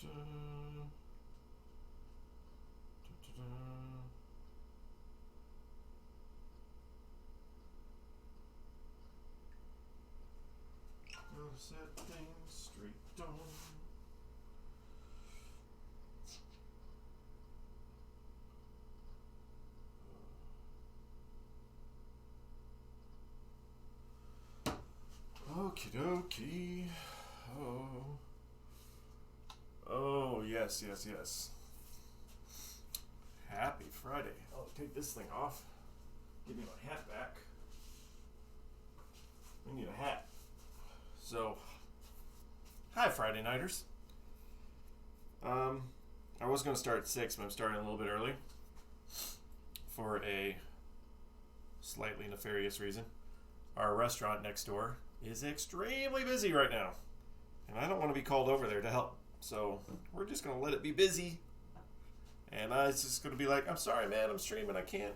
Gotta set things straight on. Okie dokie. Oh, yes. Happy Friday. I'll take this thing off. Give me my hat back. We need a hat. So, hi Friday Nighters. I was going to start at 6, but I'm starting a little bit early for a slightly nefarious reason. Our restaurant next door is extremely busy right now, and I don't want to be called over there to help. So we're just going to let it be busy. And I was just going to be like, I'm sorry, man, I'm streaming. I can't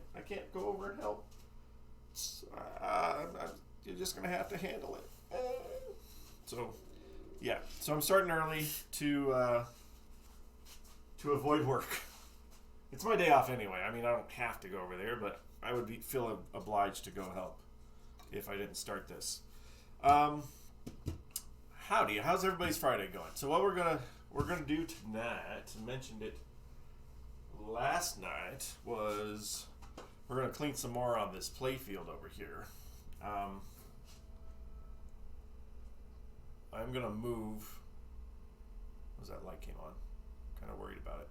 go over and help. You're just going to have to handle it. So, yeah. So I'm starting early to avoid work. It's my day off anyway. I mean, I don't have to go over there, but I would feel obliged to go help if I didn't start this. Howdy. How's everybody's Friday going? So what we're gonna do tonight, I mentioned it last night, was we're gonna clean some more on this play field over here. I'm gonna move. What was that light came on? Kind of worried about it.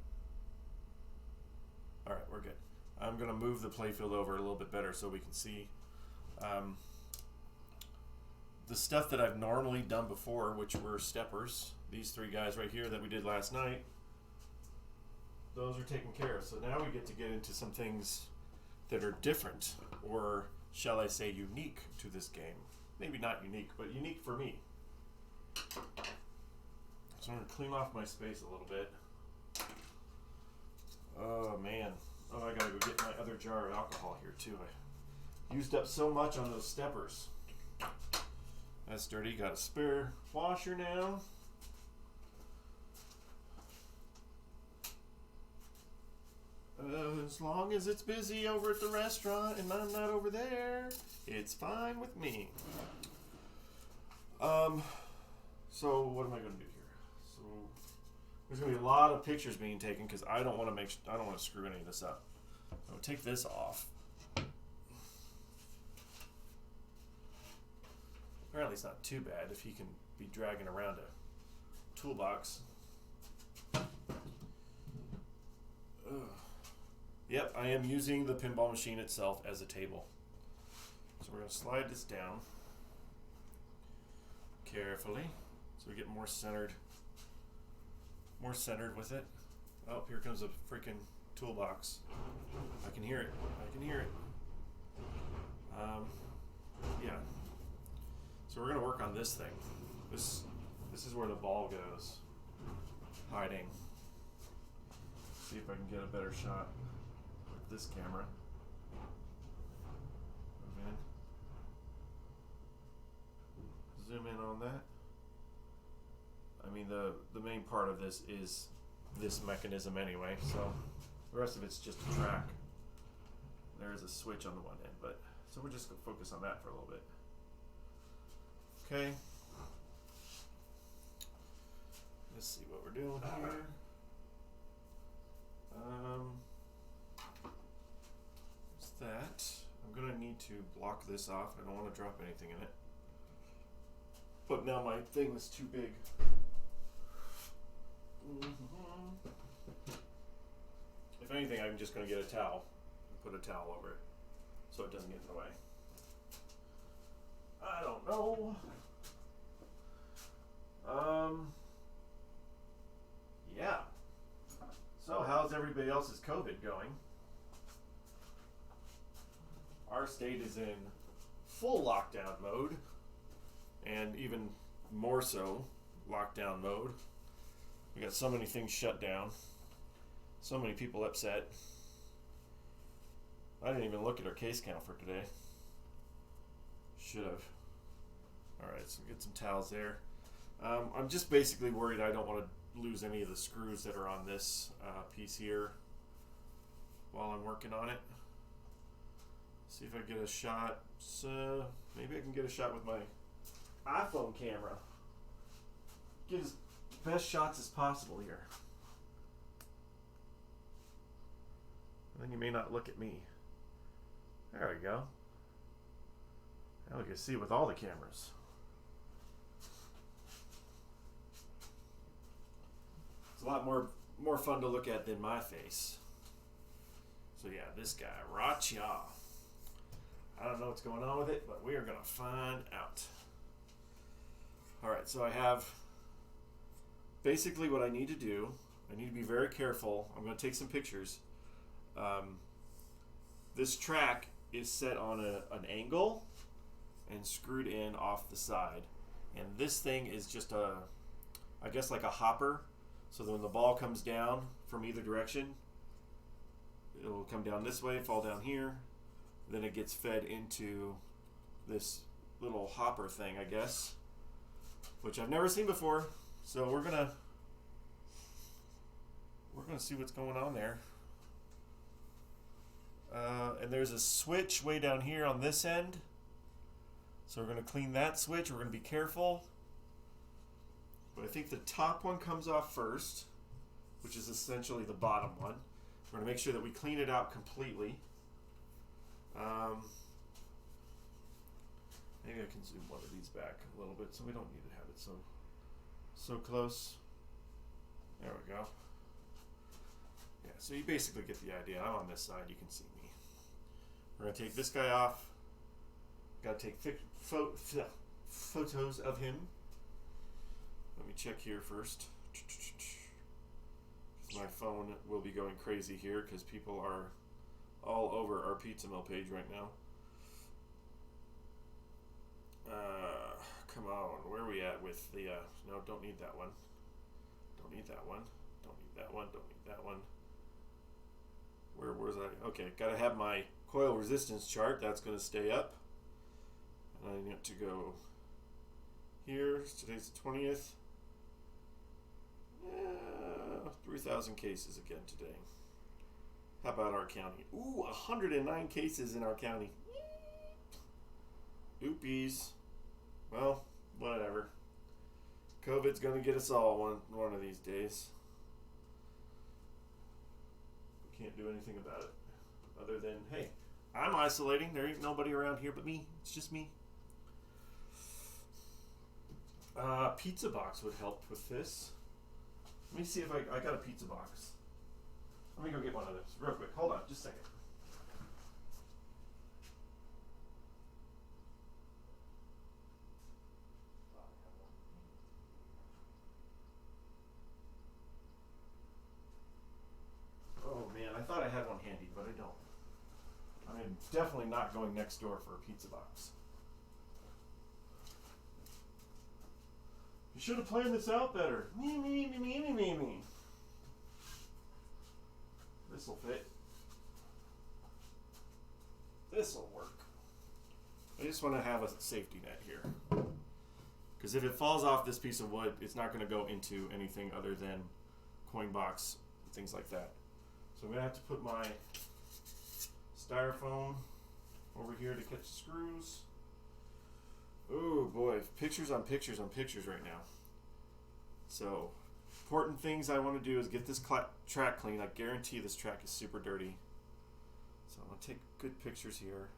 All right, we're good. I'm gonna move the play field over a little bit better so we can see the stuff that I've normally done before, which were steppers. These 3 guys right here that we did last night, those are taken care of. So now we get to get into some things that are different, or shall I say unique to this game. Maybe not unique, but unique for me. So I'm going to clean off my space a little bit. Oh man. Oh, I gotta go get my other jar of alcohol here too. I used up so much on those steppers. That's dirty. Got a spare washer now. As long as it's busy over at the restaurant and I'm not over there, it's fine with me. So what am I going to do here? So there's going to be a lot of pictures being taken because I don't want to screw any of this up. I'll take this off. Apparently it's not too bad if he can be dragging around a toolbox. Yep, I am using the pinball machine itself as a table. So we're going to slide this down carefully so we get more centered with it. Oh, here comes a freaking toolbox. I can hear it. Yeah. So we're going to work on this thing. This is where the ball goes. Hiding. See if I can get a better shot with this camera. Move in. Zoom in on that. I mean, the main part of this is this mechanism anyway, so the rest of it's just a track. There is a switch on the one end, but so we're just going to focus on that for a little bit. Okay. Let's see what we're doing here. What's that? I'm going to need to block this off. I don't want to drop anything in it. But now my thing is too big. If anything, I'm just going to get a towel and put a towel over it so it doesn't get in the way. I don't know. Yeah. So how's everybody else's COVID going? Our state is in full lockdown mode, and even more so lockdown mode. We got so many things shut down, so many people upset. I didn't even look at our case count for today. Should have. All right, so get some towels there. I'm just basically worried I don't want to lose any of the screws that are on this piece here while I'm working on it. See if I get a shot. So maybe I can get a shot with my iPhone camera. Get as best shots as possible here. And then you may not look at me. There we go. Now we can see with all the cameras. It's a lot more fun to look at than my face. So yeah, this guy, Racha. I don't know what's going on with it, but we are going to find out. Alright, so I have basically what I need to do. I need to be very careful. I'm going to take some pictures. This track is set on an angle and screwed in off the side. And this thing is just I guess like a hopper. So that when the ball comes down from either direction, it'll come down this way, fall down here. Then it gets fed into this little hopper thing, I guess, which I've never seen before. So we're gonna see what's going on there. And there's a switch way down here on this end. So we're gonna clean that switch. We're gonna be careful. But I think the top one comes off first, which is essentially the bottom one. We're gonna make sure that we clean it out completely. Maybe I can zoom one of these back a little bit so we don't need to have it so close. There we go. Yeah, so you basically get the idea. I'm on this side, you can see me. We're gonna take this guy off. Gotta take photos of him. Let me check here first. My phone will be going crazy here because people are all over our Pizza Mill page right now. Come on, where are we at with the, no, don't need that one. Don't need that one. Don't need that one. Don't need that one. Where was I? Okay, gotta have my coil resistance chart. That's gonna stay up. And I need to go here. Today's the 20th. 3,000 cases again today. How about our county? Ooh, 109 cases in our county. Oopies. Well, whatever. COVID's gonna get us all one of these days. We can't do anything about it. Other than, hey, I'm isolating. There ain't nobody around here but me. It's just me. Pizza box would help with this. Let me see if I got a pizza box. Let me go get one of those real quick. Hold on, just a second. Oh man, I thought I had one handy, but I don't. I'm definitely not going next door for a pizza box. You should have planned this out better. Me. This'll fit. This'll work. I just want to have a safety net here. Because if it falls off this piece of wood, it's not going to go into anything other than coin box and things like that. So I'm going to have to put my styrofoam over here to catch the screws. Oh boy, pictures on pictures on pictures right now. So, important things I want to do is get this track clean. I guarantee this track is super dirty. So I'm going to take good pictures here.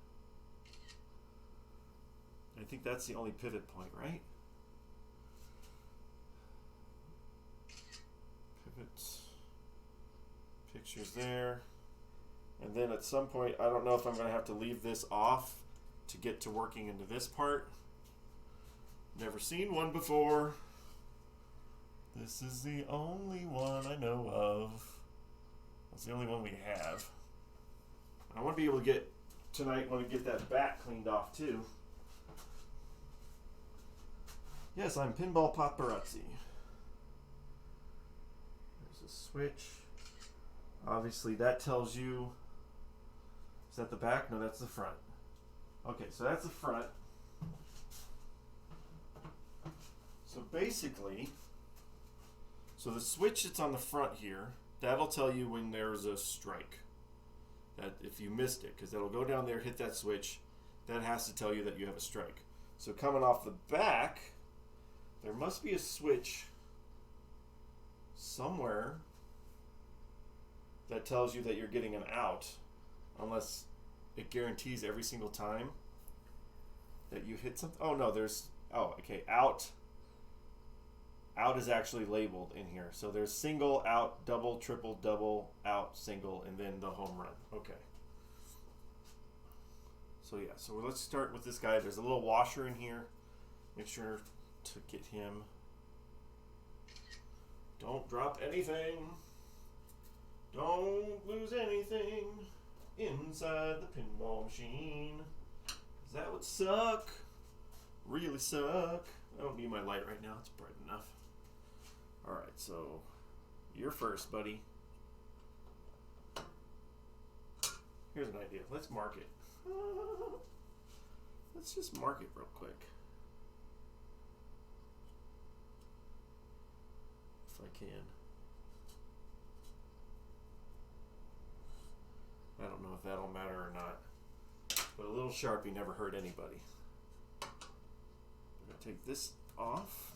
I think that's the only pivot point, right? Pivots. Pictures there. And then at some point, I don't know if I'm going to have to leave this off to get to working into this part. Never seen one before. This is the only one I know of. That's the only one we have. I want to be able to get tonight when we get that back cleaned off too. Yes, I'm Pinball Paparazzi. There's a switch. Obviously that tells you, is that the back? No, that's the front. Okay, so that's the front. So basically, So the switch that's on the front here, that'll tell you when there's a strike. That if you missed it, because that'll go down there, hit that switch, that has to tell you that you have a strike. So coming off the back, there must be a switch somewhere that tells you that you're getting an out, unless it guarantees every single time that you hit something. Oh no, okay, out. Out is actually labeled in here. So there's single, out, double, triple, double, out, single, and then the home run. Okay. So yeah, so let's start with this guy. There's a little washer in here. Make sure to get him. Don't drop anything. Don't lose anything inside the pinball machine. 'Cause that would suck. Really suck. I don't need my light right now. It's bright enough. Alright, so you're first, buddy. Here's an idea. Let's mark it. Let's just mark it real quick. If I can. I don't know if that'll matter or not. But a little Sharpie never hurt anybody. I'm going to take this off.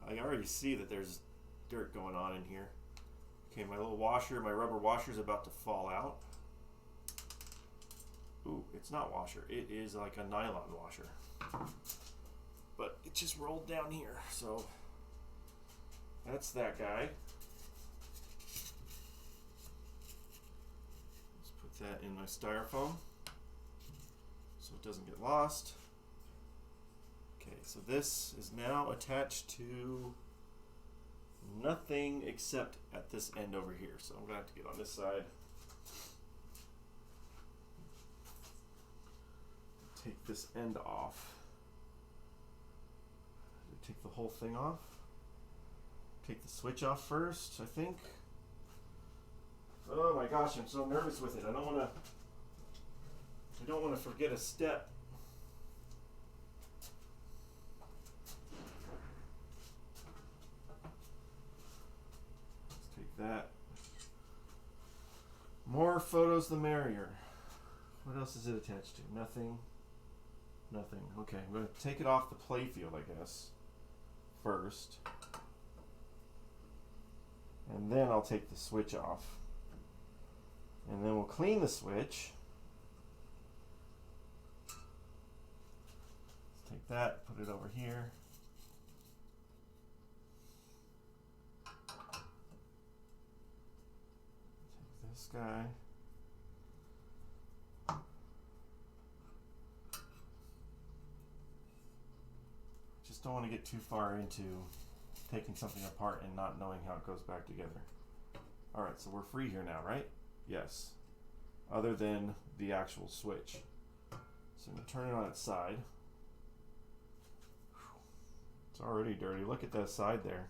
I already see that there's dirt going on in here. Okay, my little washer, my rubber washer is about to fall out. Ooh, it's not washer. It is like a nylon washer. But it just rolled down here, so that's that guy. Let's put that in my styrofoam so it doesn't get lost. Okay, so this is now attached to nothing except at this end over here. So I'm going to have to get on this side. Take this end off. Take the whole thing off. Take the switch off first, I think. Oh my gosh, I'm so nervous with it. I don't want to forget a step. Let's take that. More photos the merrier. What else is it attached to? Nothing. Nothing. Okay, I'm going to take it off the playfield, I guess, first. And then I'll take the switch off. And then we'll clean the switch. Let's take that, put it over here. Take this guy. Just don't want to get too far into taking something apart and not knowing how it goes back together. Alright, so we're free here now, right? Yes. Other than the actual switch. So I'm going to turn it on its side. It's already dirty. Look at that side there.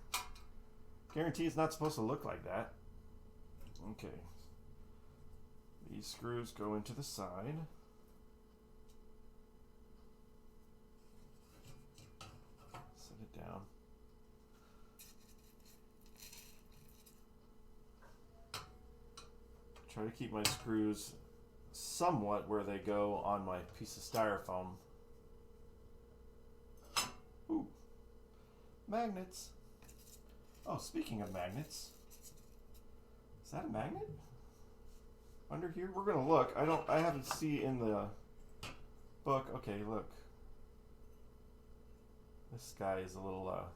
Guarantee it's not supposed to look like that. Okay. These screws go into the side. Set it down. Try to keep my screws somewhat where they go on my piece of styrofoam. Ooh. Magnets. Oh, speaking of magnets. Is that a magnet? Under here? We're gonna look. I haven't seen in the book. Okay, look. This guy is a little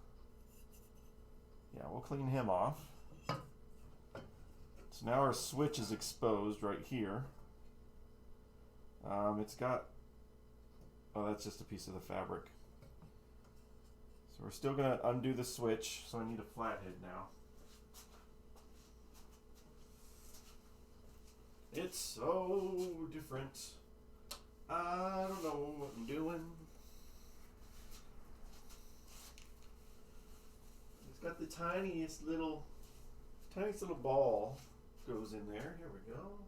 yeah, we'll clean him off. So now our switch is exposed right here. It's got, oh, that's just a piece of the fabric. So we're still going to undo the switch, so I need a flathead now. It's so different. I don't know what I'm doing. It's got the tiniest little ball goes in there. Here we go.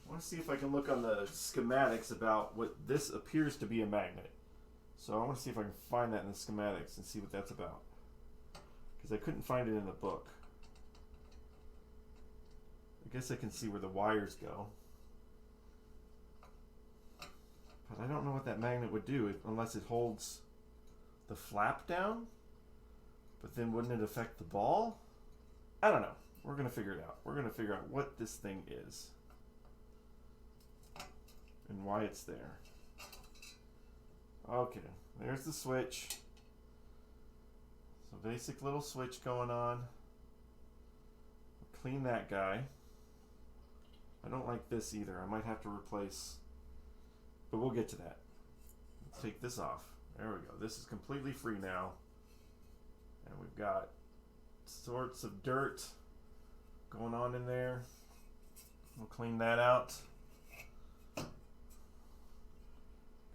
I want to see if I can look on the schematics about what this appears to be a magnet. So I want to see if I can find that in the schematics and see what that's about. Because I couldn't find it in the book. I guess I can see where the wires go. But I don't know what that magnet would do unless it holds the flap down. But then wouldn't it affect the ball? I don't know. We're going to figure it out. We're going to figure out what this thing is. And why it's there. Okay, there's the switch. So basic little switch going on. Clean that guy. I don't like this either. I might have to replace, but we'll get to that. Let's take this off. There we go. This is completely free now. And we've got sorts of dirt going on in there. We'll clean that out.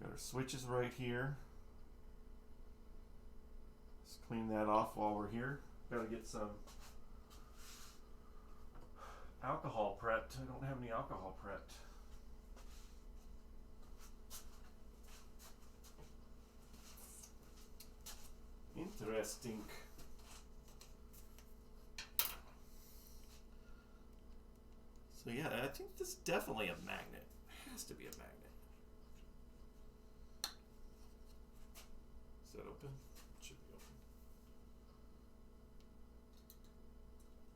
Got our switches right here. Let's clean that off while we're here. Got to get some alcohol prepped. I don't have any alcohol prepped. Interesting. So yeah, I think this is definitely a magnet. It has to be a magnet. Is that open? It should be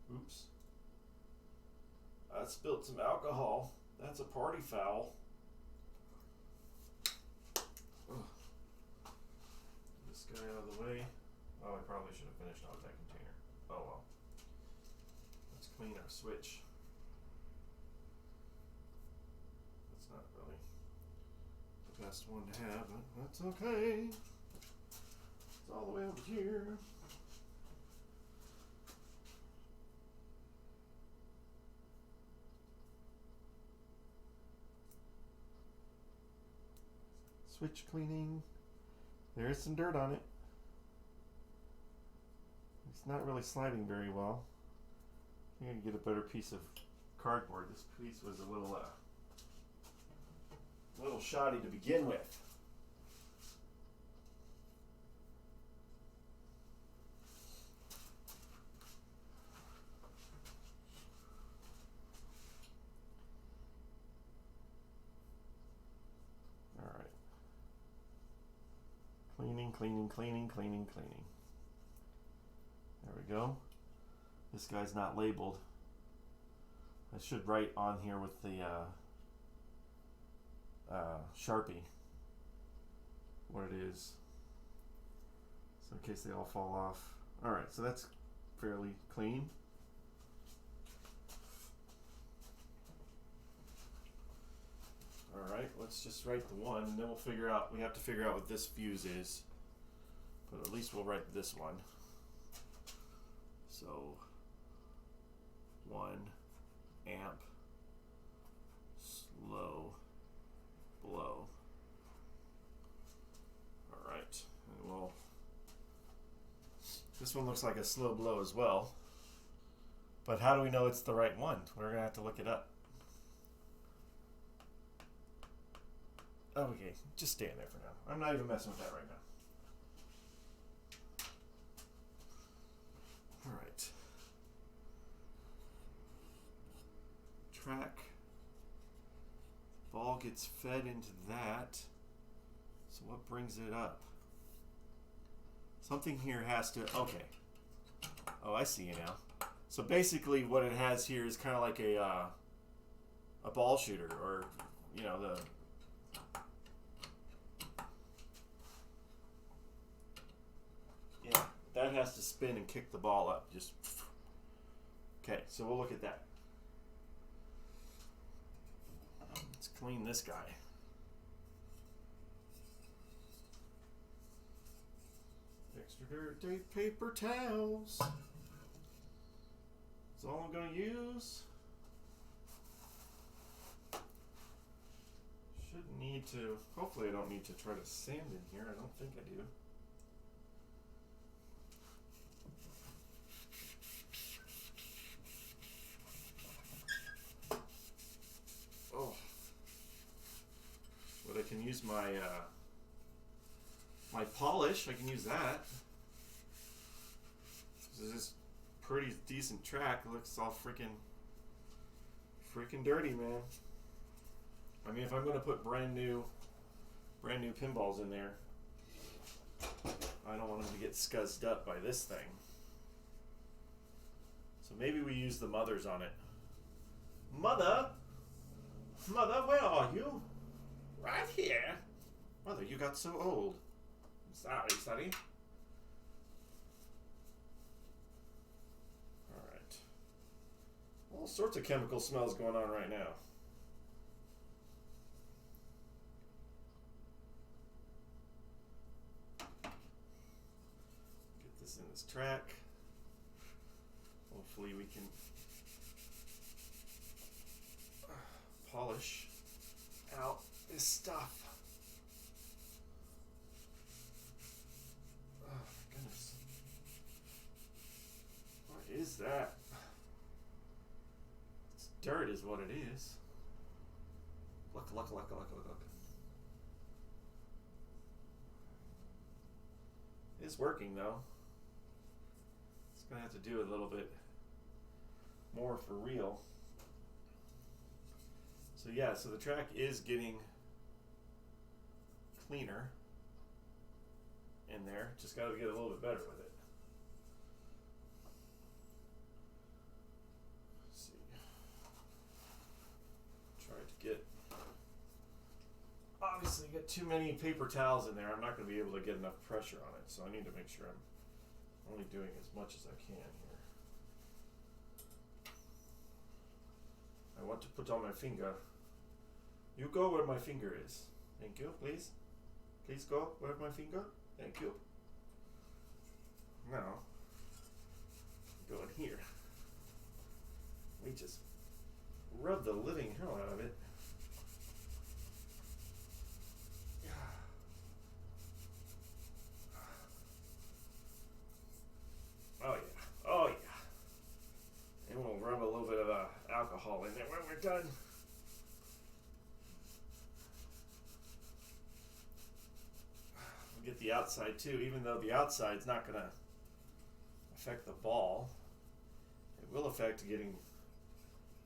open. Oops. I spilled some alcohol. That's a party foul. Ugh. This guy out of the way. Oh, I probably should have finished off that container. Oh well. Let's clean our switch. That's not really the best one to have, but that's okay. It's all the way over here. Switch cleaning. There's some dirt on it. It's not really sliding very well. I'm gonna get a better piece of cardboard. This piece was a little shoddy to begin with. Cleaning. There we go. This guy's not labeled. I should write on here with the Sharpie what it is. So in case they all fall off. Alright, so that's fairly clean. Alright, let's just write the one, and then we have to figure out what this fuse is. But at least we'll write this one. So, 1 amp, slow blow. Alright, and this one looks like a slow blow as well. But how do we know it's the right one? We're going to have to look it up. Okay, just stay in there for now. I'm not even messing with that right now. Alright. Track. Ball gets fed into that. So what brings it up? Something here has to... Okay. Oh, I see you now. So basically what it has here is kind of like a ball shooter, or, you know, the... Yeah, that has to spin and kick the ball up. Just... Okay, so we'll look at that. Let's clean this guy. Extra dirty paper towels. That's all I'm going to use. Shouldn't need to. Hopefully I don't need to try to sand in here. I don't think I do. Oh. But I can use my My polish, I can use that. This is pretty decent track. It looks all freaking dirty, man. I mean, if I'm gonna put brand new pinballs in there, I don't want them to get scuzzed up by this thing. So maybe we use the mothers on it. Mother, where are you? Right here. Mother, you got so old. I'm sorry, sonny. All right. All sorts of chemical smells going on right now. Get this in this track. Hopefully we can polish out this stuff. Oh my goodness. What is that? It's dirt is what it is. Look. It's working though. It's gonna have to do a little bit more for real. So yeah, so the track is getting cleaner in there. Just got to get a little bit better with it. Let's see. Try to get, obviously get too many paper towels in there. I'm not going to be able to get enough pressure on it. So I need to make sure I'm only doing as much as I can here. I want to put on my finger. You go where my finger is. Thank you, please. Please go where my finger. Thank you. Now, go in here. We just rub the living hell out of it. Oh yeah. And we'll rub a little bit of alcohol in there when we're done. We'll get the outside too, even though the outside's not going to affect the ball. It will affect getting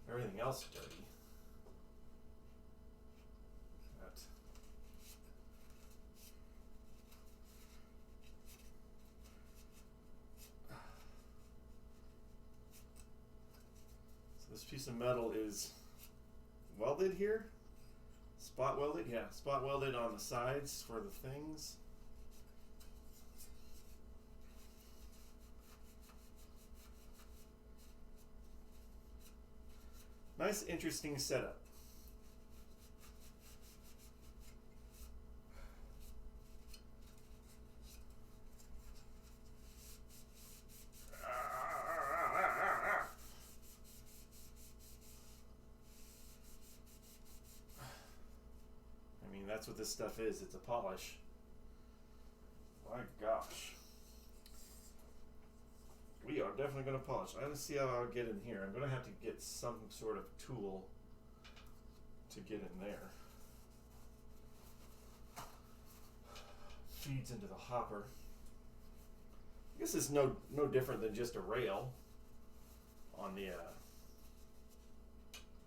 everything else dirty. This piece of metal is welded here. Spot welded? Yeah, spot welded on the sides for the things. Nice, interesting setup. That's what this stuff is. It's a polish. My gosh. We are definitely going to polish. Let's see how I'll get in here. I'm going to have to get some sort of tool to get in there. Feeds into the hopper. I guess it's no different than just a rail on the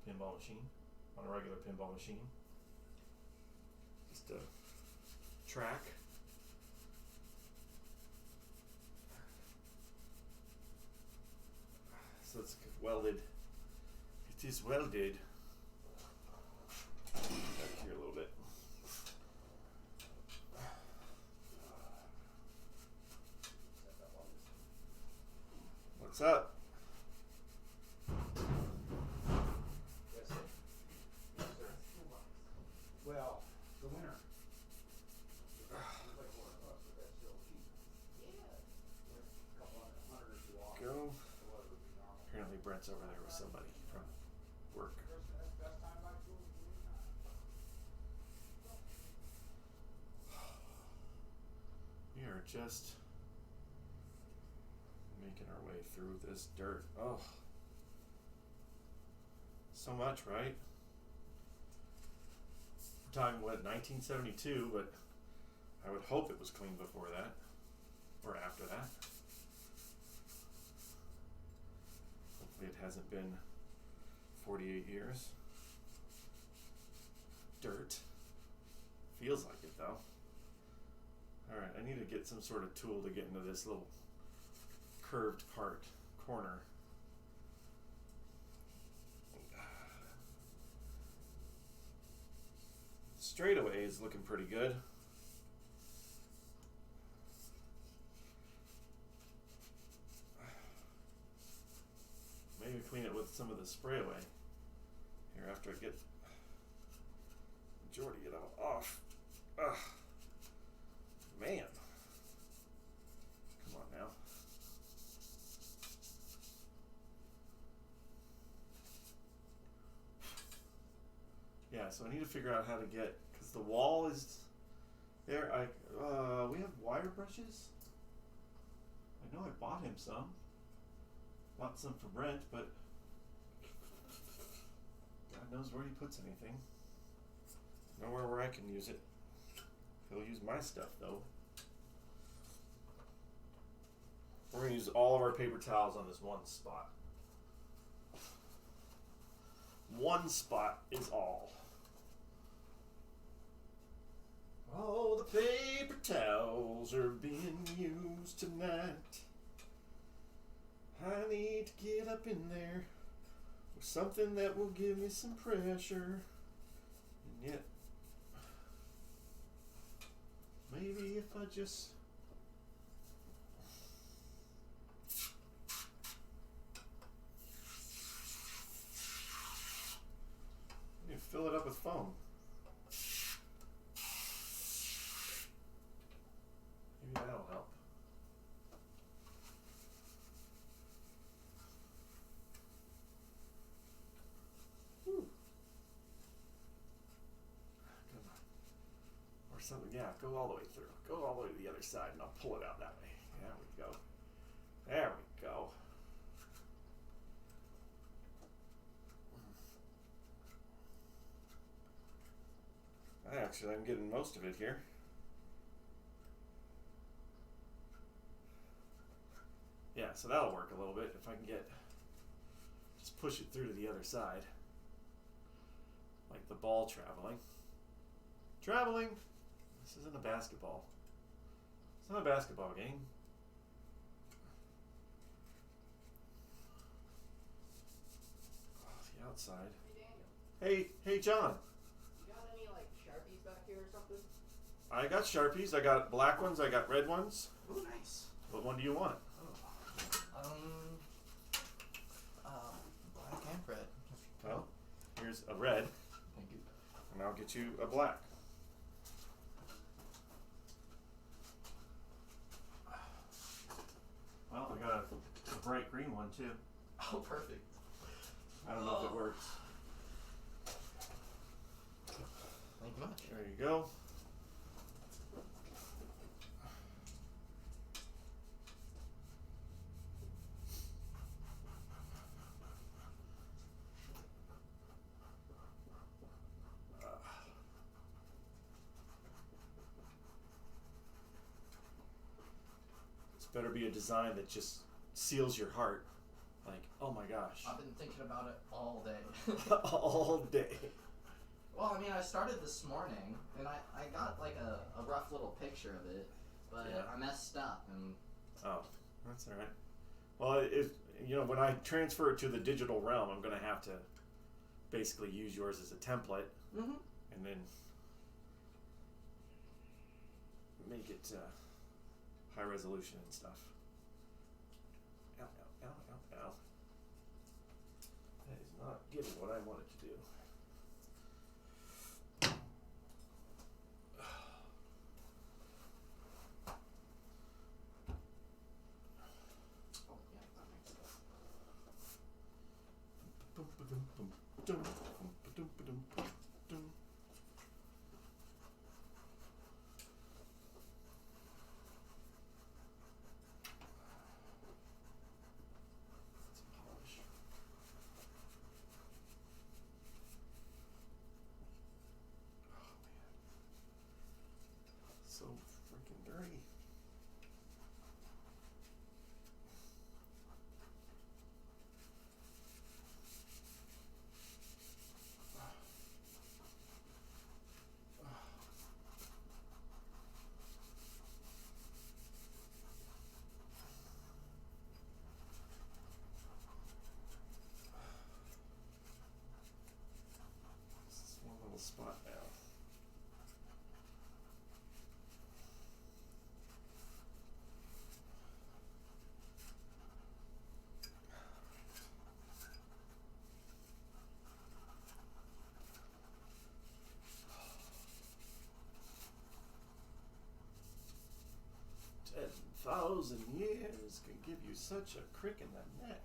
pinball machine, on a regular pinball machine. Just a track. So it's welded. It is welded. Back here a little bit. What's up? Yes, sir. Yes, sir. Well, the winner. Like $400, but that's still cheap. Yeah. A couple hundred or two off. Go. Apparently Brent's over there with somebody from work. Best time by school. We are just making our way through this dirt. Oh, so much, right? We're talking what, 1972, but I would hope it was cleaned before that or after that. Hopefully it hasn't been 48 years. Dirt. Feels like it though. Alright, I need to get some sort of tool to get into this little curved corner. Straightaway is looking pretty good. Maybe clean it with some of the spray away here after I get majority of it all off. Ugh. Man. Come on now. Yeah, so I need to figure out how to get, because the wall is there. We have wire brushes. I know I bought him some. Bought some for Brent, but God knows where he puts anything. Nowhere where I can use it. He'll use my stuff though. We're going to use all of our paper towels on this one spot. One spot is all. All the paper towels are being used tonight. I need to get up in there with something that will give me some pressure. And yet, maybe if I just... You fill it up with foam. Maybe that'll help. Whew. Come on. Or something, yeah, go all the way through. Go all the way to the other side and I'll pull it out that way. There we go. There we go. Actually, I'm getting most of it here. Yeah, so that'll work a little bit if I can get, just push it through to the other side. Like the ball traveling. Traveling! This isn't a basketball. It's not a basketball game. Oh, the outside. Hey, Daniel. Hey John. You got any, like, Sharpies back here or something? I got Sharpies. I got black ones. I got red ones. Ooh, nice. What one do you want? Black and red. Well, here's a red, Thank you. and I'll get you a black. Well, I got a bright green one too. Oh, perfect. I don't know if it works. Thank you much. There you go. This better be a design that just seals your heart. Like, oh my gosh. I've been thinking about it all day. All day. Well, I mean, I started this morning, and I got like a rough little picture of it, but Yeah. I messed up, and Oh, that's all right. Well, you know, when I transfer it to the digital realm, I'm going to have to basically use yours as a template, and then make it high resolution and stuff. Ow, ow, ow, ow, ow. That is not getting what I wanted to do. oh yeah, that makes sense. Bum, ba-dum, bum, dum, bum, ba-dum, ba-dum, bum, dum. Some polish. Oh man, so you such a crick in the neck.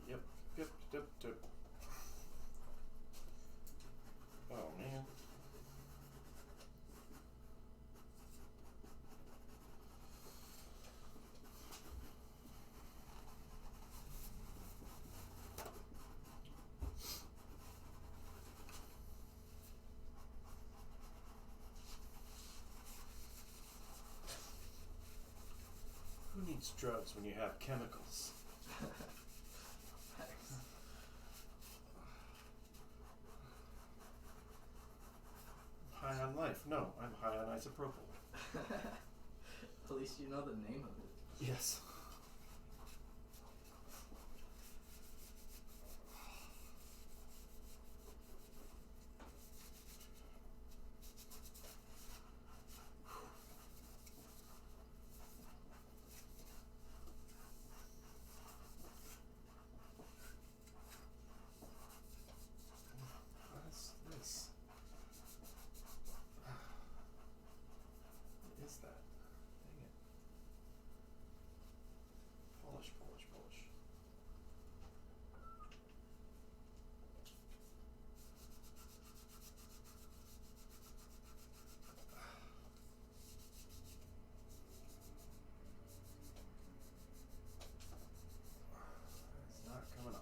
Yep. Oh man. Who needs drugs when you have chemicals? High on life. No, I'm high on isopropyl. At least you know the name of it. Yes. What's this? What is that? Dang it. Polish. It's not coming off.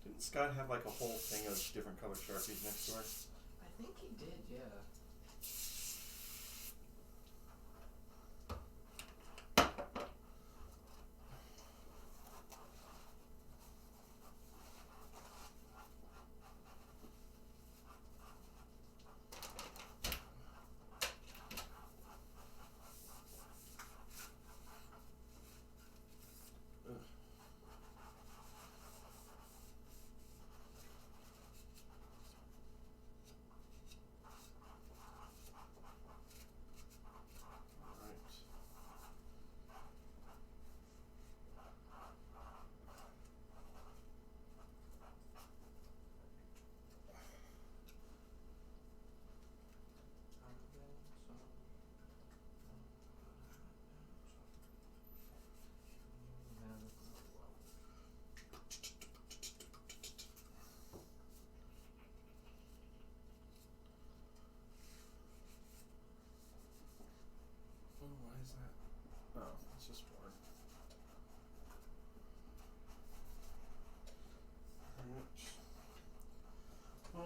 Didn't Scott have like a whole thing of different colored Sharpies next door? I think he did, yeah. Ugh. Alright. Oh, why is that? Oh, it's just worn. Alright.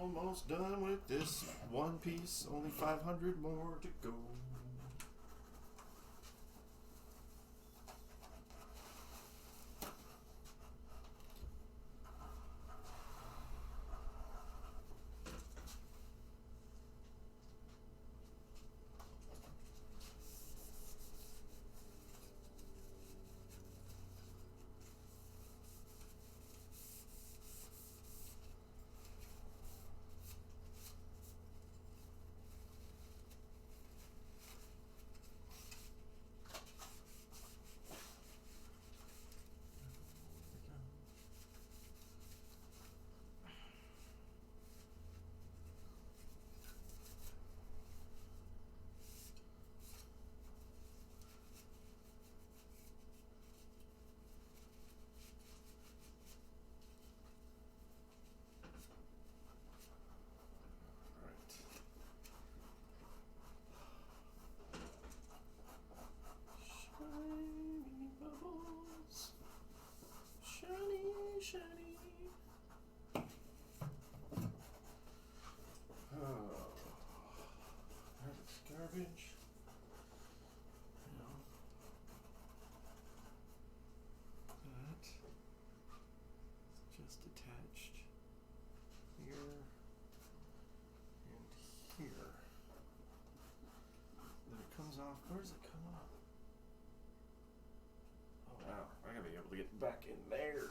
Almost done with this one piece. Only 500 more to go. garbage. You know. That is just attached here and here. Then it comes off. Where does it come off? Oh wow, I gotta be able to get back in there.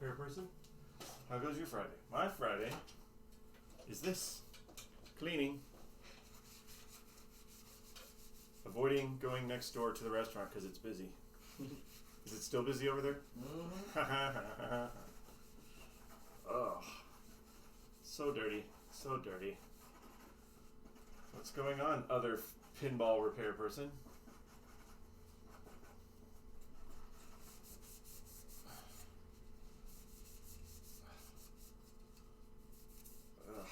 repair person. How goes your Friday? My Friday is this. Cleaning. Avoiding going next door to the restaurant because it's busy. Is it still busy over there? Mm-hmm. Ugh. So dirty. So dirty. What's going on, other pinball repair person? Ugh.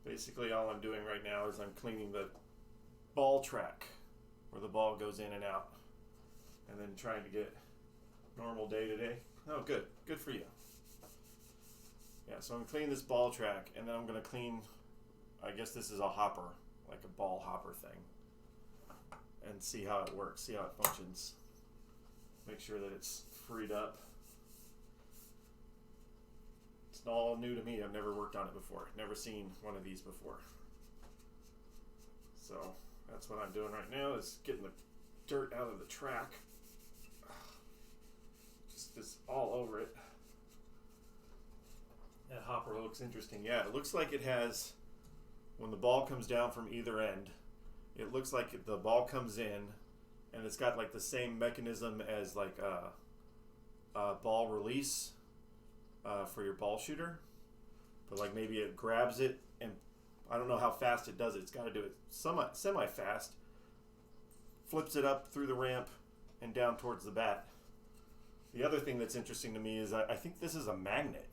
Basically, all I'm doing right now is I'm cleaning the ball track where the ball goes in and out, and then trying to get normal day to day. Oh, good. Good for you. Yeah, so I'm cleaning this ball track, and then I'm going to clean, I guess this is a hopper, like a ball hopper thing, and see how it works, see how it functions. Make sure that it's freed up. It's all new to me. I've never worked on it before. Never seen one of these before. So that's what I'm doing right now, is getting the dirt out of the track. Just all over it. That hopper looks interesting. Yeah, it looks like it has, when the ball comes down from either end, it looks like the ball comes in and it's got like the same mechanism as like a ball release for your ball shooter. But like maybe it grabs it, and I don't know how fast it does it. It's got to do it semi-fast. Flips it up through the ramp and down towards the bat. The other thing that's interesting to me is I think this is a magnet.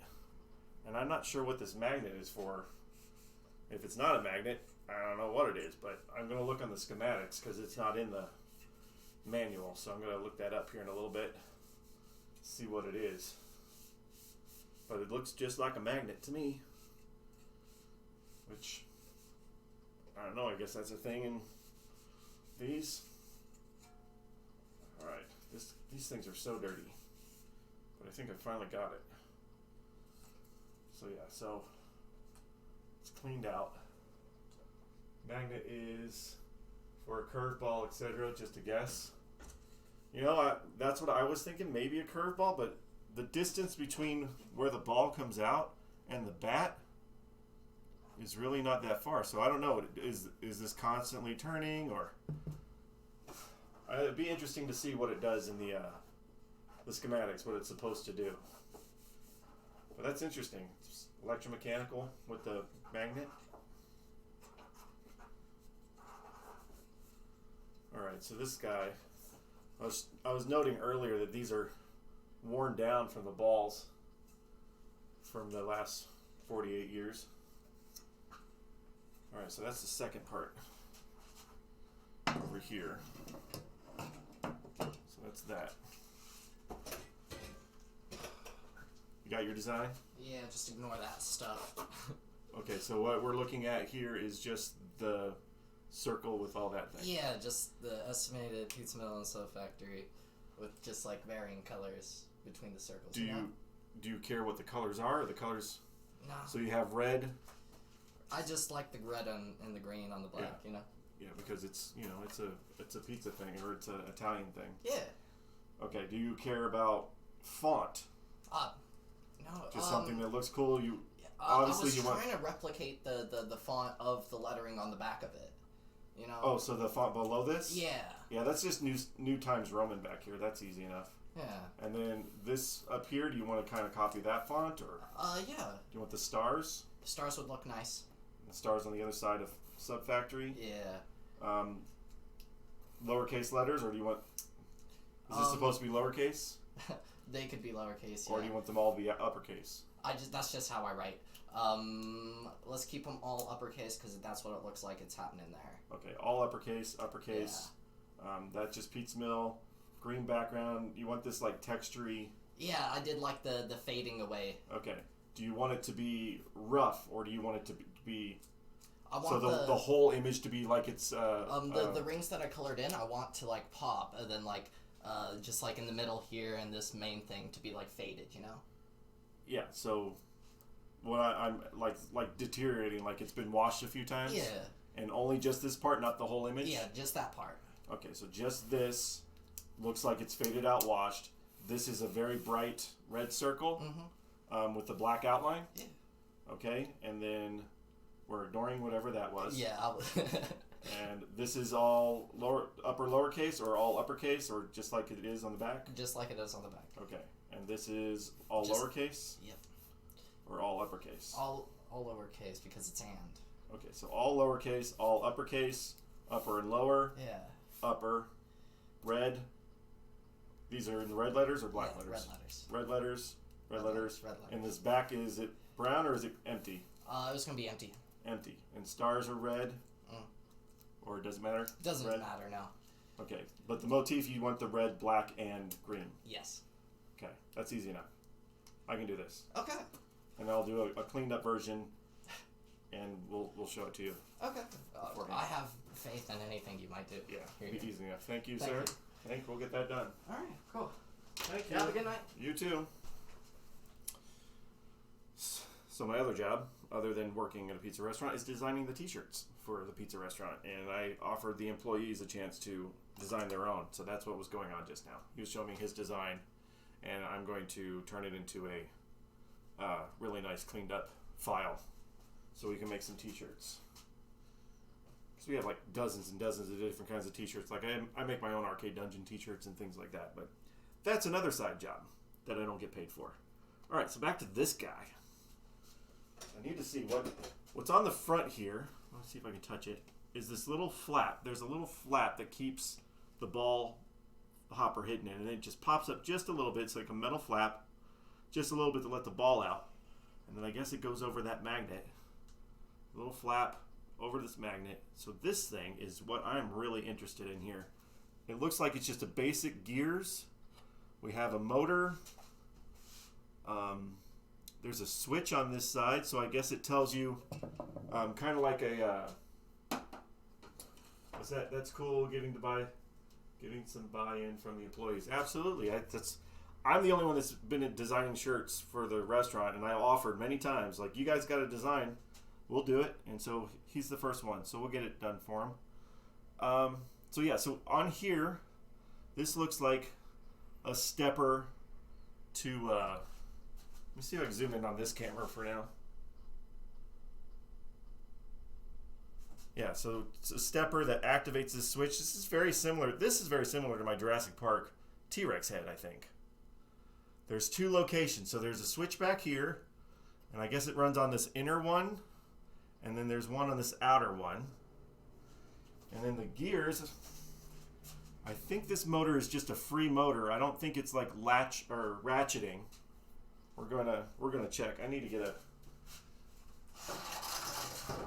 And I'm not sure what this magnet is for. If it's not a magnet, I don't know what it is, but I'm going to look on the schematics because it's not in the manual. So I'm going to look that up here in a little bit, see what it is. But it looks just like a magnet to me, which, I don't know, I guess that's a thing in these. Alright, these things are so dirty, but I think I finally got it. So yeah, so it's cleaned out. Magnet is for a curveball, etc. Just a guess. You know, that's what I was thinking. Maybe a curveball, but the distance between where the ball comes out and the bat is really not that far. So I don't know. Is this constantly turning, or? It'd be interesting to see what it does in the schematics, what it's supposed to do. But that's interesting. It's electromechanical with the magnet. Alright, so this guy, I was noting earlier that these are worn down from the balls from the last 48 years. Alright, so that's the second part over here. So that's that. You got your design? Yeah, just ignore that stuff. Okay, so what we're looking at here is just the circle with all that thing. Yeah, just the estimated pizza mill and soda factory with just like varying colors between the circles. Do you care what the colors are? Or the colors? No. So you have red. I just like the red and the green on the black, Yeah. you know? Yeah, because it's it's a pizza thing, or it's an Italian thing. Yeah. Okay, do you care about font? No. Just something that looks cool. I was trying to replicate the font of the lettering on the back of it. You know? Oh, so the font below this? Yeah. Yeah, that's just New Times Roman back here. That's easy enough. Yeah. And then this up here, do you want to kind of copy that font, or? Yeah. Do you want the stars? The stars would look nice. The stars on the other side of Sub Factory? Yeah. Lowercase letters, or do you want? Is this supposed to be lowercase? They could be lowercase. Or Yeah. do you want them all to be uppercase? That's just how I write. Let's keep them all uppercase because that's what it looks like it's happening there. Okay, all uppercase. Yeah. That's just pizza mill, green background. You want this like textury? Yeah, I did like the fading away. Okay. Do you want it to be rough, or do you want it to be? I want the whole image to be like it's the rings that I colored in, I want to like pop, and then like just like in the middle here, and this main thing to be like faded, you know? Yeah. So when I'm like deteriorating, like it's been washed a few times. Yeah. And only just this part, not the whole image. Yeah, just that part. Okay, so just this, looks like it's faded out washed. This is a very bright red circle with the black outline. Yeah. Okay, and then we're ignoring whatever that was. Yeah. And this is all upper lowercase or all uppercase or just like it is on the back? Just like it is on the back. Okay, and this is all lowercase? Yep. Or all uppercase? All lowercase because it's and. Okay, so all lowercase, all uppercase, upper and lower, Yeah. upper, red. These are in the red letters or black letters? Red letters. Red letters, red letters. Red letters. And this back, is it brown or is it empty? It was going to be empty. Empty. And stars are red? Or it doesn't matter? Doesn't matter now. Okay, but the motif, you want the red, black, and green. Yes. Okay, that's easy enough. I can do this. Okay. And I'll do a cleaned up version, and we'll show it to you. Okay. I have faith in anything you might do. Yeah, Here be you go. easy enough. Thank you, Thank sir. you. I think we'll get that done. All right. Cool. Thank you. Have a good night. You too. So my other job, other than working at a pizza restaurant, is designing the t-shirts for the pizza restaurant. And I offered the employees a chance to design their own. So that's what was going on just now. He was showing me his design, and I'm going to turn it into a really nice cleaned up file so we can make some t-shirts. Because we have like dozens and dozens of different kinds of t-shirts. Like I make my own Arcade Dungeon t-shirts and things like that. But that's another side job that I don't get paid for. All right, so back to this guy. I need to see what's on the front here. Let's see if I can touch it. Is this little flap. There's a little flap that keeps the ball hopper hidden in, and it just pops up just a little bit. It's like a metal flap, just a little bit to let the ball out. And then I guess it goes over that magnet. A little flap over this magnet. So this thing is what I'm really interested in here. It looks like it's just a basic gears. We have a motor. There's a switch on this side, so I guess it tells you kind of like a what's that? That's cool. Getting some buy-in from the employees. Absolutely. I'm the only one that's been designing shirts for the restaurant, and I offered many times, like, you guys got to design, we'll do it. And so he's the first one, so we'll get it done for him. So yeah, so on here, this looks like a stepper to. Let me see if I can zoom in on this camera for now. Yeah, so it's a stepper that activates this switch. This is very similar to my Jurassic Park T-Rex head, I think. There's two locations. So there's a switch back here, and I guess it runs on this inner one, and then there's one on this outer one. And then the gears, I think this motor is just a free motor. I don't think it's like latch or ratcheting. We're gonna check. I need to get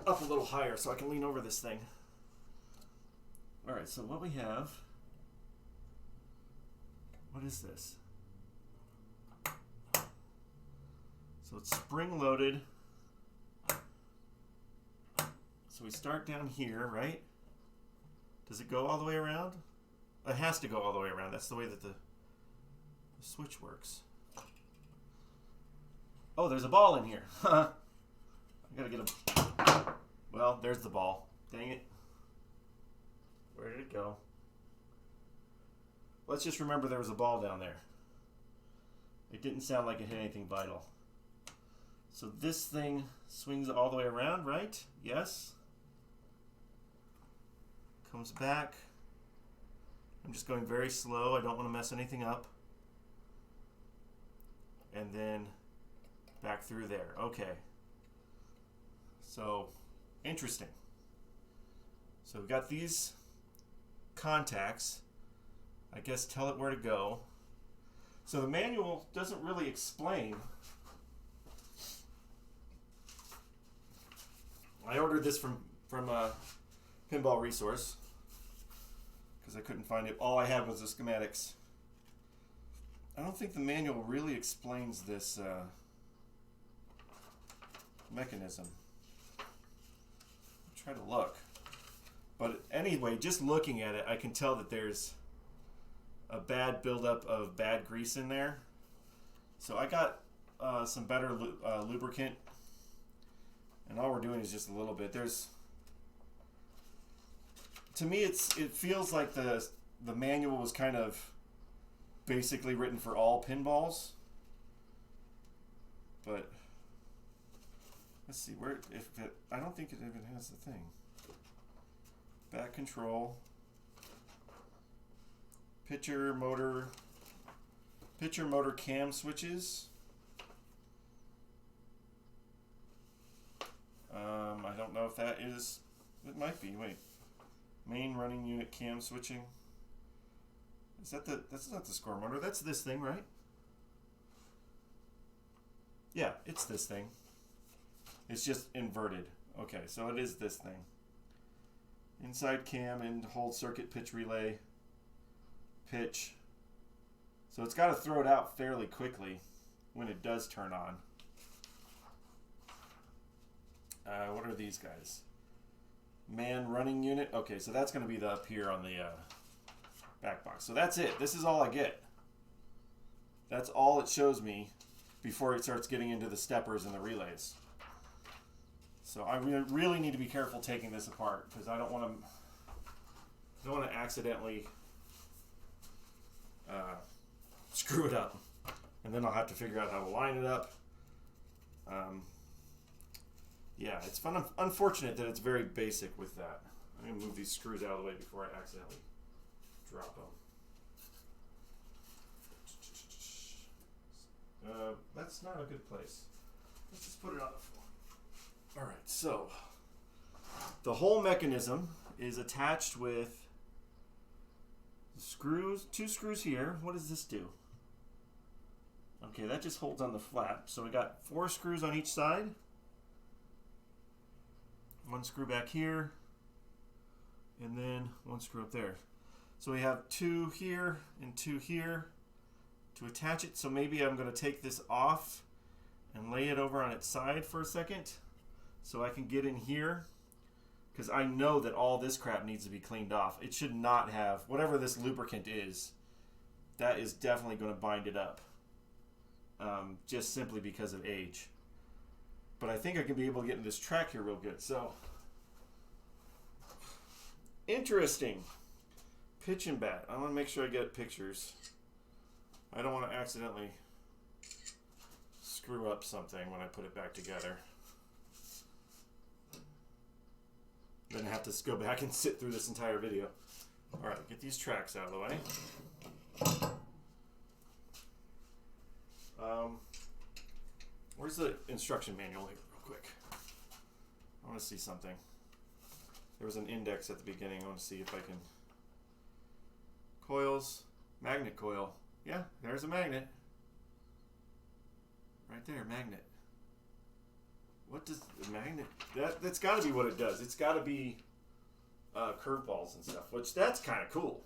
up a little higher so I can lean over this thing. All right, so what we have, what is this? So it's spring loaded. So we start down here, right? Does it go all the way around? It has to go all the way around. That's the way that the switch works. Oh, there's a ball in here. I gotta get a... Well, there's the ball. Dang it. Where did it go? Let's just remember there was a ball down there. It didn't sound like it hit anything vital. So this thing swings all the way around, right? Yes. Comes back. I'm just going very slow. I don't want to mess anything up. And then back through there. Okay. So, interesting. So we've got these contacts. I guess tell it where to go. So the manual doesn't really explain. I ordered this from Pinball Resource because I couldn't find it. All I had was the schematics. I don't think the manual really explains this mechanism. Try to look. But anyway, just looking at it, I can tell that there's a bad buildup of bad grease in there. So I got some better lubricant, and all we're doing is just a little bit. To me, it feels like the manual was kind of basically written for all pinballs. But let's see where I don't think it even has the thing. Back control, pitcher motor cam switches. I don't know if that is. It might be. Wait, main running unit cam switching. Is that the? That's not the score motor. That's this thing, right? Yeah, it's this thing. It's just inverted. Okay, so it is this thing. Inside cam and hold circuit pitch relay. Pitch. So it's got to throw it out fairly quickly when it does turn on. What are these guys? Man running unit. Okay, so that's going to be the up here on the back box. So that's it. This is all I get. That's all it shows me before it starts getting into the steppers and the relays. So I really need to be careful taking this apart because I don't want to accidentally screw it up, and then I'll have to figure out how to line it up. Yeah, it's unfortunate that it's very basic with that. I'm going to move these screws out of the way before I accidentally drop them. That's not a good place. Let's just put it on the floor. All right, so the whole mechanism is attached with screws, 2 screws here. What does this do? Okay, that just holds on the flap. So we got 4 screws on each side. 1 screw back here, and then 1 screw up there. So we have 2 here and 2 here to attach it. So maybe I'm going to take this off and lay it over on its side for a second so I can get in here, because I know that all this crap needs to be cleaned off. It should not have, whatever this lubricant is, that is definitely going to bind it up, just simply because of age. But I think I can be able to get in this track here real good. So, interesting. Pitch and bat. I want to make sure I get pictures. I don't want to accidentally screw up something when I put it back together. Then I have to go back and sit through this entire video. All right, get these tracks out of the way. Where's the instruction manual here, real quick? I want to see something. There was an index at the beginning. I want to see if I can. Coils, magnet coil. Yeah, there's a magnet. Right there, magnet. What does the magnet? That's got to be what it does. It's got to be curveballs and stuff, which that's kind of cool.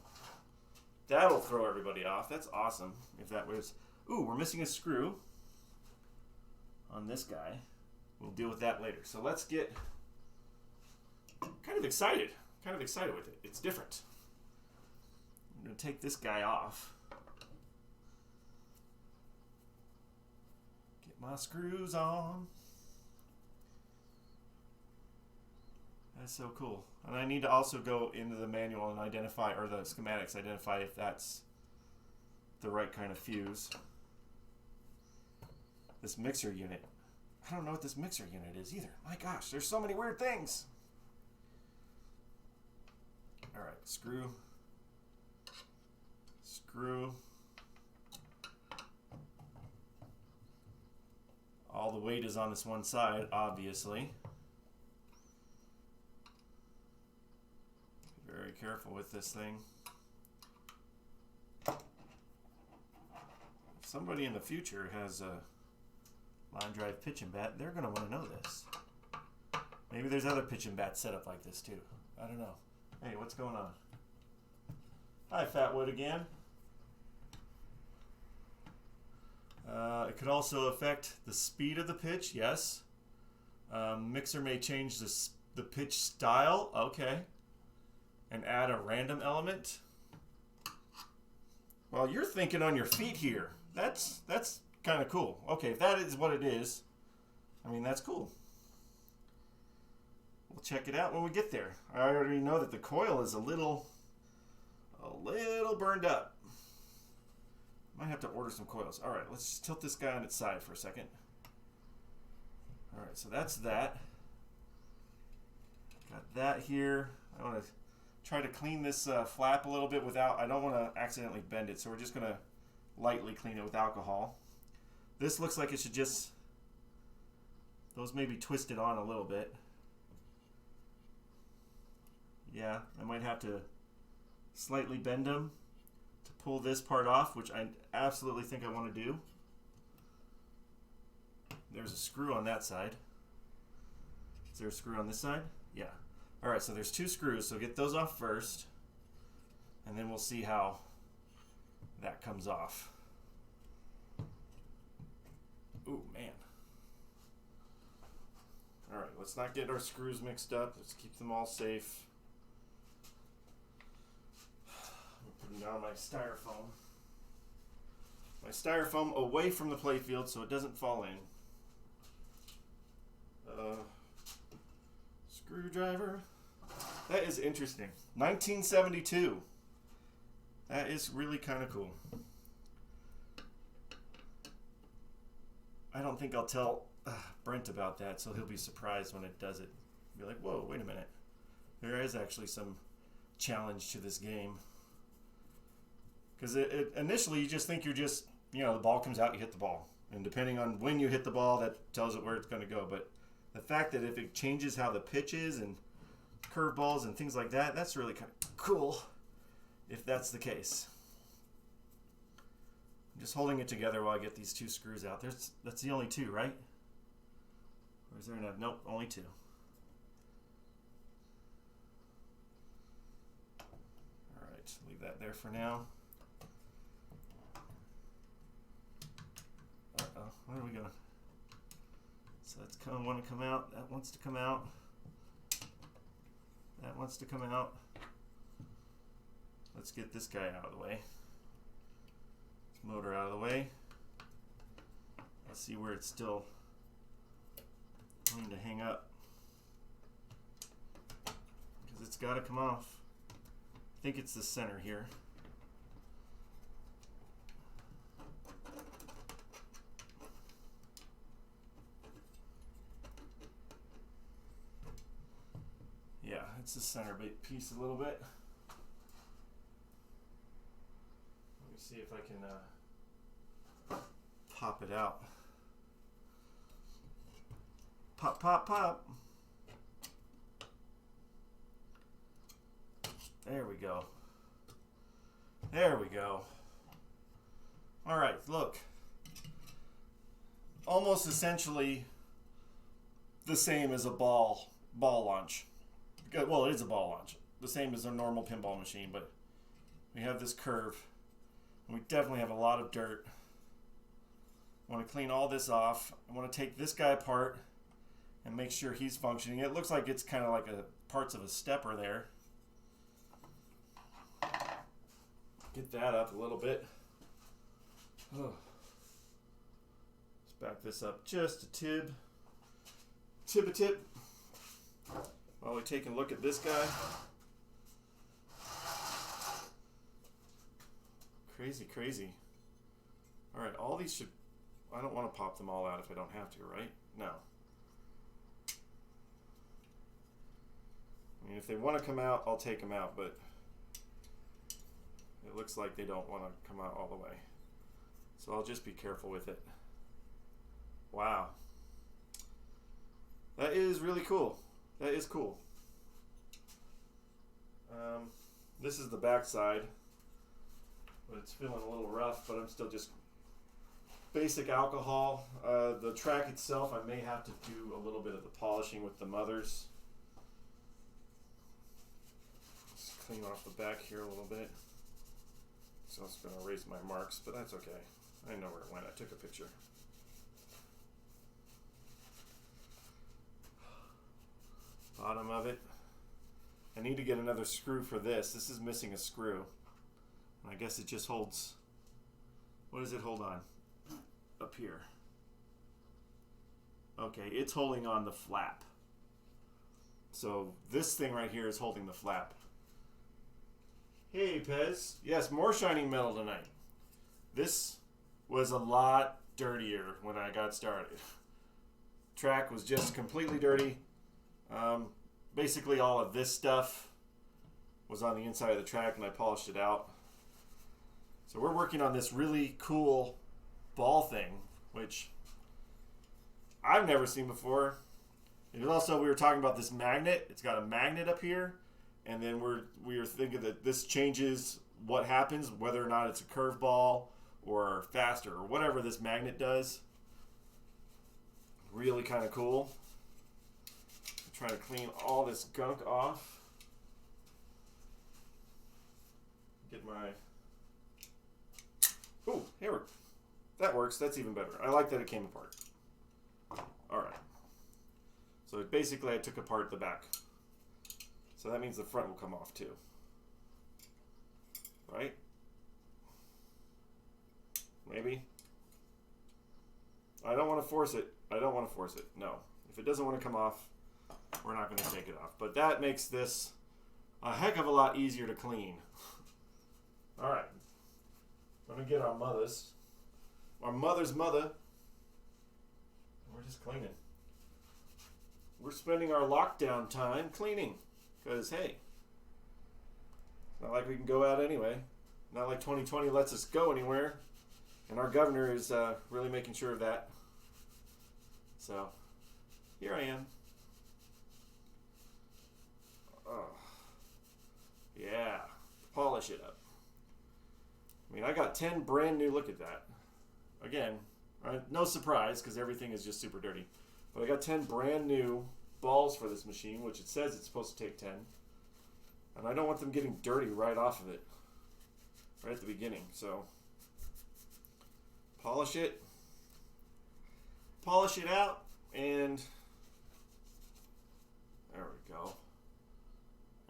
That'll throw everybody off. That's awesome. If that was. Ooh, we're missing a screw on this guy. We'll deal with that later. So let's get kind of excited with it. It's different. I'm going to take this guy off. Get my screws on. That's so cool. And I need to also go into the manual and identify, or the schematics, identify if that's the right kind of fuse. This mixer unit. I don't know what this mixer unit is either. My gosh, there's so many weird things. All right, screw. Screw. All the weight is on this one side, obviously. Be very careful with this thing. If somebody in the future has a line drive pitch and bat, they're going to want to know this. Maybe there's other pitch and bats set up like this too. I don't know. Hey, what's going on? Hi, Fatwood again. It could also affect the speed of the pitch, yes. Mixer may change the pitch style, okay. And add a random element. Well, you're thinking on your feet here. That's kind of cool. Okay, if that is what it is, I mean, that's cool. We'll check it out when we get there. I already know that the coil is a little burned up. Might have to order some coils. All right, let's just tilt this guy on its side for a second. All right, so that's that. Got that here. I want to try to clean this flap a little bit without, I don't want to accidentally bend it, so we're just going to lightly clean it with alcohol. This looks like it should just, those may be twisted on a little bit. Yeah, I might have to slightly bend them to pull this part off, which I absolutely think I want to do. There's a screw on that side. Is there a screw on this side? Yeah. All right, so there's 2 screws, so get those off first, and then we'll see how that comes off. Ooh, man. All right, let's not get our screws mixed up. Let's keep them all safe. I'm putting down my styrofoam. My styrofoam away from the playfield so it doesn't fall in. Screwdriver. That is interesting. 1972. That is really kind of cool. I don't think I'll tell Brent about that, so he'll be surprised when it does it. Be like, whoa, wait a minute. There is actually some challenge to this game. Because initially you just think you're just, you know, the ball comes out, you hit the ball. And depending on when you hit the ball, that tells it where it's going to go. But the fact that if it changes how the pitch is and curveballs and things like that, that's really kind of cool if that's the case. I'm just holding it together while I get these 2 screws out. That's the only 2, right? Or is there enough? Nope, only 2. All right, leave that there for now. Uh-oh, where are we going? So that's want to come out. That wants to come out. That wants to come out. Let's get this guy out of the way. This motor out of the way. Let's see where it's still going to hang up. Because it's got to come off. I think it's the center here. Yeah, it's the center piece a little bit. Let me see if I can pop it out. Pop, pop, pop. There we go. There we go. All right, look. Almost essentially the same as a ball launch. Well, it is a ball launch. The same as a normal pinball machine, but we have this curve. And we definitely have a lot of dirt. I want to clean all this off. I want to take this guy apart and make sure he's functioning. It looks like it's kind of like parts of a stepper there. Get that up a little bit. Oh. Let's back this up just a tib. Tib-a-tip. While we take a look at this guy. Crazy, crazy. All right, all these should, I don't want to pop them all out if I don't have to, right? No. I mean, if they want to come out, I'll take them out, but it looks like they don't want to come out all the way. So I'll just be careful with it. Wow. That is really cool. That is cool. This is the back side, but it's feeling a little rough, but I'm still just basic alcohol. The track itself, I may have to do a little bit of the polishing with the mothers. Just clean off the back here a little bit. So it's going to erase my marks, but that's okay. I know where it went. I took a picture. Bottom of it. I need to get another screw for this. This is missing a screw. And I guess it just holds. What does it hold on? Up here. Okay, it's holding on the flap. So this thing right here is holding the flap. Hey, Pez. Yes, more shining metal tonight. This was a lot dirtier when I got started. Track was just completely dirty. Basically all of this stuff was on the inside of the track and I polished it out. So we're working on this really cool ball thing, which I've never seen before. And also we were talking about this magnet. It's got a magnet up here, and then we were thinking that this changes what happens, whether or not it's a curve ball or faster or whatever this magnet does. Really kind of cool. I'm trying to clean all this gunk off. Get my... Ooh, here. That works. That's even better. I like that it came apart. Alright. So basically I took apart the back. So that means the front will come off too. Right? Maybe. I don't want to force it. I don't want to force it. No. If it doesn't want to come off, we're not going to take it off. But that makes this a heck of a lot easier to clean. Alright. Let me get our mother's mother. We're just cleaning. We're spending our lockdown time cleaning. Because, hey, not like we can go out anyway. Not like 2020 lets us go anywhere. And our governor is really making sure of that. So, here I am. Oh. Yeah. Polish it up. I mean, I got 10 brand new, look at that. Again, no surprise because everything is just super dirty. But I got 10 brand new balls for this machine, which it says it's supposed to take 10. And I don't want them getting dirty right off of it. Right at the beginning. So, polish it. Polish it out. And there we go.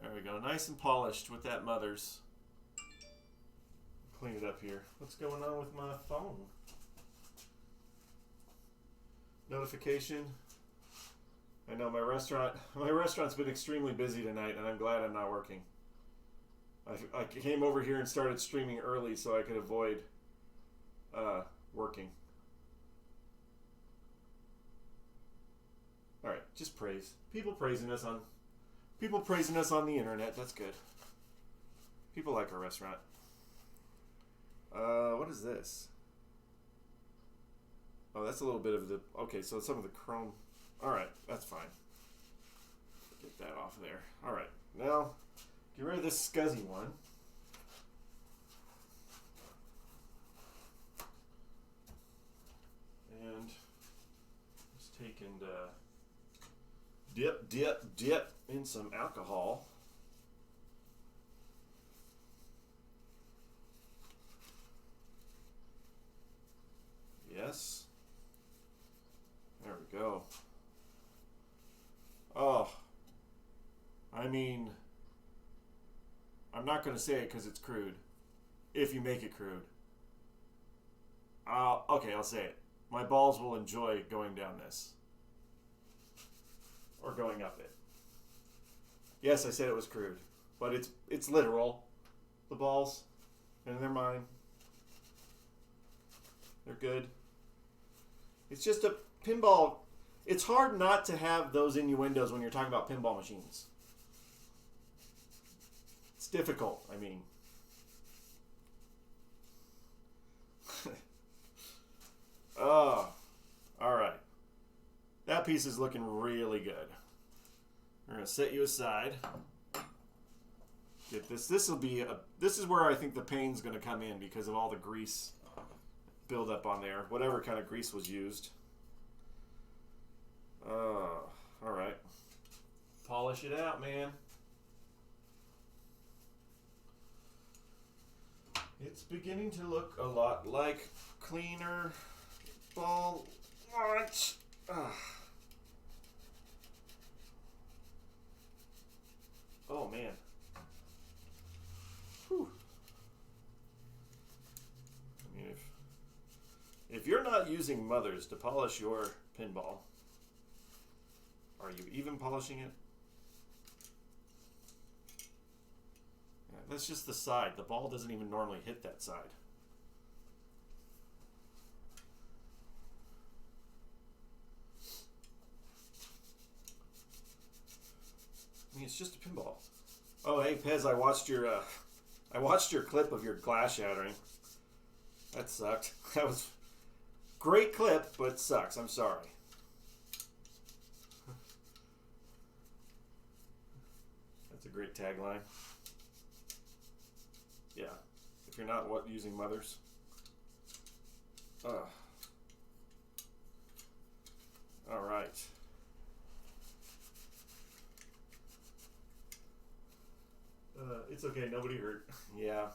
There we go. Nice and polished with that mother's. Clean it up here. What's going on with my phone? Notification. I know my restaurant's been extremely busy tonight, and I'm glad I'm not working. I came over here and started streaming early so I could avoid working. All right, just praise. People praising us on the internet. That's good. People like our restaurant. What is this? Oh, that's a little bit of the... Okay, so some of the chrome... Alright, that's fine. Get that off of there. Alright, now, get rid of this scuzzy one. And just take and dip in some alcohol. Yes. There we go. Oh. I mean, I'm not going to say it because it's crude. If you make it crude. Okay, I'll say it. My balls will enjoy going down this. Or going up it. Yes, I said it was crude. But it's literal. The balls. And they're mine. They're good. It's just a pinball. It's hard not to have those innuendos when you're talking about pinball machines. It's difficult, I mean. Oh, all right. That piece is looking really good. We're going to set you aside. Get this. This is where I think the pain's going to come in because of all the grease build up on there, whatever kind of grease was used. All right. Polish it out, man. It's beginning to look a lot like cleaner ball launch. Oh, man. Whew. I mean, if you're not using mothers to polish your pinball, are you even polishing it? Yeah, that's just the side. The ball doesn't even normally hit that side. It's just a pinball. Oh, hey Pez, I watched your clip of your glass shattering. That sucked. That was great clip, but sucks. I'm sorry. That's a great tagline. Yeah. If you're not using mothers. All right. It's okay. Nobody hurt. Yeah.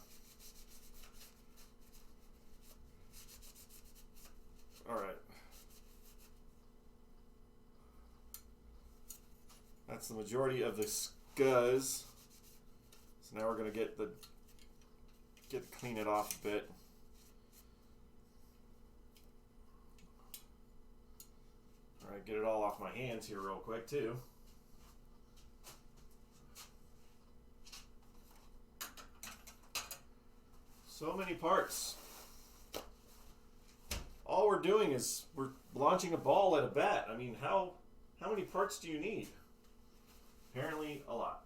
All right. That's the majority of the scuzz. So now we're gonna clean it off a bit. All right, get it all off my hands here real quick too. So many parts. All we're doing is we're launching a ball at a bat. I mean, how many parts do you need? Apparently a lot.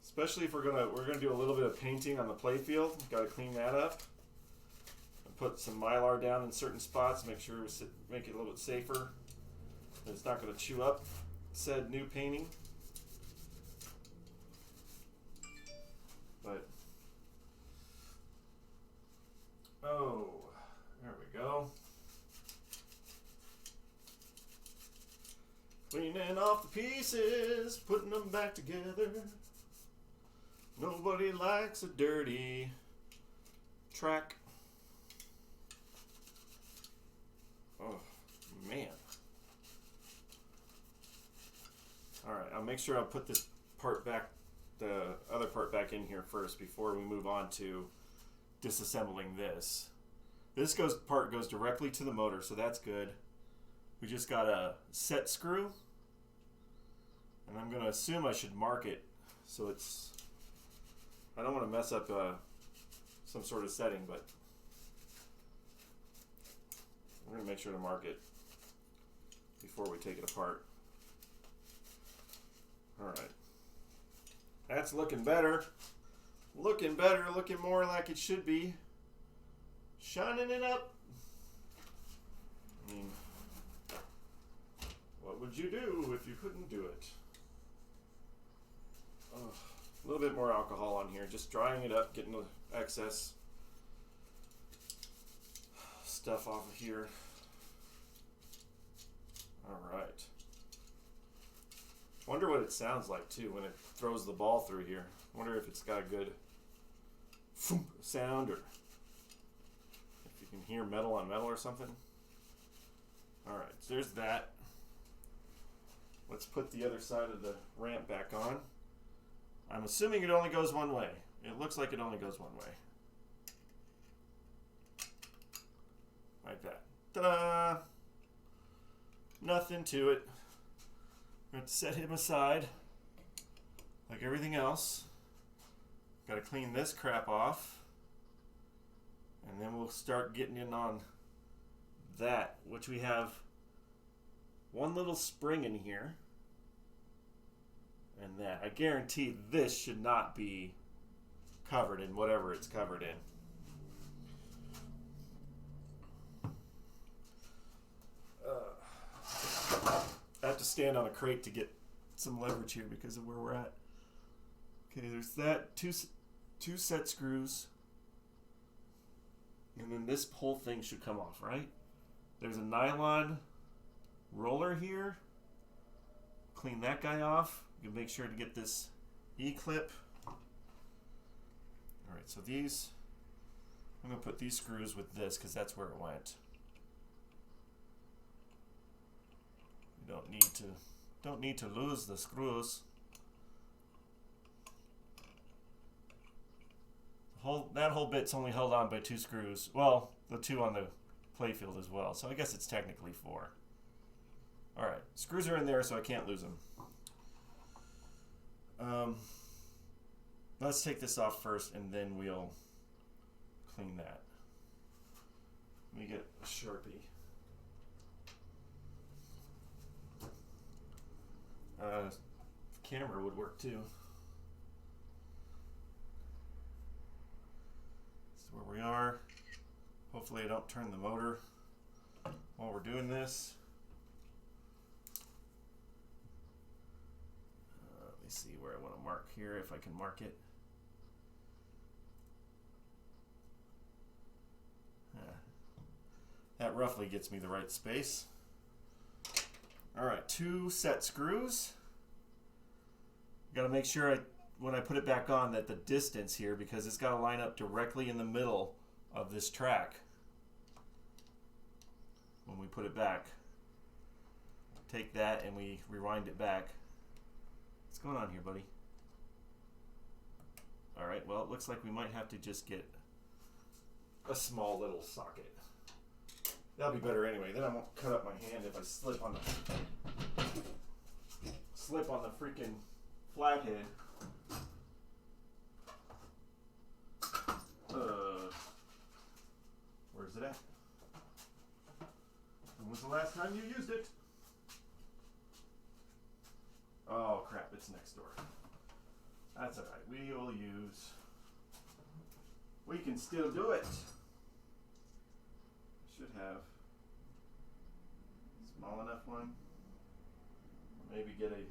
Especially if we're gonna do a little bit of painting on the play field. Got to clean that up. And put some Mylar down in certain spots. Make sure make it a little bit safer. It's not going to chew up said new painting. But oh, there we go. Cleaning off the pieces, putting them back together. Nobody likes a dirty track. Oh, man. Alright, I'll make sure I'll put this part back, the other part back in here first before we move on to disassembling this. This part goes directly to the motor, so that's good. We just got a set screw, and I'm going to assume I should mark it so it's... I don't want to mess up some sort of setting, but I'm going to make sure to mark it before we take it apart. Alright. That's looking better. Looking better, looking more like it should be. Shining it up. I mean, what would you do if you couldn't do it? Oh. A little bit more alcohol on here, just drying it up, getting the excess stuff off of here. Alright. Wonder what it sounds like too when it throws the ball through here. Wonder if it's got a good sound, or if you can hear metal on metal or something. Alright, so there's that. Let's put the other side of the ramp back on. I'm assuming it only goes one way. It looks like it only goes one way. Like that. Ta-da! Nothing to it. I'm going to set him aside. Like everything else. Got to clean this crap off. And then we'll start getting in on that, which we have one little spring in here. And that. I guarantee this should not be covered in whatever it's covered in. I have to stand on a crate to get some leverage here because of where we're at. Okay, there's that. Two set screws. And then this whole thing should come off, right? There's a nylon roller here. Clean that guy off. You make sure to get this E-clip. Alright, so these, I'm going to put these screws with this because that's where it went. You don't need to lose the screws. That whole bit's only held on by 2 screws. Well, the 2 on the playfield as well. So I guess it's technically 4. Alright, screws are in there so I can't lose them. Let's take this off first and then we'll clean that. Let me get a Sharpie. Camera would work too. This is where we are. Hopefully I don't turn the motor while we're doing this. Let me see where I want to mark here, if I can mark it. That roughly gets me the right space. All right, 2 set screws. Got to make sure when I put it back on that the distance here, because it's got to line up directly in the middle of this track when we put it back. Take that and we rewind it back. What's going on here, buddy? All right, well, it looks like we might have to just get a small little socket. That'll be better anyway. Then I won't cut up my hand if I slip on the freaking flathead. Where's it at? When was the last time you used it? Oh crap, it's next door. That's alright. We can still do it. Should have a small enough one. Maybe get a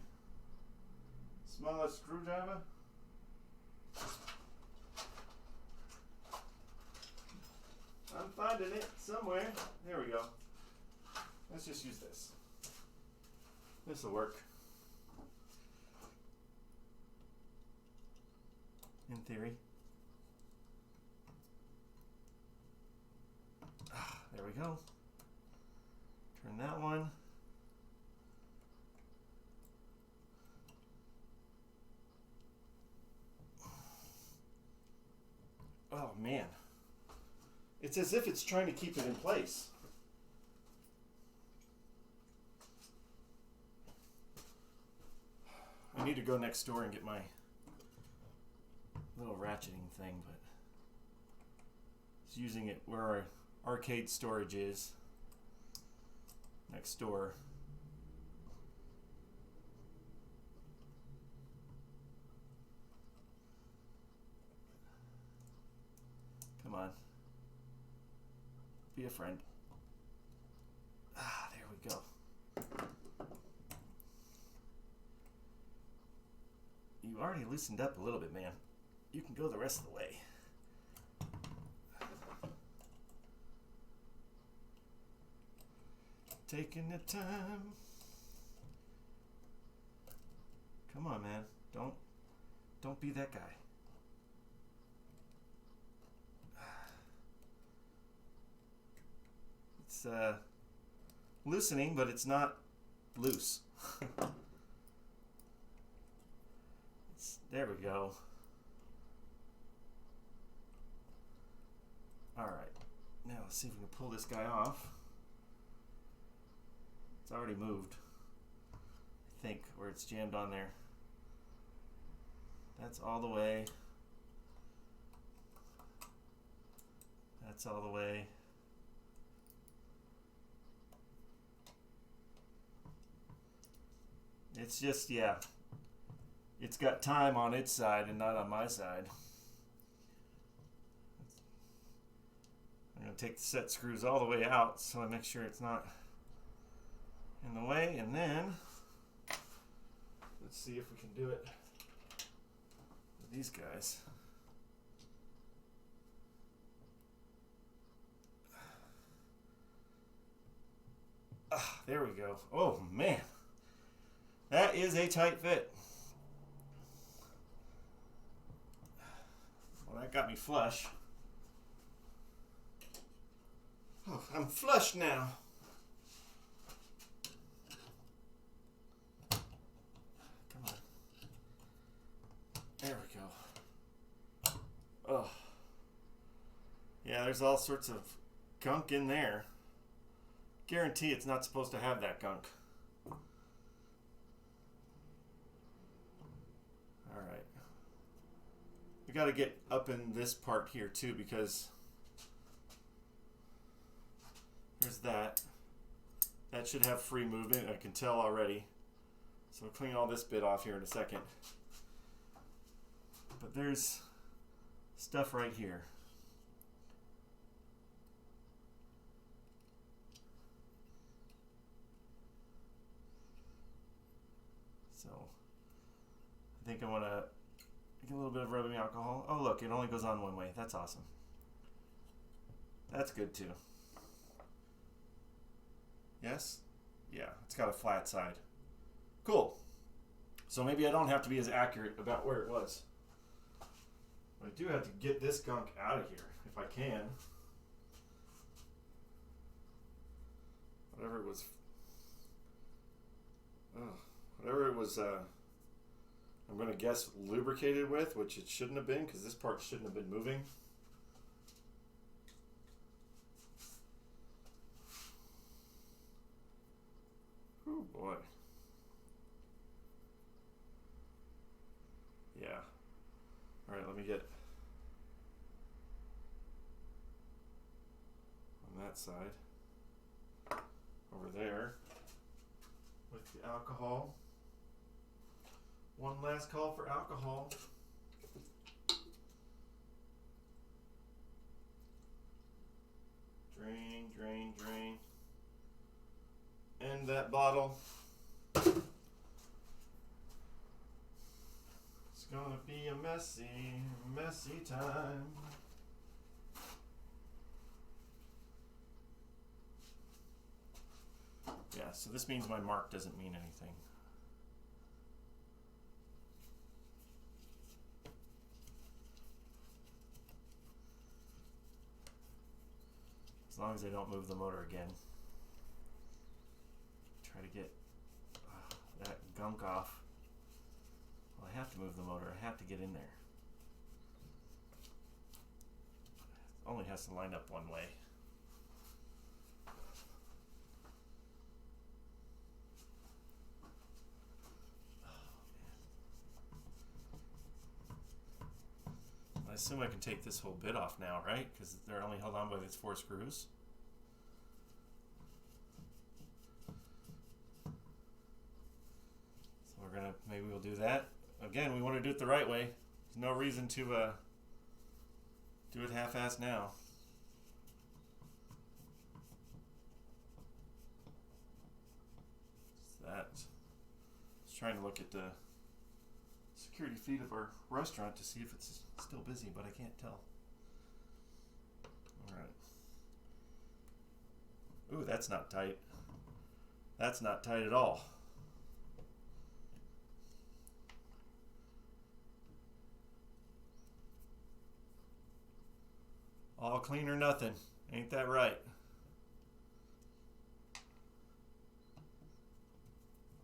smaller screwdriver. I'm finding it somewhere. There we go. Let's just use this. This will work. In theory. There we go. Turn that one. Oh man. It's as if it's trying to keep it in place. I need to go next door and get my little ratcheting thing, but it's using it where our arcade storage is next door. Come on. Be a friend. Ah, there we go. You already loosened up a little bit, man. You can go the rest of the way. Taking the time. Come on, man. Don't be that guy. It's loosening, but it's not loose. There we go. All right. Now let's see if we can pull this guy off. It's already moved, I think, where it's jammed on there. That's all the way. That's all the way. It's just, yeah, it's got time on its side and not on my side. I'm going to take the set screws all the way out so I make sure it's not in the way, and then let's see if we can do it with these guys. Ah, there we go. Oh man, that is a tight fit. Well, that got me flush. Oh, I'm flush now. Come on. There we go. Oh. Yeah, there's all sorts of gunk in there. Guarantee it's not supposed to have that gunk. Alright. We got to get up in this part here too, because There's that. That should have free movement, I can tell already. So we'll clean all this bit off here in a second. But there's stuff right here. So I think I want to get a little bit of rubbing alcohol. Oh look, it only goes on one way. That's awesome. That's good too. Yes? Yeah, it's got a flat side. Cool. So maybe I don't have to be as accurate about where it was. But I do have to get this gunk out of here if I can. Whatever it was. Whatever it was, I'm going to guess lubricated with, which it shouldn't have been because this part shouldn't have been moving. Oh boy. Yeah. Alright, let me get on that side. Over there. With the alcohol. One last call for alcohol. Drain, drain, drain. End that bottle. It's gonna be a messy, messy time. Yeah, so this means my mark doesn't mean anything. As long as I don't move the motor again. Try to get that gunk off. Well, I have to move the motor. I have to get in there. It only has to line up one way. I assume I can take this whole bit off now, right? Because they're only held on by these 4 screws. So we're gonna, maybe we'll do that. Again, we want to do it the right way. There's no reason to do it half-assed now. What's that? I was trying to look at the security feed of our restaurant to see if it's still busy, but I can't tell. Alright. Ooh, that's not tight. That's not tight at all. All clean or nothing. Ain't that right?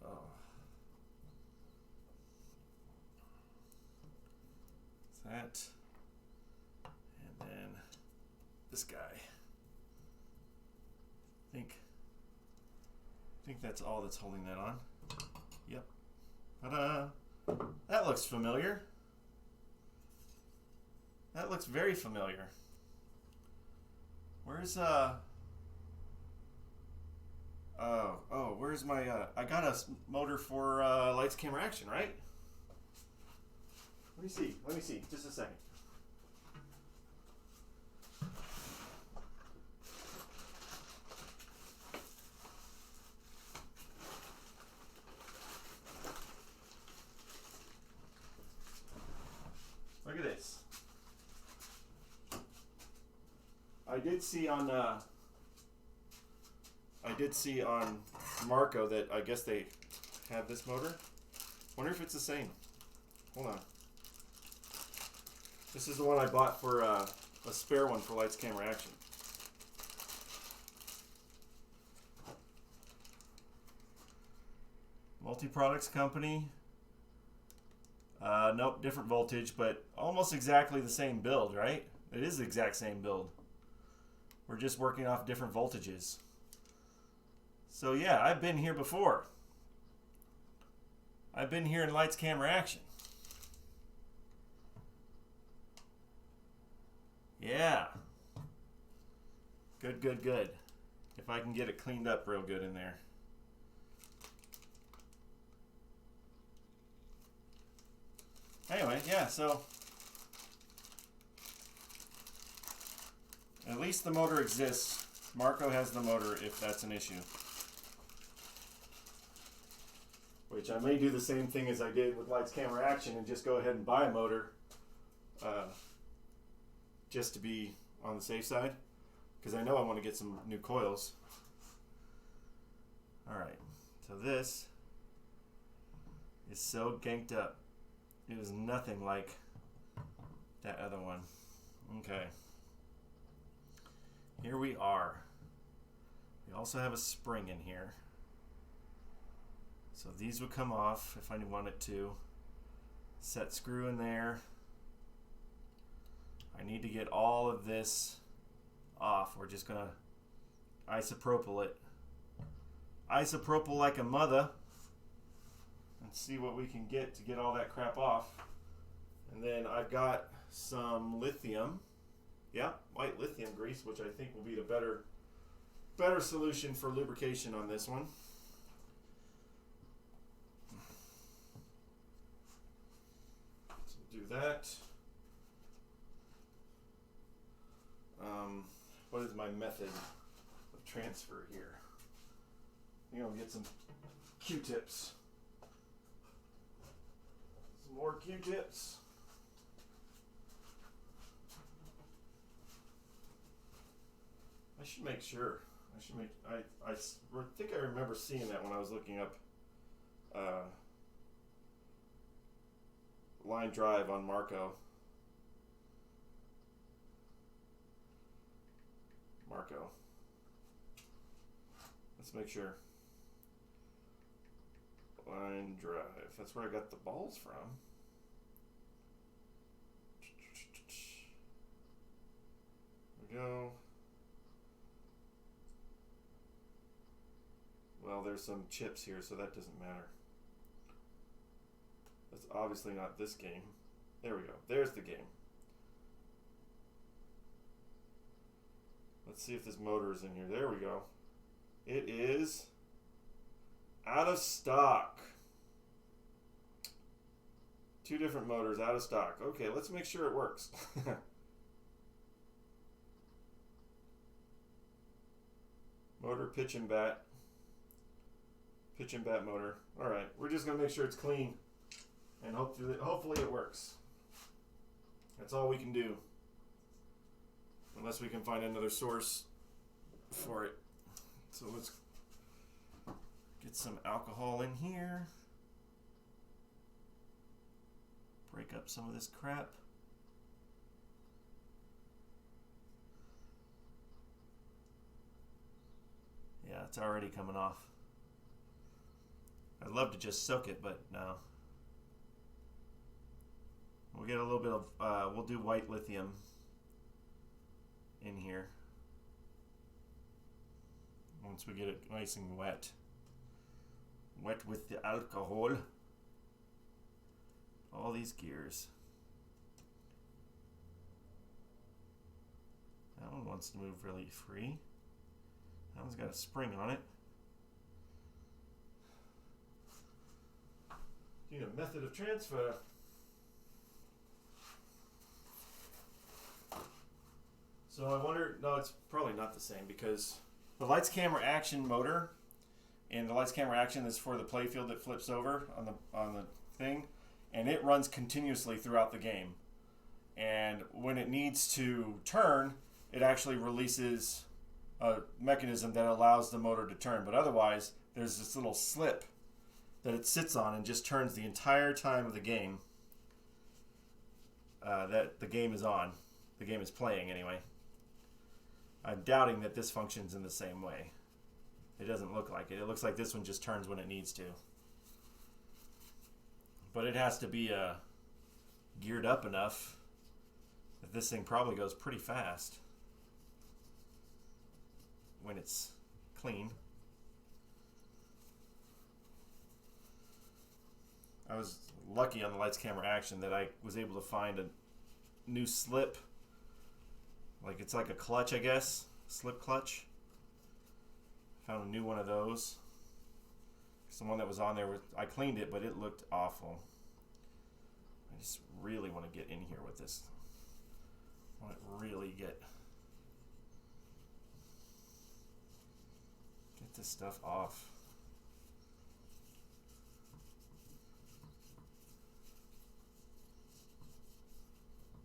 Oh. That. And then this guy. I think that's all that's holding that on. Yep. Ta-da! That looks familiar. That looks very familiar. Where's where's my I got a motor for lights, camera, action, right? Let me see, just a second. Look at this. I did see on Marco that I guess they have this motor. Wonder if it's the same. Hold on. This is the one I bought for a spare one for lights, camera, action. Multi-products company. Nope, different voltage, but almost exactly the same build, right? It is the exact same build. We're just working off different voltages. So yeah, I've been here before. I've been here in lights, camera, action. Yeah. Good, good, good. if I can get it cleaned up real good in there. Anyway, yeah, so at least the motor exists. Marco has the motor if that's an issue. Which I may do the same thing as I did with Lights Camera Action and just go ahead and buy a motor just to be on the safe side, because I know I want to get some new coils. Alright, so this is so ganked up. It was nothing like that other one. Okay. Here we are. We also have a spring in here. So these would come off if I wanted to. Set screw in there. I need to get all of this off. We're just gonna isopropyl it. Isopropyl like a mother. And see what we can get to get all that crap off. And then I've got some lithium. Yeah, white lithium grease, which I think will be the better solution for lubrication on this one. So do that. What is my method of transfer here? I'm gonna get some Q-tips. Some more Q-tips. I should make sure. I think I remember seeing that when I was looking up line drive on Marco. Let's make sure. Line drive. That's where I got the balls from. There we go. Well, there's some chips here, so that doesn't matter. That's obviously not this game. There we go. There's the game. Let's see if this motor is in here. There we go. It is out of stock. 2 different motors out of stock. Okay, let's make sure it works. Motor pitch and bat. Pitch and bat motor. Alright, we're just going to make sure it's clean. And hopefully it works. That's all we can do. Unless we can find another source for it. So let's get some alcohol in here. Break up some of this crap. Yeah, it's already coming off. I'd love to just soak it, but no. We'll get a little bit of, we'll do white lithium in here once we get it nice and wet. Wet with the alcohol. All these gears. That one wants to move really free. That one's got a spring on it. Need a method of transfer. So I wonder, no, it's probably not the same, because the Lights Camera Action motor and the Lights Camera Action is for the playfield that flips over on the thing, and it runs continuously throughout the game. And when it needs to turn, it actually releases a mechanism that allows the motor to turn. But otherwise, there's this little slip that it sits on and just turns the entire time of the game that the game is on. The game is playing anyway. I'm doubting that this functions in the same way. It doesn't look like it. It looks like this one just turns when it needs to. But it has to be geared up enough that this thing probably goes pretty fast when it's clean. I was lucky on the Lights Camera Action that I was able to find a new slip. Like, it's like a clutch, I guess. Slip clutch. Found a new one of those. The one that was on there, I cleaned it, but it looked awful. I just really want to get in here with this. I want to really get this stuff off.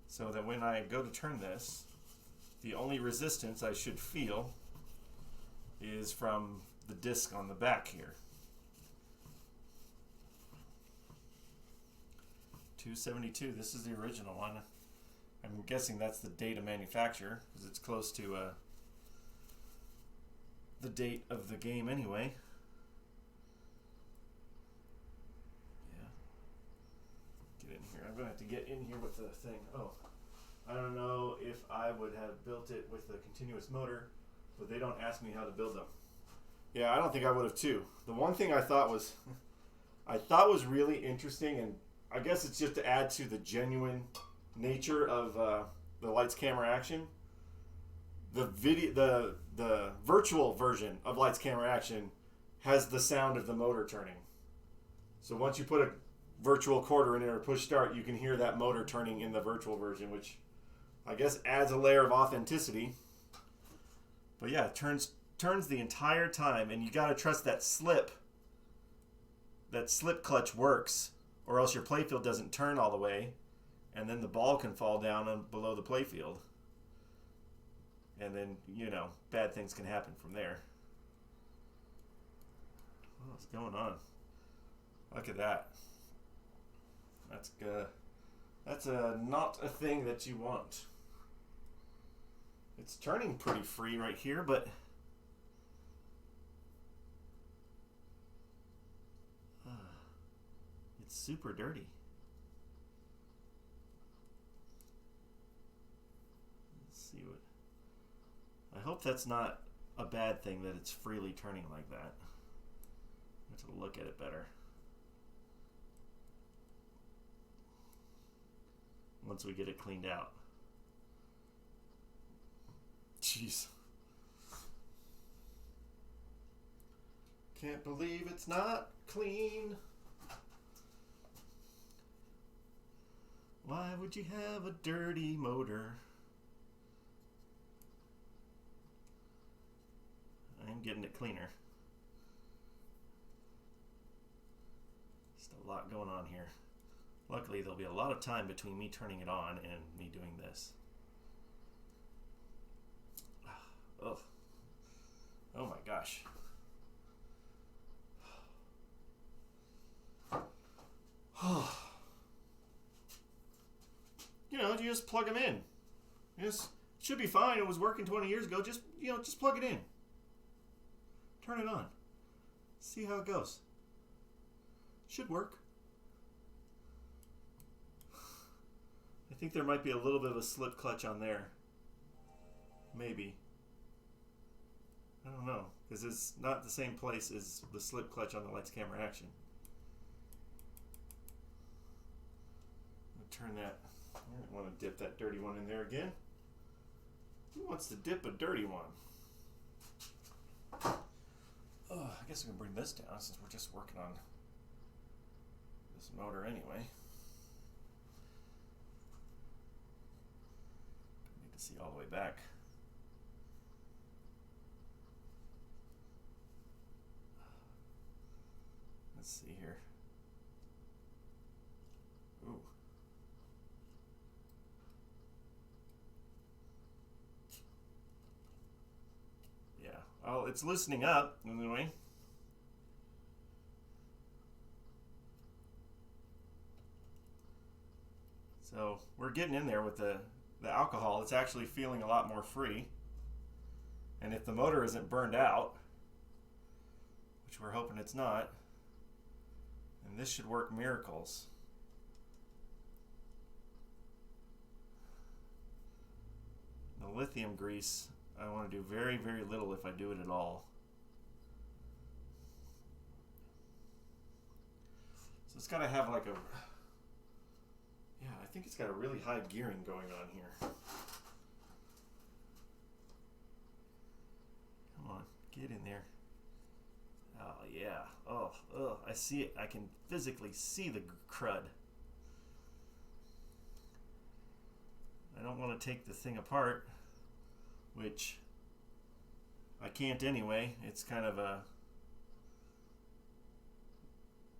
So that when I go to turn this, the only resistance I should feel is from the disc on the back here. 272, this is the original one. I'm guessing that's the date of manufacture because it's close to the date of the game anyway. Yeah. Get in here. I'm going to have to get in here with the thing. Oh, I don't know if I would have built it with a continuous motor, but they don't ask me how to build them. Yeah, I don't think I would have too. The one thing I thought was really interesting, and I guess it's just to add to the genuine nature of the lights, camera, action. The virtual version of lights, camera, action has the sound of the motor turning. So once you put a virtual quarter in there or push start, you can hear that motor turning in the virtual version, which I guess adds a layer of authenticity. But yeah, it turns the entire time, and you got to trust that slip clutch works, or else your playfield doesn't turn all the way, and then the ball can fall down below the playfield. And then, bad things can happen from there. What's going on? Look at that. That's good. That's not a thing that you want. It's turning pretty free right here, but it's super dirty. Let's see what. I hope that's not a bad thing that it's freely turning like that. I have to look at it better. Once we get it cleaned out. Jeez. Can't believe it's not clean. Why would you have a dirty motor? I'm getting it cleaner. Just a lot going on here. Luckily, there'll be a lot of time between me turning it on and me doing this. Ugh. Oh my gosh. You just plug them in. It should be fine. It was working 20 years ago. Just plug it in. Turn it on. See how it goes. Should work. I think there might be a little bit of a slip clutch on there. Maybe. I don't know, because it's not the same place as the slip clutch on the lights, camera, action. I'll turn that. I don't want to dip that dirty one in there again. Who wants to dip a dirty one? Oh, I guess we can bring this down since we're just working on this motor anyway. Need to see all the way back. Let's see here. Ooh. Yeah. Oh, it's loosening up anyway. So we're getting in there with the alcohol. It's actually feeling a lot more free. And if the motor isn't burned out, which we're hoping it's not, and this should work miracles. The lithium grease, I want to do very, very little if I do it at all. So it's got to have like a... Yeah, I think it's got a really high gearing going on here. Come on, get in there. yeah. Oh, I see it. I can physically see the crud. I don't want to take the thing apart, which I can't anyway. It's kind of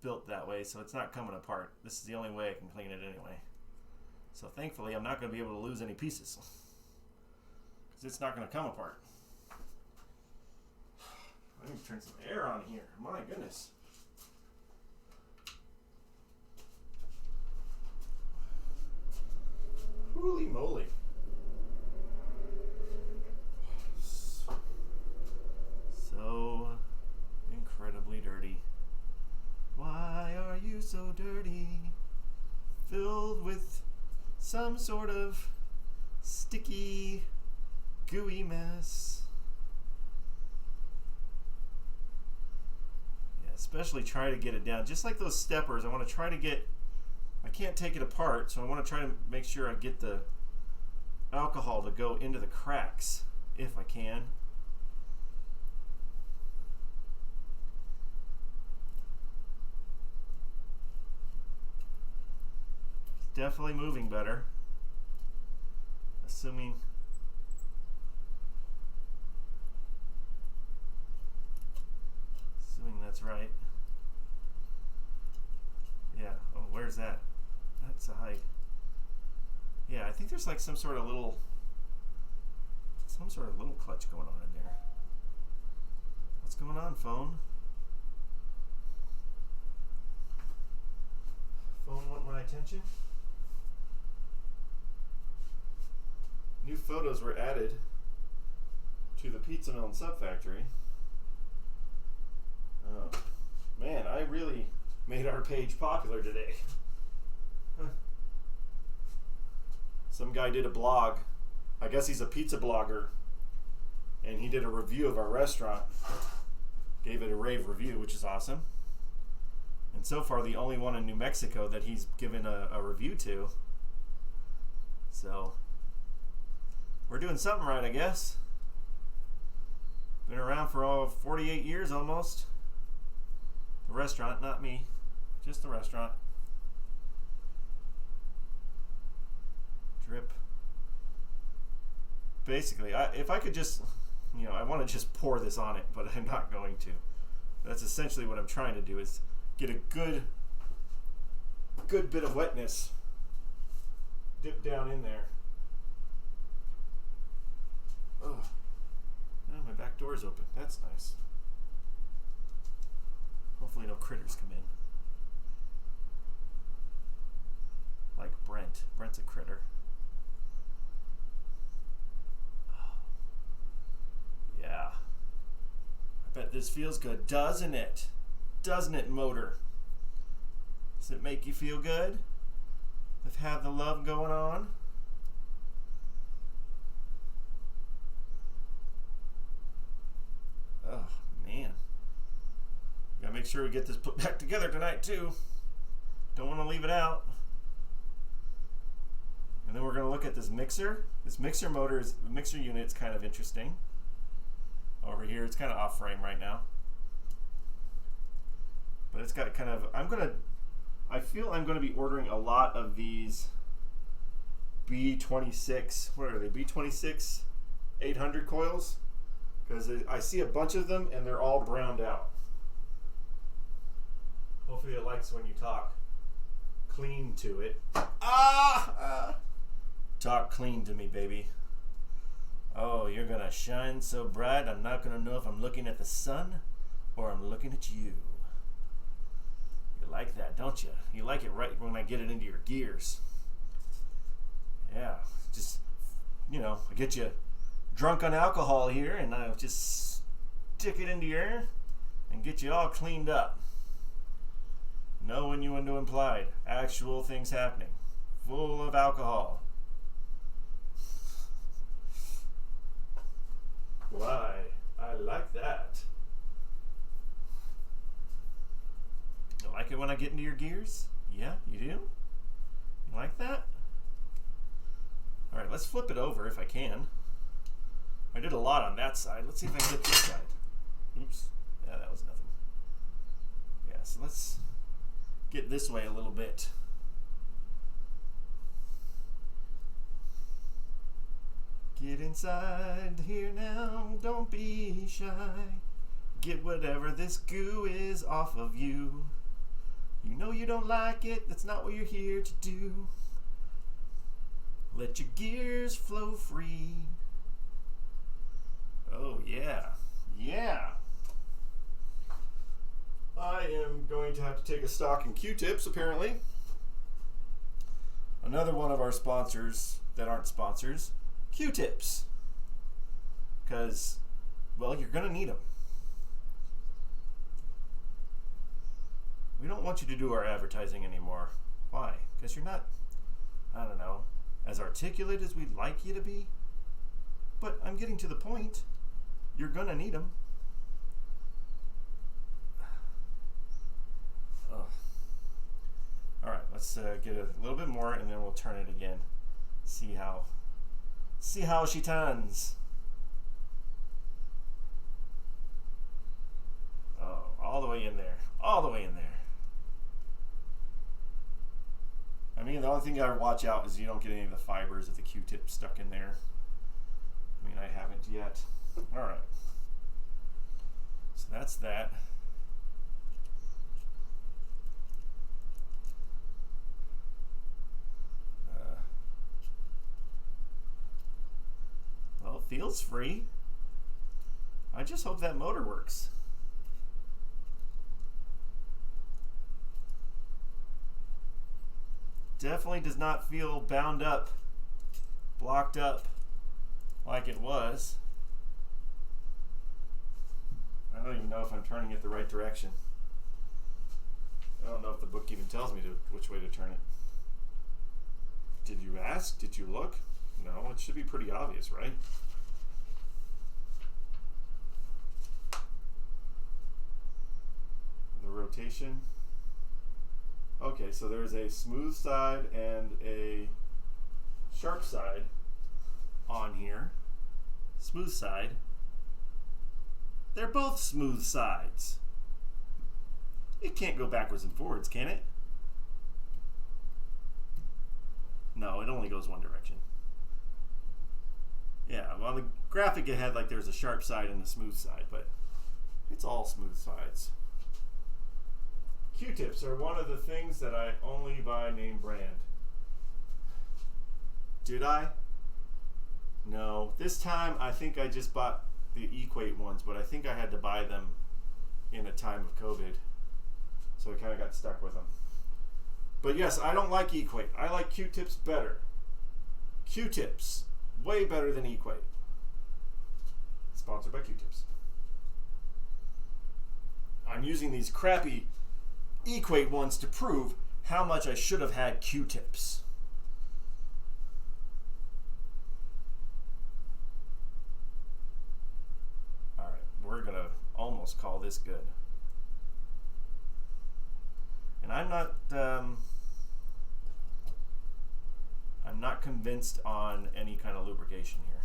built that way, so it's not coming apart. This is the only way I can clean it anyway. So thankfully, I'm not going to be able to lose any pieces, because it's not going to come apart. I need to turn some air on here. My goodness. Holy moly. So incredibly dirty. Why are you so dirty? Filled with some sort of sticky, gooey mess. Yeah, especially try to get it down. Just like those steppers, I want to try to get, I can't take it apart, so I want to try to make sure I get the alcohol to go into the cracks, if I can. Definitely moving better. Assuming that's right. Yeah. Oh, where's that? That's a height. Yeah, I think there's like some sort of little clutch going on in there. What's going on, phone? Phone want my attention? New photos were added to the Pizza Mill and Sub Factory. Oh, man, I really made our page popular today. Huh. Some guy did a blog. I guess he's a pizza blogger. And he did a review of our restaurant. Gave it a rave review, which is awesome. And so far, the only one in New Mexico that he's given a review to. So, we're doing something right, I guess. Been around for all 48 years almost. The restaurant, not me. Just the restaurant. Drip. Basically, if I could just, I want to just pour this on it, but I'm not going to. That's essentially what I'm trying to do, is get a good bit of wetness. Dip down in there. Oh, now my back door's open. That's nice. Hopefully no critters come in. Like Brent. Brent's a critter. Oh. Yeah. I bet this feels good, doesn't it? Doesn't it, motor? Does it make you feel good? Let's have the love going on. Oh, man. Gotta make sure we get this put back together tonight, too. Don't want to leave it out. And then we're going to look at this mixer. This mixer mixer unit's kind of interesting. Over here, it's kind of off frame right now. But it's got kind of, I feel I'm going to be ordering a lot of these B26, what are they, B26 800 coils? Because I see a bunch of them and they're all browned out. Hopefully it likes when you talk clean to it. Talk clean to me, baby. Oh, you're going to shine so bright I'm not going to know if I'm looking at the sun or I'm looking at you. You like that, don't you? You like it right when I get it into your gears. Yeah, just, I get you drunk on alcohol here and I'll just stick it into your and get you all cleaned up. No innuendo implied. Actual things happening. Full of alcohol. Why? I like that. You like it when I get into your gears? Yeah, you do? You like that? Alright, let's flip it over if I can. I did a lot on that side. Let's see if I can get this side. Oops. Yeah, that was nothing. so let's get this way a little bit. Get inside here now, don't be shy. Get whatever this goo is off of you. You know you don't like it, that's not what you're here to do. Let your gears flow free. Oh yeah, yeah. I am going to have to take a stock in Q-tips, apparently. Another one of our sponsors that aren't sponsors, Q-tips. Because, well, you're going to need them. We don't want you to do our advertising anymore. Why? Because you're not, I don't know, as articulate as we'd like you to be. But I'm getting to the point. You're going to need them. All right, let's get a little bit more, and then we'll turn it again. See how she turns. Oh, all the way in there, all the way in there. I mean, the only thing you gotta watch out is you don't get any of the fibers of the Q-tip stuck in there. I mean, I haven't yet. All right. So that's that. Well, it feels free. I just hope that motor works. Definitely does not feel bound up, blocked up like it was. I don't even know if I'm turning it the right direction. I don't know if the book even tells me which way to turn it. Did you ask? Did you look? No, it should be pretty obvious, right? The rotation. Okay, so there's a smooth side and a sharp side on here. Smooth side. They're both smooth sides. It can't go backwards and forwards, can it? No, it only goes one direction. Yeah, well, the graphic it had like there's a sharp side and a smooth side, but it's all smooth sides. Q-tips are one of the things that I only buy name brand. Did I? No. This time I think I just bought the Equate ones, but I think I had to buy them in a time of COVID. So I kind of got stuck with them. But yes, I don't like Equate. I like Q-tips better. Q-tips. Way better than Equate. Sponsored by Q-tips. I'm using these crappy Equate ones to prove how much I should have had Q-tips. Alright, we're going to almost call this good. And I'm not convinced on any kind of lubrication here.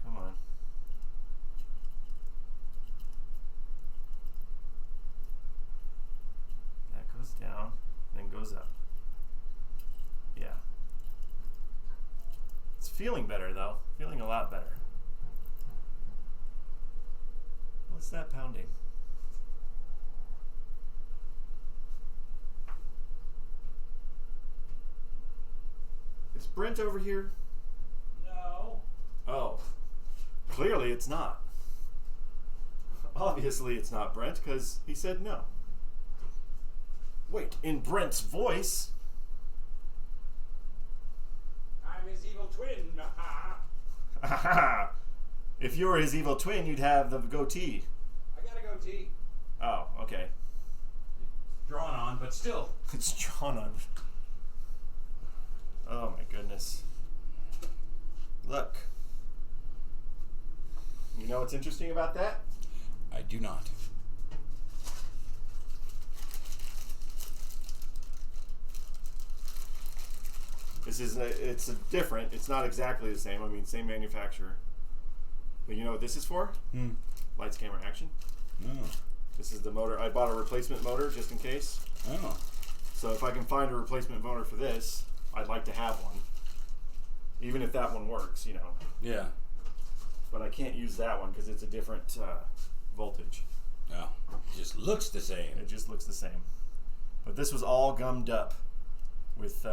Come on. That goes down, then goes up. Yeah. It's feeling better though. Feeling a lot better. What's that pounding? Is Brent over here? No. Oh. Clearly it's not. Obviously it's not Brent, because he said no. Wait, in Brent's voice? I'm his evil twin. Haha. If you were his evil twin, you'd have the goatee. I got a goatee. Oh, okay. Drawn on, but still. It's drawn on. Oh my goodness. Look. You know what's interesting about that? I do not. This is it's different. It's not exactly the same. I mean, same manufacturer. But you know what this is for? Lights, camera, action. Oh. This is the motor. I bought a replacement motor just in case. Oh. So if I can find a replacement motor for this, I'd like to have one. Even if that one works, you know. Yeah. But I can't use that one because it's a different voltage. Oh. Just looks the same. It just looks the same. But this was all gummed up with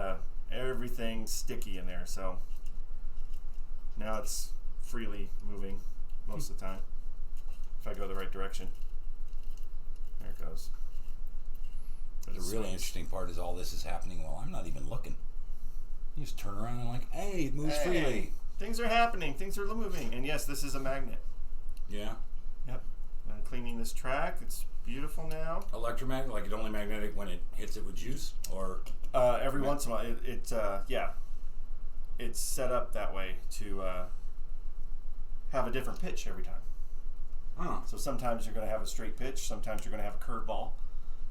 everything sticky in there. So now it's freely moving most of the time. If I go the right direction. There it goes. The really interesting part is all this is happening while I'm not even looking. You just turn around and like, hey, it moves freely. Things are happening. Things are moving. And yes, this is a magnet. Yeah. Yep. I'm cleaning this track. It's beautiful now. Electromagnet, like it's only magnetic when it hits it with juice, or every once in a while, it's set up that way to have a different pitch every time. Oh. So sometimes you're going to have a straight pitch. Sometimes you're going to have a curveball.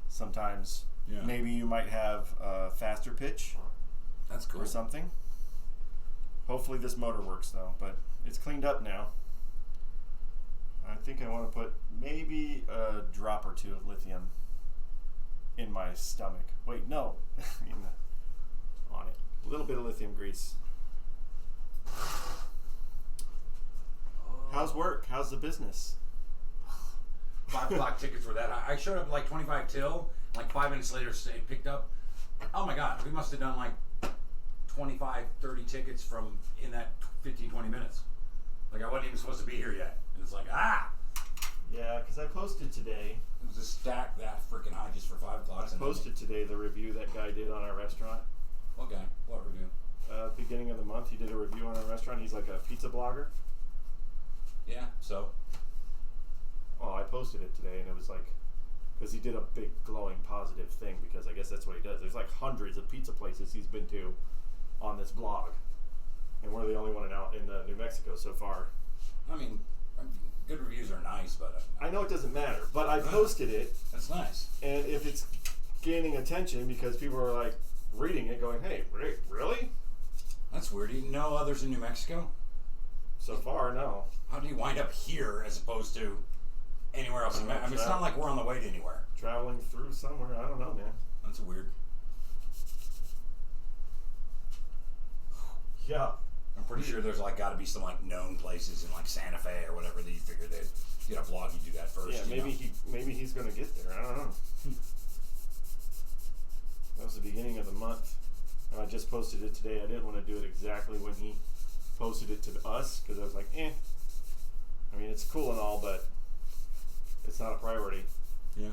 Sometimes maybe you might have a faster pitch. That's cool. Or something. Hopefully this motor works though, but it's cleaned up now. I think I want to put maybe a drop or two of lithium in my stomach. Wait, no. On it. A little bit of lithium grease. How's work? How's the business? $5 tickets for that. I showed up like 25 till, like 5 minutes later, it picked up. Oh my God, we must have done like 25, 30 tickets from in that 15, 20 minutes. Like I wasn't even supposed to be here yet. And it's like, Yeah, because I posted today. It was a stack that freaking high just for $5. I posted today the review that guy did on our restaurant. What guy? What review? Beginning of the month, he did a review on our restaurant. He's like a pizza blogger. Yeah, so? Well, I posted it today, and it was like, because he did a big glowing positive thing, because I guess that's what he does. There's like hundreds of pizza places he's been to on this blog, and we're the only one in New Mexico so far. I mean, good reviews are nice, but I know it doesn't matter, but I posted it. That's nice. And if it's gaining attention because people are like reading it, going, "Hey, really?" That's weird. Do you know others in New Mexico? So far, no. How do you wind up here as opposed to anywhere else in Mexico? I mean, it's not like we're on the way to anywhere. Traveling through somewhere, I don't know, man. That's weird. Yeah. I'm pretty sure there's like got to be some like known places in like Santa Fe or whatever that you figure they'd get a blog. You do that first. Yeah, maybe he's gonna get there. I don't know. That was the beginning of the month, and I just posted it today. I didn't want to do it exactly when he posted it to us because I was like, I mean, it's cool and all, but it's not a priority. Yeah.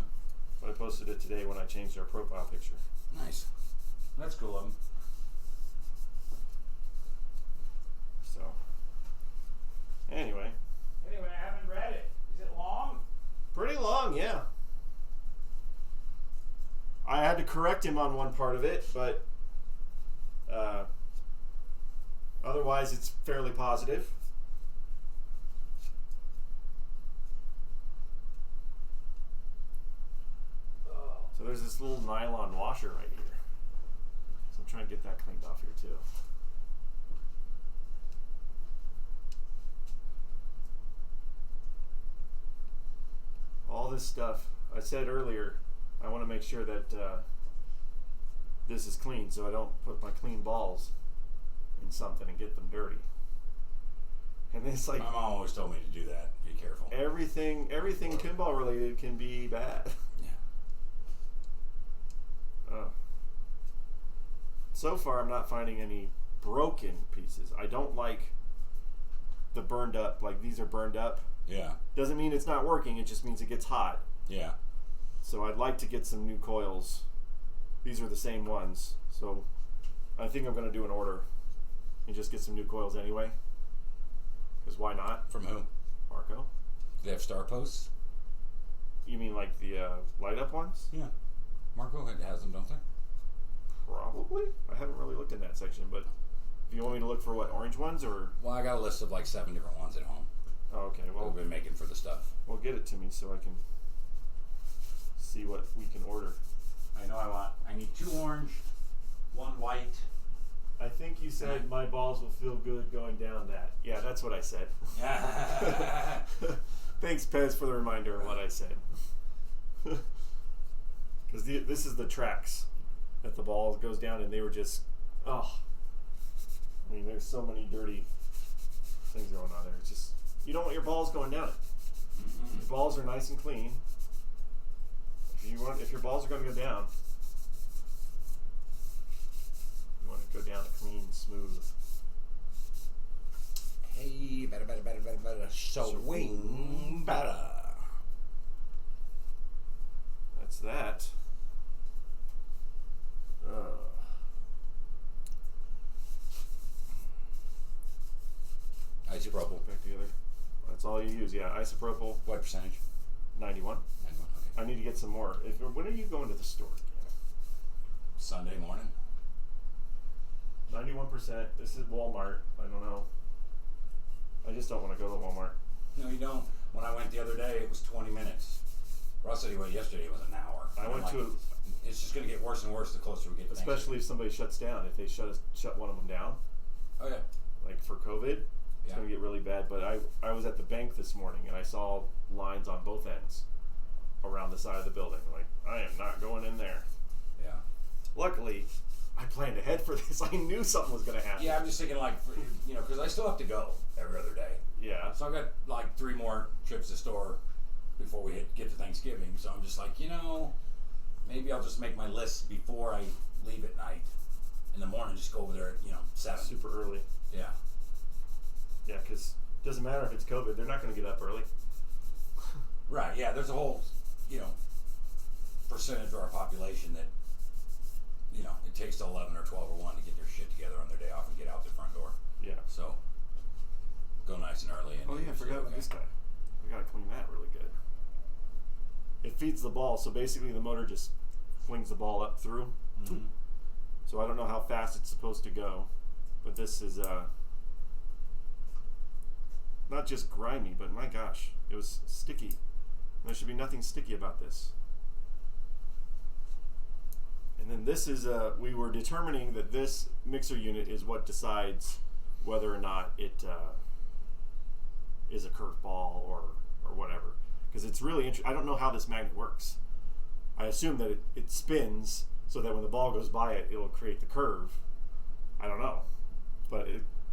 But I posted it today when I changed our profile picture. Nice. That's cool of him. So, anyway. Anyway, I haven't read it. Is it long? Pretty long, yeah. I had to correct him on one part of it, but otherwise it's fairly positive. So there's this little nylon washer right here. So I'm trying to get that cleaned off here too. All this stuff, I said earlier, I want to make sure that this is clean so I don't put my clean balls in something and get them dirty. And it's like my mom always told me to do that. Be careful. Everything pinball related can be bad. Yeah. So far, I'm not finding any broken pieces. I don't like the burned up. Like these are burned up. Yeah. Doesn't mean it's not working. It just means it gets hot. Yeah. So I'd like to get some new coils. These are the same ones. So I think I'm going to do an order and just get some new coils anyway. Because why not? From who? Marco. Do they have star posts? You mean like the light up ones? Yeah. Marco has them, don't they? Probably. I haven't really looked in that section, but if you want me to look for what, orange ones or? Well, I got a list of like 7 different ones at home. Oh, okay. Well, we've been making for the stuff. Well, get it to me so I can see what we can order. I know I need 2 orange, 1 white. I think said my balls will feel good going down that. Yeah, that's what I said. Thanks, Pez, for the reminder of what I said. Because this is the tracks that the ball goes down, and they were just, I mean, there's so many dirty things going on there. It's just, you don't want your balls going down it. Mm-hmm. Your balls are nice and clean. If your balls are going to go down, you want to go down clean, smooth. Hey, better. Swing better. That's that. Isopropyl. Back together. That's all you use, yeah. Isopropyl, What percentage? 91. 91. Okay. I need to get some more. When are you going to the store? Sunday morning. 91%. This is Walmart. I don't know. I just don't want to go to Walmart. No, you don't. When I went the other day, it was 20 minutes. Ross said he went yesterday. It was an hour. I And went I'm to, It's just going to get worse and worse the closer we get to especially if somebody shuts down. If they shut one of them down, Thanksgiving. Oh yeah. like for COVID, it's Yeah. going to get really bad. But I was at the bank this morning and I saw lines on both ends around the side of the building. Like, I am not going in there. Yeah. Luckily, I planned ahead for this. I knew something was going to happen. Yeah, I'm just thinking because I still have to go every other day. Yeah. So I've got like 3 more trips to the store before we get to Thanksgiving. So I'm just like, maybe I'll just make my list before I leave at night. In the morning, just go over there at 7. Super early. Yeah. Yeah, because it doesn't matter if it's COVID. They're not going to get up early. Right. Yeah. There's a whole percentage of our population that it takes till 11 or 12 or 1 to get their shit together on their day off and get out the front door. Yeah. So go nice and early. And Oh yeah, I forgot about this guy. We gotta clean that really good. It feeds the ball, so basically the motor just flings the ball up through. Mm-hmm. So I don't know how fast it's supposed to go, but this is not just grimy, but my gosh, it was sticky. There should be nothing sticky about this. And then this is we were determining that this mixer unit is what decides whether or not it is a curved ball or whatever, because it's really interesting. I don't know how this magnet works. I assume that it spins so that when the ball goes by it, it'll create the curve. I don't know, but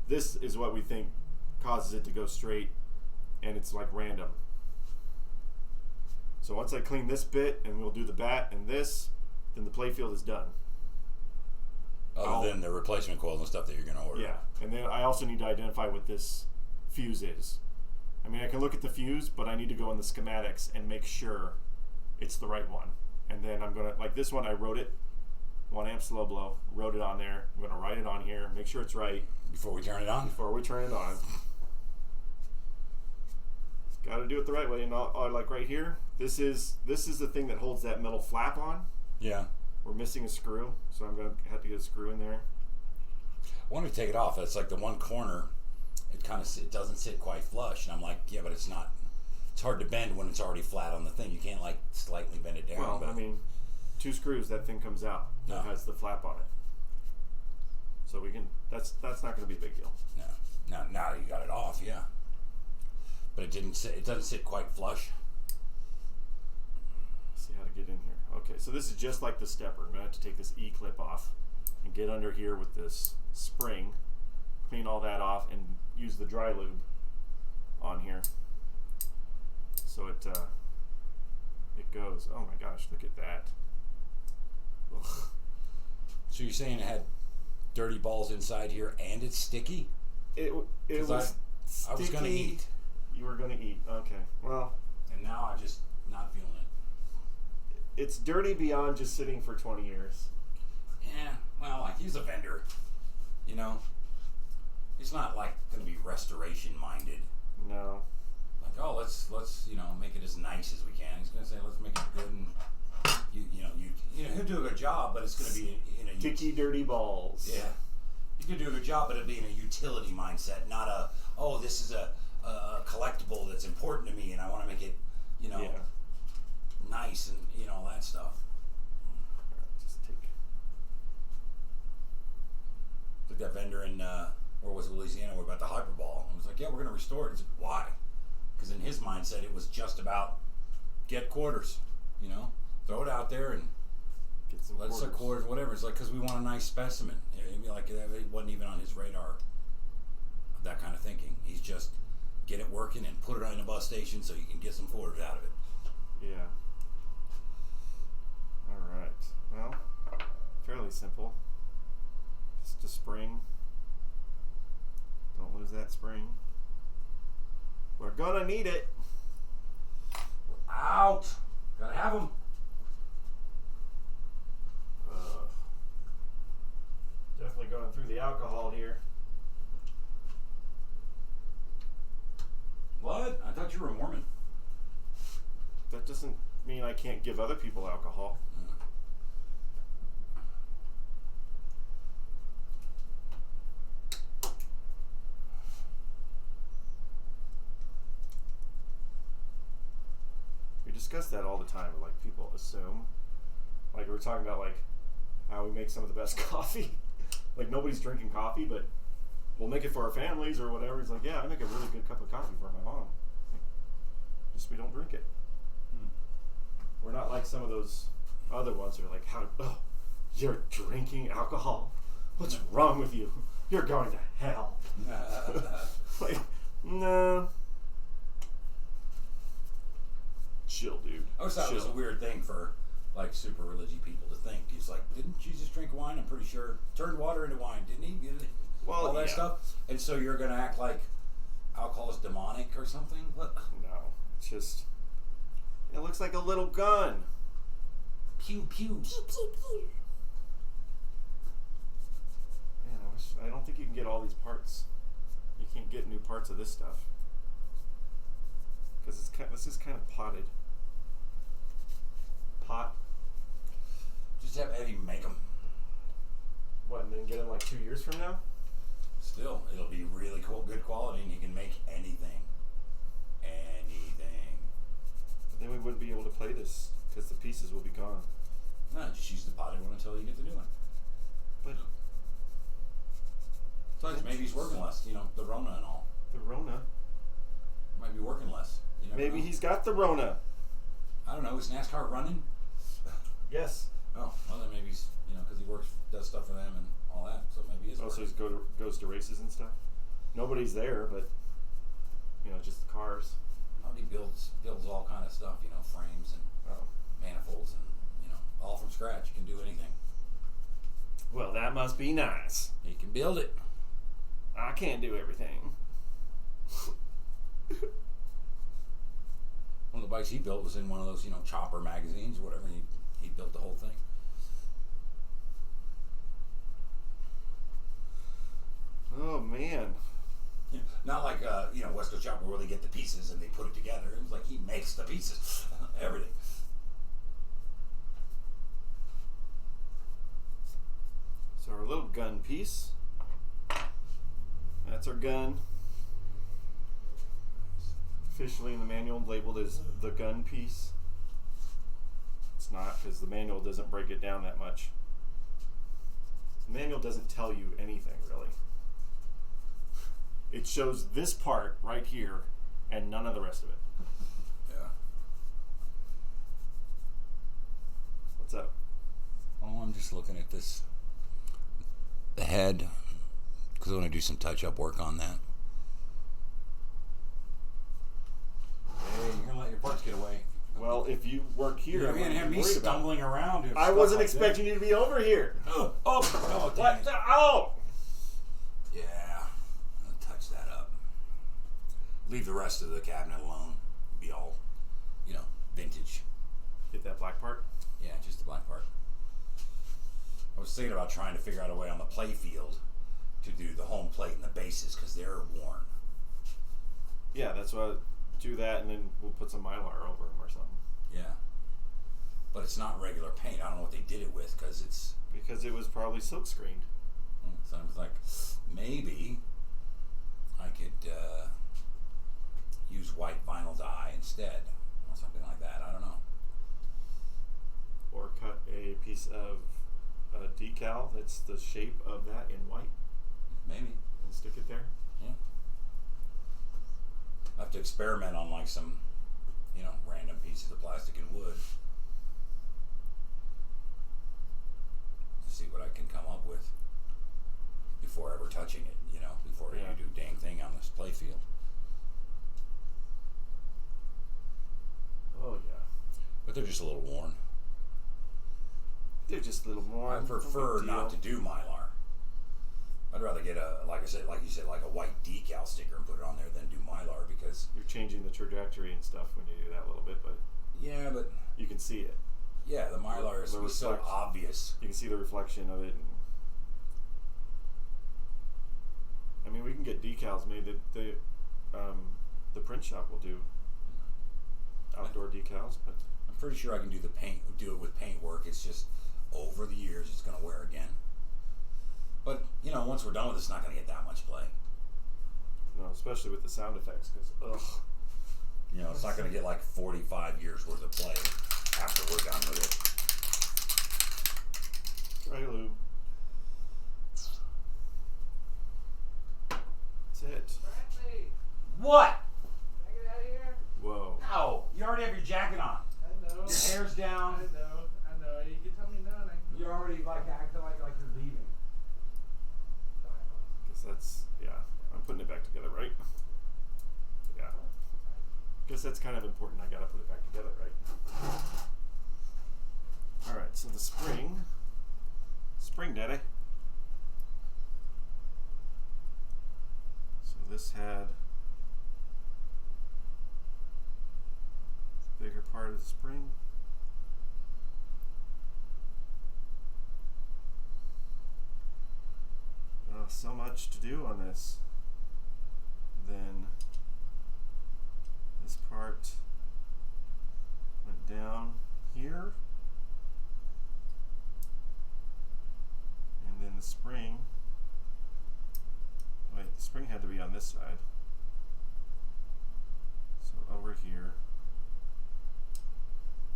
this is what we think causes it to go straight, and it's like random. So once I clean this bit, and we'll do the bat and this, then the playfield is done. Other than the replacement coils and stuff that you're going to order. Yeah, and then I also need to identify what this fuse is. I mean, I can look at the fuse, but I need to go in the schematics and make sure it's the right one. And then I'm going to, like this one, I wrote it, 1 amp slow blow, wrote it on there. I'm going to write it on here, make sure it's right. Before we turn it on? Before we turn it on. Got to do it the right way. And like right here, this is the thing that holds that metal flap on. Yeah. We're missing a screw, so I'm going to have to get a screw in there. When we take it off, it's like the one corner, it doesn't sit quite flush. And I'm like, yeah, but it's not. It's hard to bend when it's already flat on the thing. You can't like slightly bend it down. Well, but I mean, 2 screws, that thing comes out. No. It has the flap on it. So we can. That's not going to be a big deal. no. Now you got it off, yeah. But it doesn't sit quite flush. See how to get in here. Okay, so this is just like the stepper. I'm going to have to take this E-clip off and get under here with this spring, clean all that off, and use the dry lube on here. So it goes. Oh my gosh, look at that. Ugh. So you're saying it had dirty balls inside here and it's sticky? It 'Cause was I was going to sticky. eat. You were going to eat. Okay. Well, And now I'm just not feeling it. it's dirty beyond just sitting for 20 years. Yeah, well, like he's a vendor, He's not like going to be restoration minded. No. Like, oh, let's make it as nice as we can. He's going to say, let's make it good, and he'll do a good job, but it's going to be in a Sticky, dirty balls. Yeah, he could do a good job, but it'll be in a utility mindset, not this is a collectible that's important to me, and I want to make it, Yeah. nice and all that stuff. Just take. The that vendor in where was it, Louisiana? We're about the hyperball. I was like, yeah, we're gonna restore it. He's like, why? Because in his mindset, it was just about get quarters. You know, throw it out there and Get some let's say quarters, whatever. It's like because we want a nice specimen. It'd be like it wasn't even on his radar. That kind of thinking. He's just get it working and put it on a bus station so you can get some quarters out of it. Yeah. All right. Well, fairly simple. Just a spring. Don't lose that spring. We're gonna need it. We're out. Gotta have them. Definitely going through the alcohol here. What? I thought you were a Mormon. That doesn't mean I can't give other people alcohol. We discuss that all the time. Like people assume, like we're talking about, like how we make some of the best coffee. Like nobody's drinking coffee, but we'll make it for our families or whatever. He's like, yeah, I make a really good cup of coffee for my mom. Just we don't drink it. We're not like some of those other ones who are like, oh, you're drinking alcohol? What's wrong with you? You're going to hell. Like, no. Chill, dude. I always thought it was a weird thing for like super religious people to think. He's like, didn't Jesus drink wine? I'm pretty sure. Turned water into wine, didn't he? Well, all that yeah. stuff. And so you're going to act like alcohol is demonic or something? What? No, it's just, it looks like a little gun. Pew, pew. Pew, pew, pew. Man, I don't think you can get all these parts. You can't get new parts of this stuff. Because this is kind of potted. Pot. Just have Eddie make them. What, and then get them like 2 years from now? Still, it'll be really cool, good quality, and you can make anything. Anything. But then we wouldn't be able to play this because the pieces will be gone. No, just use the potted one until you get the new one. But Besides, maybe he's working less, you know, the Rona and all. the Rona. Might be working less. You never Maybe know. he's got the Rona. I don't know, is NASCAR running? Yes. Oh, well then maybe he's, you know, because he works, does stuff for them and all that, so maybe he is Also, working. he goes to races and stuff. Nobody's there, but you know, just the cars. Oh, he builds all kind of stuff, you know, frames and manifolds and, you know, all from scratch. You can do anything. Well, that must be nice. He can build it. I can't do everything. One of the bikes he built was in one of those, you know, Chopper magazines or whatever. He built the whole thing. Oh man. Yeah. Not like, you know, West Coast Chopper where they get the pieces and they put it together. It was like he makes the pieces. Everything. So our little gun piece. That's our gun. Officially in the manual labeled as the gun piece. It's not, because the manual doesn't break it down that much. The manual doesn't tell you anything really. It shows this part right here and none of the rest of it. Yeah. What's up? Oh, I'm just looking at this. The head. Because I want to do some touch-up work on that. Hey, you're gonna let your parts get away. Well, if you work here, You're I'm gonna not have me worried about it. stumbling around. And I stuff wasn't like expecting you to be over here. That. Oh, dang What? it. Oh! Yeah, I'll touch that up. Leave the rest of the cabinet alone. Be all, you know, vintage. Get that black part? Yeah, just the black part. I was thinking about trying to figure out a way on the play field to do the home plate and the bases because they're worn. Yeah, that's why I'll do that, and then we'll put some Mylar over them or something. Yeah. But it's not regular paint. I don't know what they did it with because it's... Because it was probably silk screened. So I was like, maybe I could use white vinyl dye instead or something like that. I don't know. Or cut a piece of decal that's the shape of that in white. Maybe. And stick it there. Yeah. I have to experiment on like some, random pieces of plastic and wood to see what I can come up with before ever touching it, before Yeah. you do a dang thing on this play field. Oh yeah. But they're just a little worn. They're just a little more. I prefer not to do Mylar. I'd rather get like you said, like a white decal sticker and put it on there than do Mylar because You're changing the trajectory and stuff when you do that a little bit, but yeah, but you can see it. yeah, the Mylar is The so reflect- obvious. You can see the reflection of it. I mean, we can get decals made that the print shop will do outdoor decals, but I'm pretty sure I can do do it with paint work. It's just over the years it's gonna wear again. But once we're done with it, it's not gonna get that much play. no, especially with the sound effects, because ugh. It's not gonna get like 45 years worth of play after we're done with it. Try lube. That's it. Bradley, What? can I get out of here? Whoa. No, you already have your jacket on. I know. Your hair's down. I know. You can tell me no, and I can. You're already like acting like you're leaving. Guess that's, yeah. I'm putting it back together, right? Yeah. Guess that's kind of important. I gotta put it back together, right? Alright, so the spring. Spring, Daddy. So this had the bigger part of the spring. So much to do on this. Then this part went down here, and then the spring, wait, the spring had to be on this side, so over here,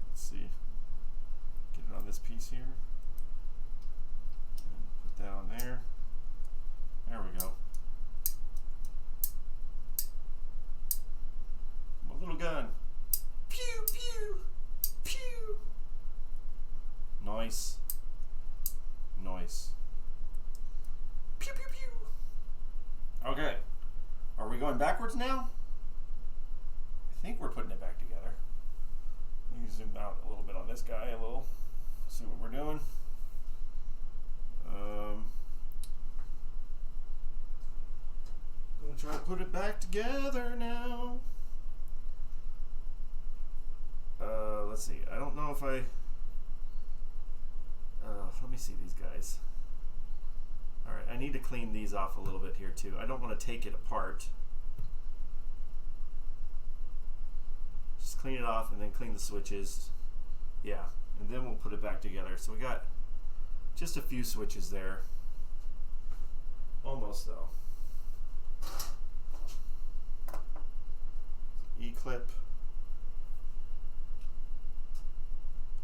let's see, get it on this piece here, and put that on there. There we go. My little gun. Pew, pew, pew. Nice. Nice. Pew, pew, pew. Okay. Are we going backwards now? I think we're putting it back together. Let me zoom out a little bit on this guy a little. See what we're doing. I'm gonna try to put it back together now. Let's see. I don't know if I. Let me see these guys. All right, I need to clean these off a little bit here too. I don't want to take it apart. Just clean it off and then clean the switches. Yeah, and then we'll put it back together. So we got just a few switches there. Almost though. E-clip.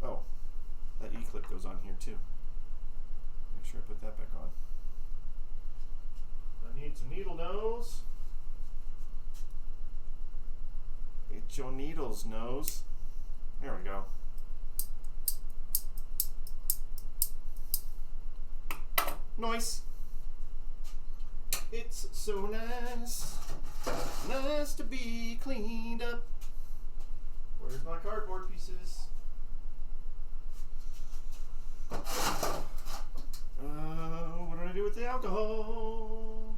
Oh, that E-clip goes on here too. Make sure I put that back on. I need some needle nose. Get your needles nose. There we go. Nice. It's so nice. Nice to be cleaned up. Where's my cardboard pieces? What do I do with the alcohol?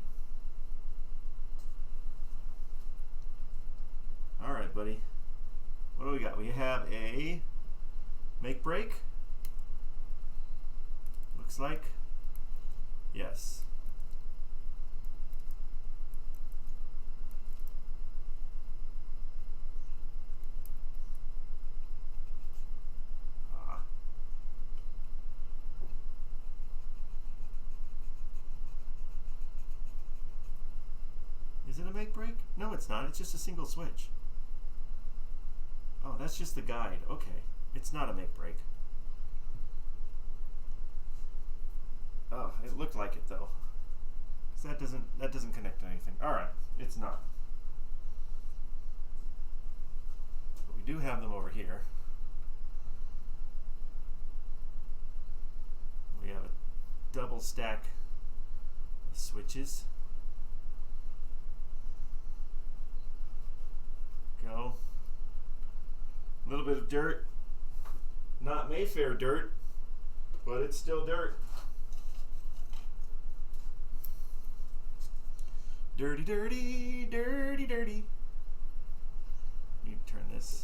Alright, buddy. What do we got? We have a make break. Looks like. Yes. Is it a make break? No, it's not. It's just a single switch. Oh, that's just the guide. Okay. It's not a make break. Oh, it looked like it though. 'Cause that doesn't connect to anything. All right, it's not. But we do have them over here. We have a double stack of switches. Go. A little bit of dirt. Not Mayfair dirt, but it's still dirt. Dirty, dirty, dirty, dirty. Need to turn this.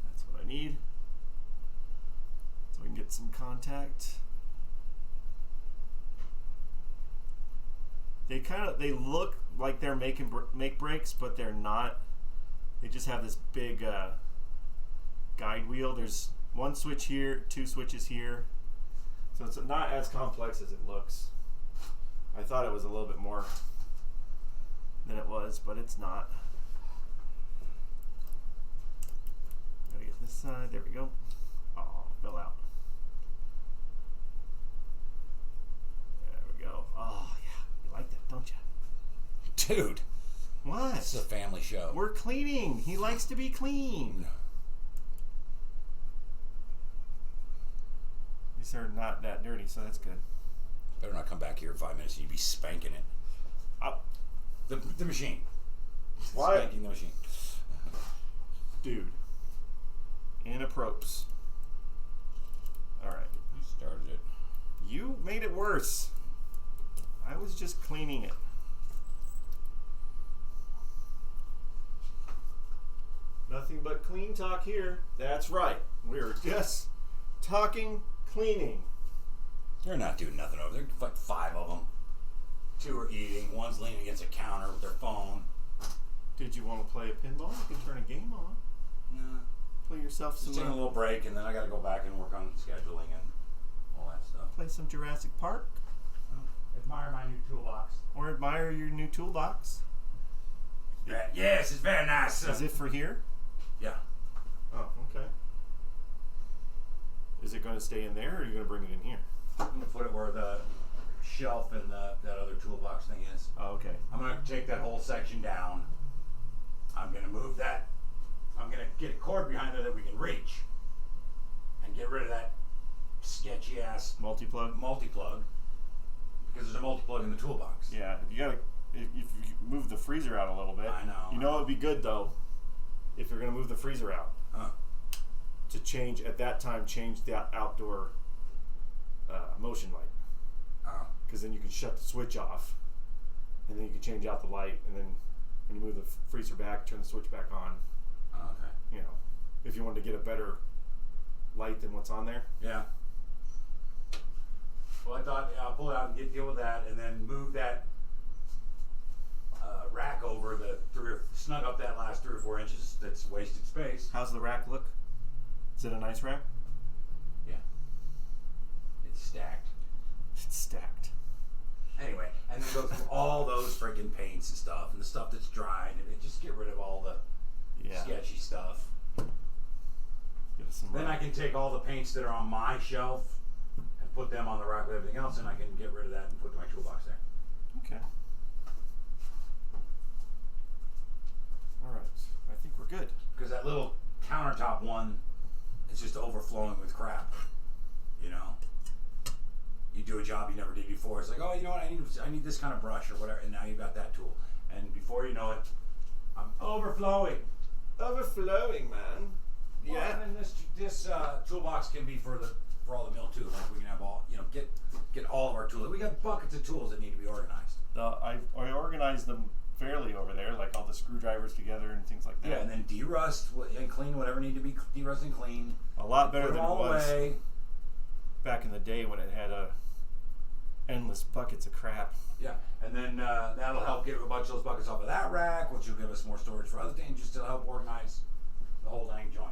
That's what I need. So we can get some contact. They look like they're make breaks, but they're not. They just have this big guide wheel. There's one switch here, two switches here. So it's not as complex as it looks. I thought it was a little bit more than it was, but it's not. Gotta get this side. There we go. Oh, fell out. There we go. Oh, yeah. You like that, don't you? Dude. What? This is a family show. We're cleaning. He likes to be clean. These are not that dirty, so that's good. Better not come back here in 5 minutes and you'd be spanking it. Up. The machine. What? Spanking the machine. Dude. Inappropriate. Alright. You started it. You made it worse. I was just cleaning it. Nothing but clean talk here. That's right. We're just talking cleaning. They're not doing nothing over there. Like 5 of them. 2 are eating. One's leaning against a counter with their phone. Did you want to play a pinball? You can turn a game on. No. Play yourself Just some. taking a little break, and then I got to go back and work on scheduling and all that stuff. Play some Jurassic Park. Admire my new toolbox. Or admire your new toolbox. Yes, it's very nice. Is it for here? Yeah. Oh, okay. Is it going to stay in there, or are you going to bring it in here? I'm going to put it where the shelf and that other toolbox thing is. Oh, okay. I'm going to take that whole section down. I'm going to move that. I'm going to get a cord behind there that we can reach and get rid of that sketchy ass Multi-plug? multi-plug, because there's a multi-plug in the toolbox. Yeah, you gotta. If you move the freezer out a little bit. I know. You know it'd be good though, if you're gonna move the freezer out. Huh. To change at that time, change the outdoor motion light, Oh. because then you can shut the switch off, and then you can change out the light, and then when you move the freezer back, turn the switch back on. Oh, okay. You know, if you wanted to get a better light than what's on there. Yeah. Well, I thought I'll pull it out and deal with that, and then move that rack over snug up that last 3 or 4 inches that's wasted space. How's the rack look? Is it a nice rack? Yeah. It's stacked. It's stacked. Anyway, and then go through all those freaking paints and stuff, and the stuff that's dried, and just get rid of all the sketchy stuff. Give us some Then I rack. can take all the paints that are on my shelf and put them on the rack with everything else, and I can get rid of that and put my toolbox there. Okay. All right. I think we're good. Because that little countertop one is just overflowing with crap. You know, you do a job you never did before. It's like, oh, you know what? I need this kind of brush or whatever, and now you've got that tool. And before you know it, I'm overflowing. Overflowing, man. Well, Yeah. and then this toolbox can be for all the mill too. Like we can have all, get all of our tools. We got buckets of tools that need to be organized. I organized them fairly over there, like all the screwdrivers together and things like that. Yeah, and then derust and clean whatever need to be derust and clean. A lot better Put than them it all was away. back in the day when it had endless buckets of crap. Yeah, and then that'll help get a bunch of those buckets off of that rack, which will give us more storage for other things, just to help organize the whole dang joint.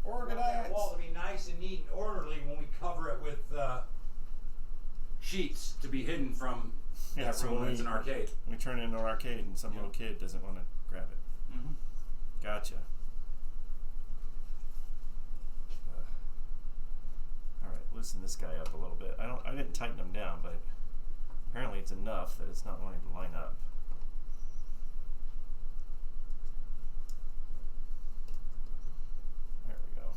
Organize. That wall to be nice and neat and orderly when we cover it with sheets to be hidden from that so room when we- it's an arcade. We turn it into an arcade and some little kid doesn't want to grab it. Mm-hmm. Gotcha. loosen this guy up a little bit. I didn't tighten him down, but apparently it's enough that it's not wanting to line up. There we go.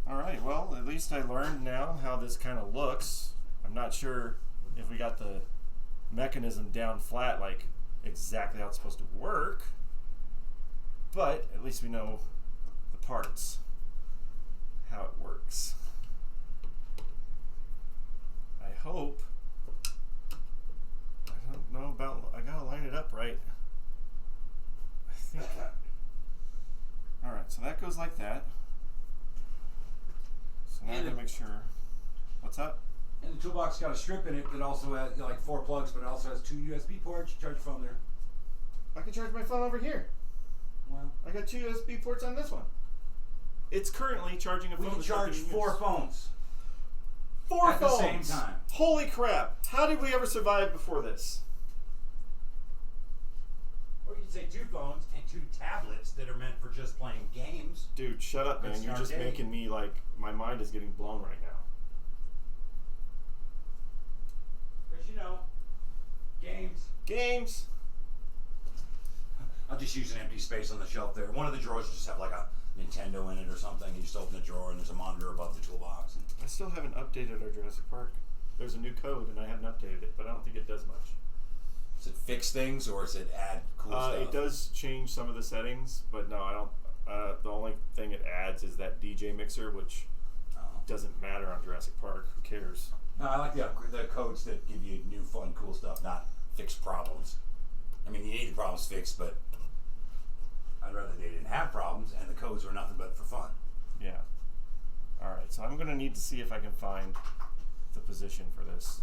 Alright, well, at least I learned now how this kind of looks. I'm not sure if we got the mechanism down flat, like exactly how it's supposed to work, but at least we know the parts, how it works. I hope, I don't know about, I gotta line it up right. I think, alright, so that goes like that. So now I'm gonna make sure, what's up? And the toolbox got a strip in it that also has like 4 plugs, but it also has 2 USB ports. You charge your phone there. I can charge my phone over here. Well, I got 2 USB ports on this one. It's currently charging a phone. we can that's not charge being 4 used. phones 4 at phones. the same time. Holy crap! How did we ever survive before this? Or you could say 2 phones and 2 tablets that are meant for just playing games. Dude, shut up, man. It's You're just arcade. making me like my mind is getting blown right now. Because, you know, games. Games. I'll just use an empty space on the shelf there. One of the drawers just have like a Nintendo in it or something. You just open the drawer and there's a monitor above the toolbox. And I still haven't updated our Jurassic Park. There's a new code and I haven't updated it, but I don't think it does much. does it fix things or does it add cool stuff? It does change some of the settings, but no, I don't. The only thing it adds is that DJ mixer, which doesn't matter on Jurassic Park. Who cares? No, I like the codes that give you new, fun, cool stuff, not fix problems. I mean, you need the problems fixed, but I'd rather they didn't have problems and the codes were nothing but for fun. Yeah. All right. So I'm gonna need to see if I can find the position for this,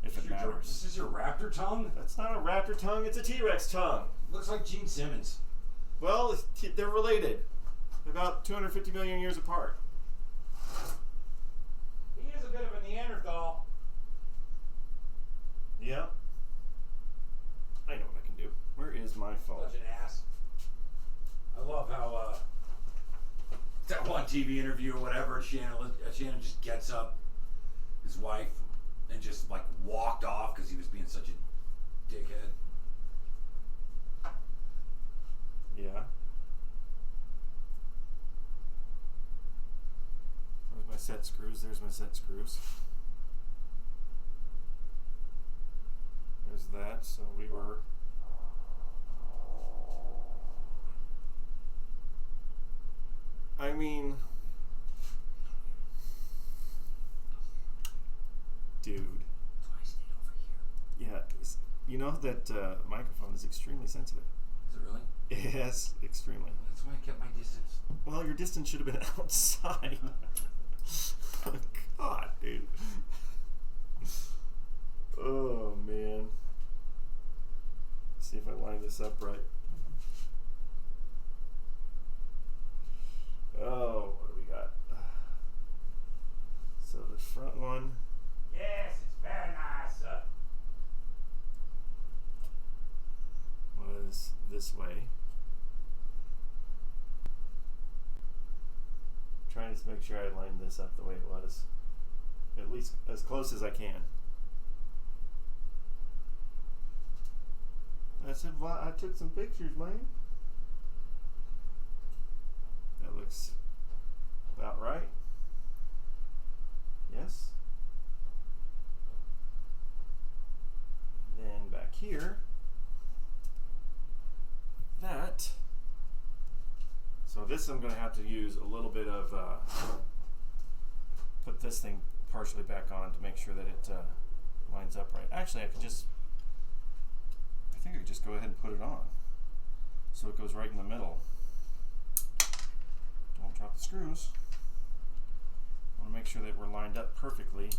if it matters. This is your raptor tongue? That's not a raptor tongue. It's a T-Rex tongue. Looks like Gene Simmons. Well, they're related. They're about 250 million years apart. He is a bit of a Neanderthal. Yeah. I know what I can do. Where is my phone? Such an ass. I love how that one TV interview or whatever, Shannon just gets up, his wife, and just like walked off because he was being such a dickhead. Yeah. Where's my set screws? There's my set screws. There's that. So we were. I mean, dude. That's why I stayed over here. Yeah, you know that microphone is extremely sensitive. Is it really? Yes, extremely. That's why I kept my distance. Well, your distance should have been outside. Oh, God, dude. Oh, man. See if I line this up right. Oh, what do we got? So the front one. Yes, it's very nice. Was this way. Trying to make sure I line this up the way it was. At least as close as I can. I said, well, I took some pictures, man. That looks about right. Yes. Then back here, that. So this I'm going to have to use a little bit of, put this thing partially back on to make sure that it lines up right. Actually, I think I could just go ahead and put it on. So it goes right in the middle. Don't drop the screws. I want to make sure that we're lined up perfectly.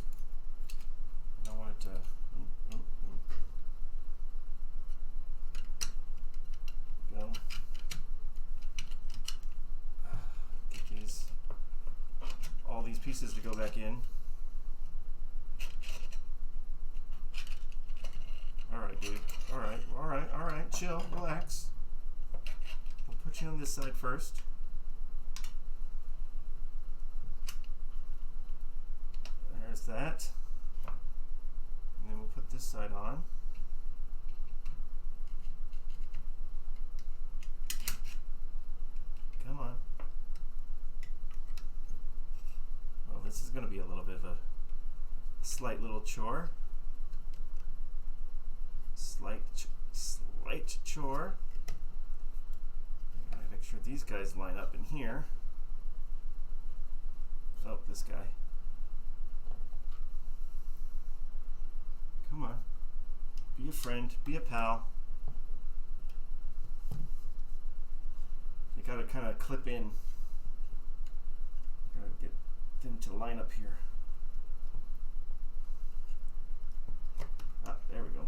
I don't want it to... Go. Get all these pieces to go back in. Alright, dude. Alright, chill, relax. put you on this side first. There's that. And then we'll put this side on. Come on. Well, this is going to be a little bit of a slight little chore. Slight chore. I gotta make sure these guys line up in here. Oh, this guy. Come on. Be a friend. Be a pal. You gotta kind of clip in. Gotta get them to line up here. Ah, there we go.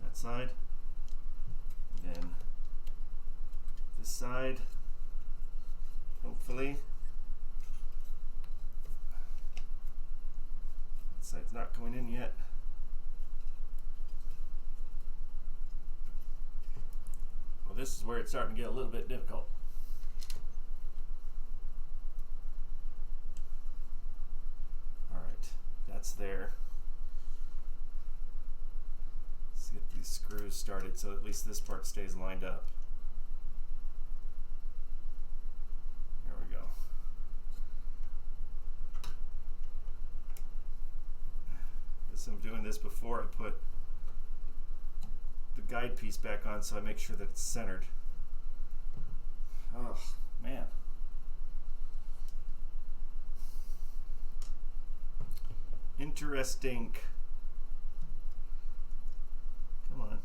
That side. And then this side. Hopefully. That side's not going in yet. Well, this is where it's starting to get a little bit difficult. Alright, that's there. Let's get these screws started so at least this part stays lined up. There we go. I'm doing this before I put the guide piece back on so I make sure that it's centered. Oh, man. Interesting. Come on.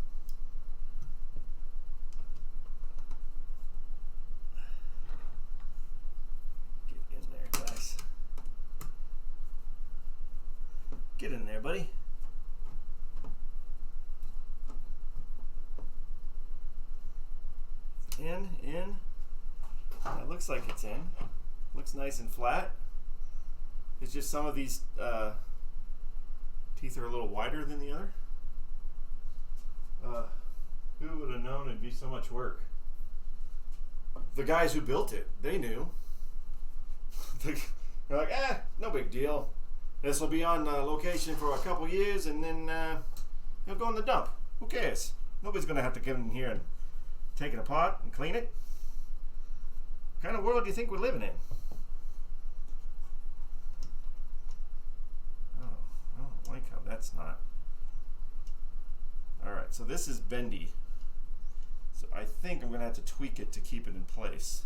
Get in there, guys. Get in there, buddy. In. It looks like it's in. Looks nice and flat. It's just some of these teeth are a little wider than the other. Who would have known it'd be so much work? The guys who built it, they knew. They're like, no big deal. This will be on location for a couple years and then it'll go in the dump. Who cares? Nobody's going to have to come in here and take it apart and clean it. What kind of world do you think we're living in? Oh, I don't like how that's not. Alright, so this is bendy. So I think I'm going to have to tweak it to keep it in place.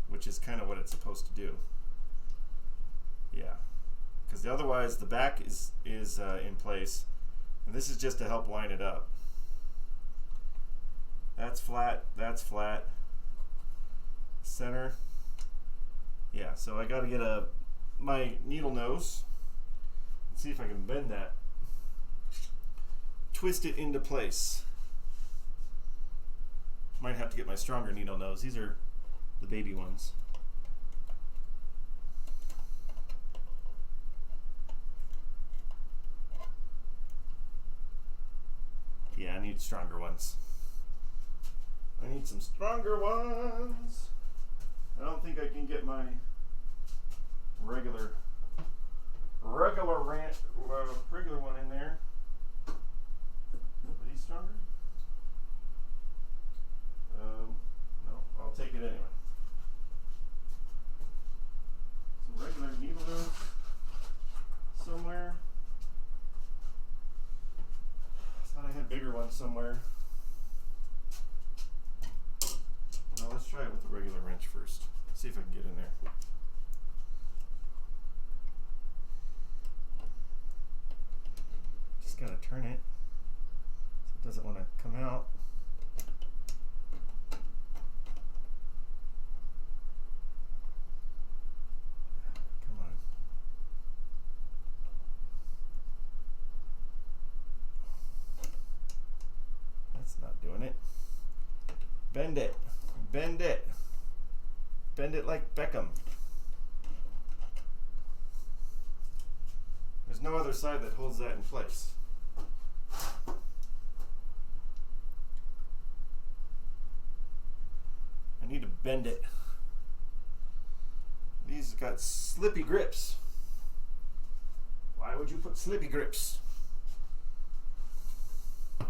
Which is kind of what it's supposed to do. Yeah. Because otherwise the back is in place. And this is just to help line it up. That's flat, that's flat. Center. Yeah, so I got to get my needle nose. Let's see if I can bend that. Twist it into place. Might have to get my stronger needle nose. These are the baby ones. Yeah, I need stronger ones. I need some stronger ones. I don't think I can get my regular one in there. Are these stronger? No, I'll take it anyway. Some regular needle nose somewhere. I thought I had bigger ones somewhere. Now let's try it with the regular wrench first. See if I can get in there. Just gotta turn it so it doesn't want to come out. Come on. That's not doing it. Bend it. Bend it. Bend it like Beckham. There's no other side that holds that in place. bend it. These got slippy grips. Why would you put slippy grips? Come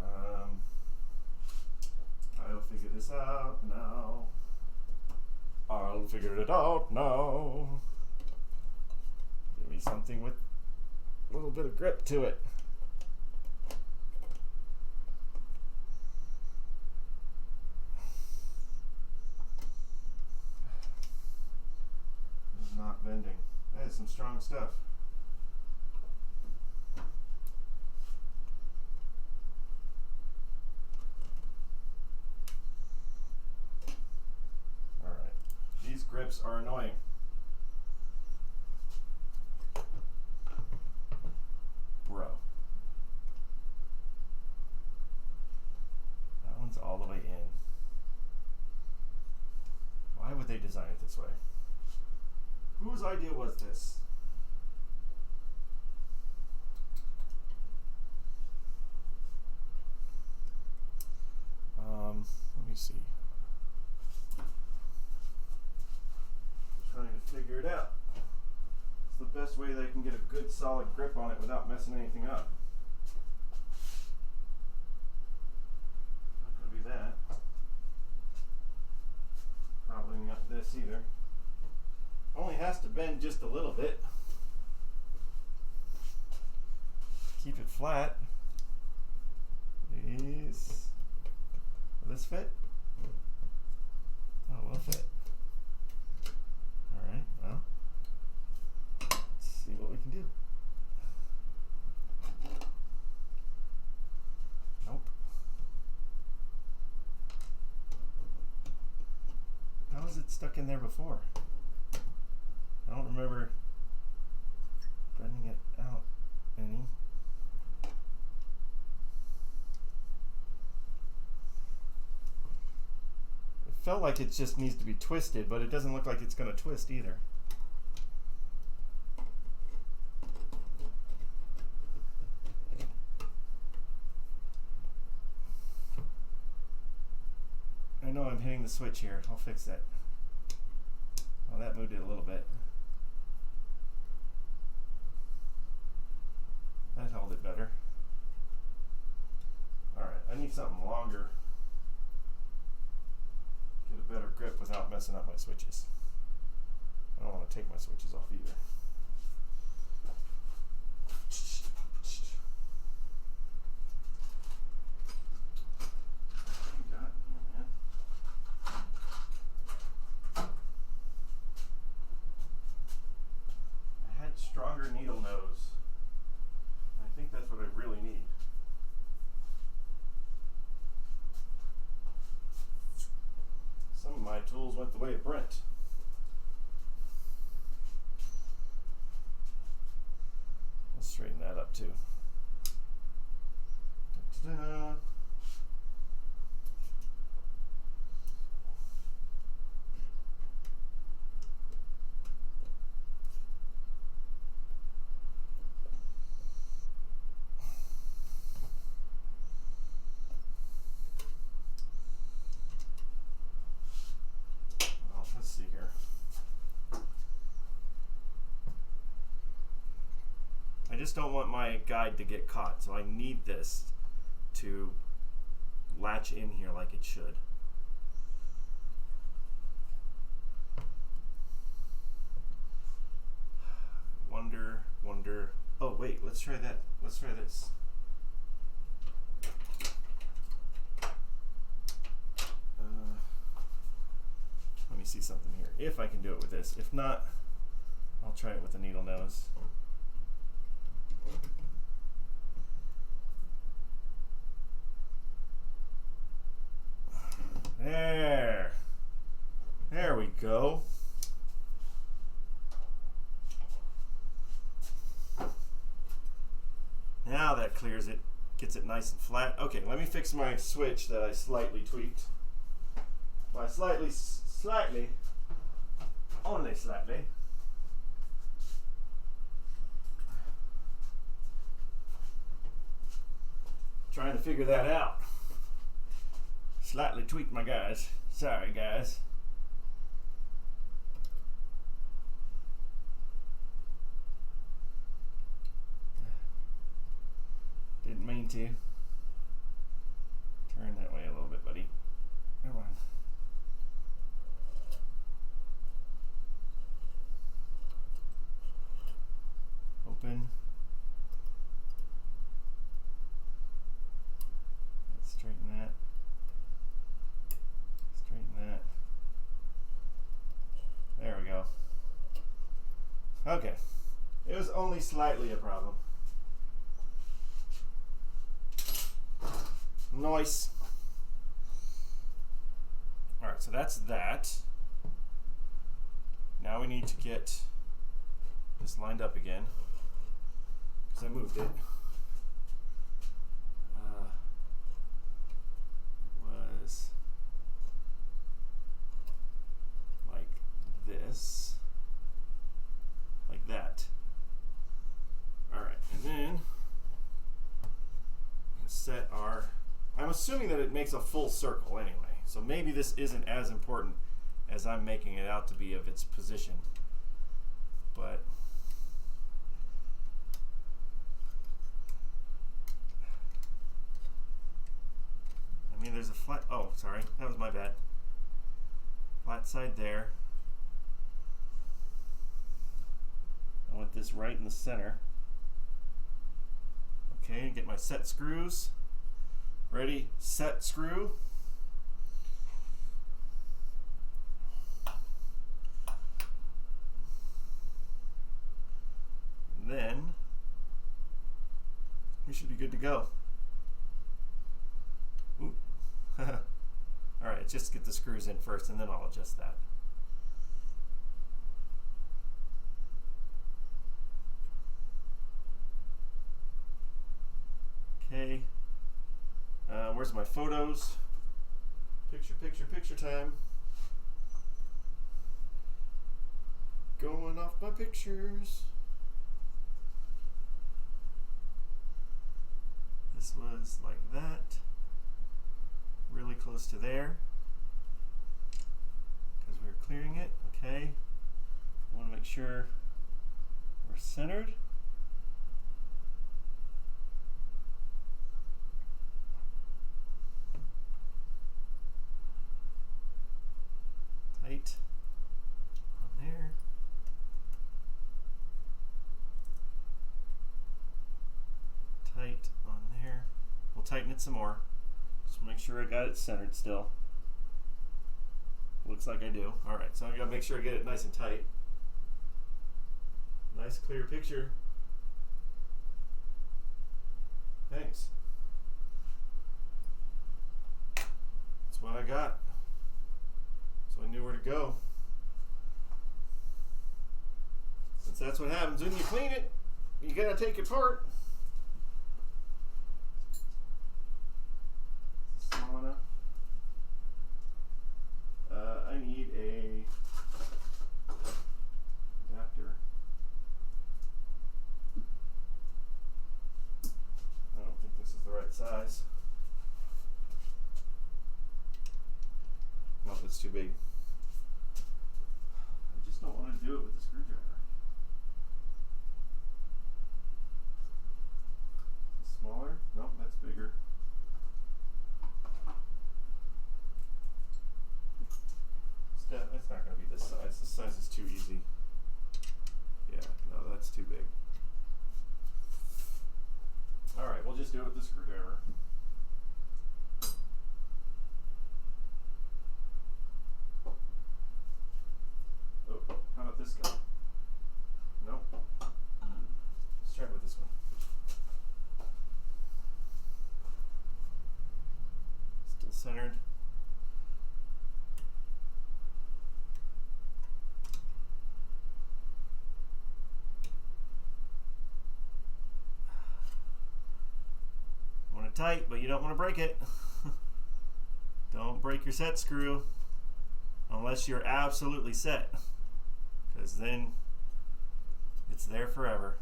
on. I'll figure this out now. I'll figure it out now. Give me something with a little bit of grip to it. This is not bending. That is some strong stuff. Alright. These grips are annoying. Bro. That one's all the way in. Why would they design it this way? Whose idea was this? Let me see. Trying to figure it out. It's the best way they can get a good solid grip on it without messing anything up. Not gonna be that. Probably not this either. Only has to bend just a little bit. Keep it flat. Please. Will this fit? Oh, it will fit. Alright, well. Let's see what we can do. Nope. How was it stuck in there before? I don't remember bending it out any. It felt like it just needs to be twisted, but it doesn't look like it's going to twist either. I know I'm hitting the switch here. I'll fix that. Well, that moved it a little bit. That held it better. Alright, I need something longer. Get a better grip without messing up my switches. I don't want to take my switches off either. What you got in here, man? I had stronger needle nose. I think that's what I really need. Some of my tools went the way of Brent. Let's straighten that up too. Da-da-da. Let's see here. I just don't want my guide to get caught, so I need this to latch in here like it should. Wonder. Oh wait, let's try that. Let's try this. Let me see something here. If I can do it with this. If not, I'll try it with the needle nose. There. There we go. Now that clears it, gets it nice and flat. Okay, let me fix my switch that I slightly tweaked. By slightly, only slightly. Trying to figure that out. Slightly tweaked my guys. Sorry, guys. Didn't mean to. Turn that way a little bit, buddy. Come on. Open. Let's straighten that. Straighten that. There we go. Okay. It was only slightly a problem. Nice. Alright, so that's that. Now we need to get this lined up again, because I moved it. Was like this. Like that. Alright, and then set our... I'm assuming that it makes a full circle anyway, so maybe this isn't as important as I'm making it out to be of its position. But I mean, there's a flat... Oh, sorry, that was my bad. Flat side there. I want this right in the center. Okay, get my set screws. Ready, set, screw. Then we should be good to go. Oop. Alright, just get the screws in first and then I'll adjust that. Okay. Where's my photos? Picture, picture, picture time. Going off my pictures. This was like that. Really close to there. Because we were clearing it. Okay. I want to make sure we're centered. Tight on there. Tight on there. We'll tighten it some more. Just make sure I got it centered still. Looks like I do. Alright, so I gotta make sure I get it nice and tight. Nice clear picture. Thanks. That's what I got. So I knew where to go. Since that's what happens when you clean it, you gotta take it apart. Small enough. I need a adapter. I don't think this is the right size. No, it's too big. I just don't want to do it with the screwdriver. Smaller? Nope, that's bigger. It's not going to be this size. This size is too easy. Yeah, no, that's too big. Alright, we'll just do it with the screwdriver. Oh, how about this guy? Nope. Let's try it with this one. Still centered. Want it tight, but you don't want to break it. Don't break your set screw unless you're absolutely set. because then it's there forever.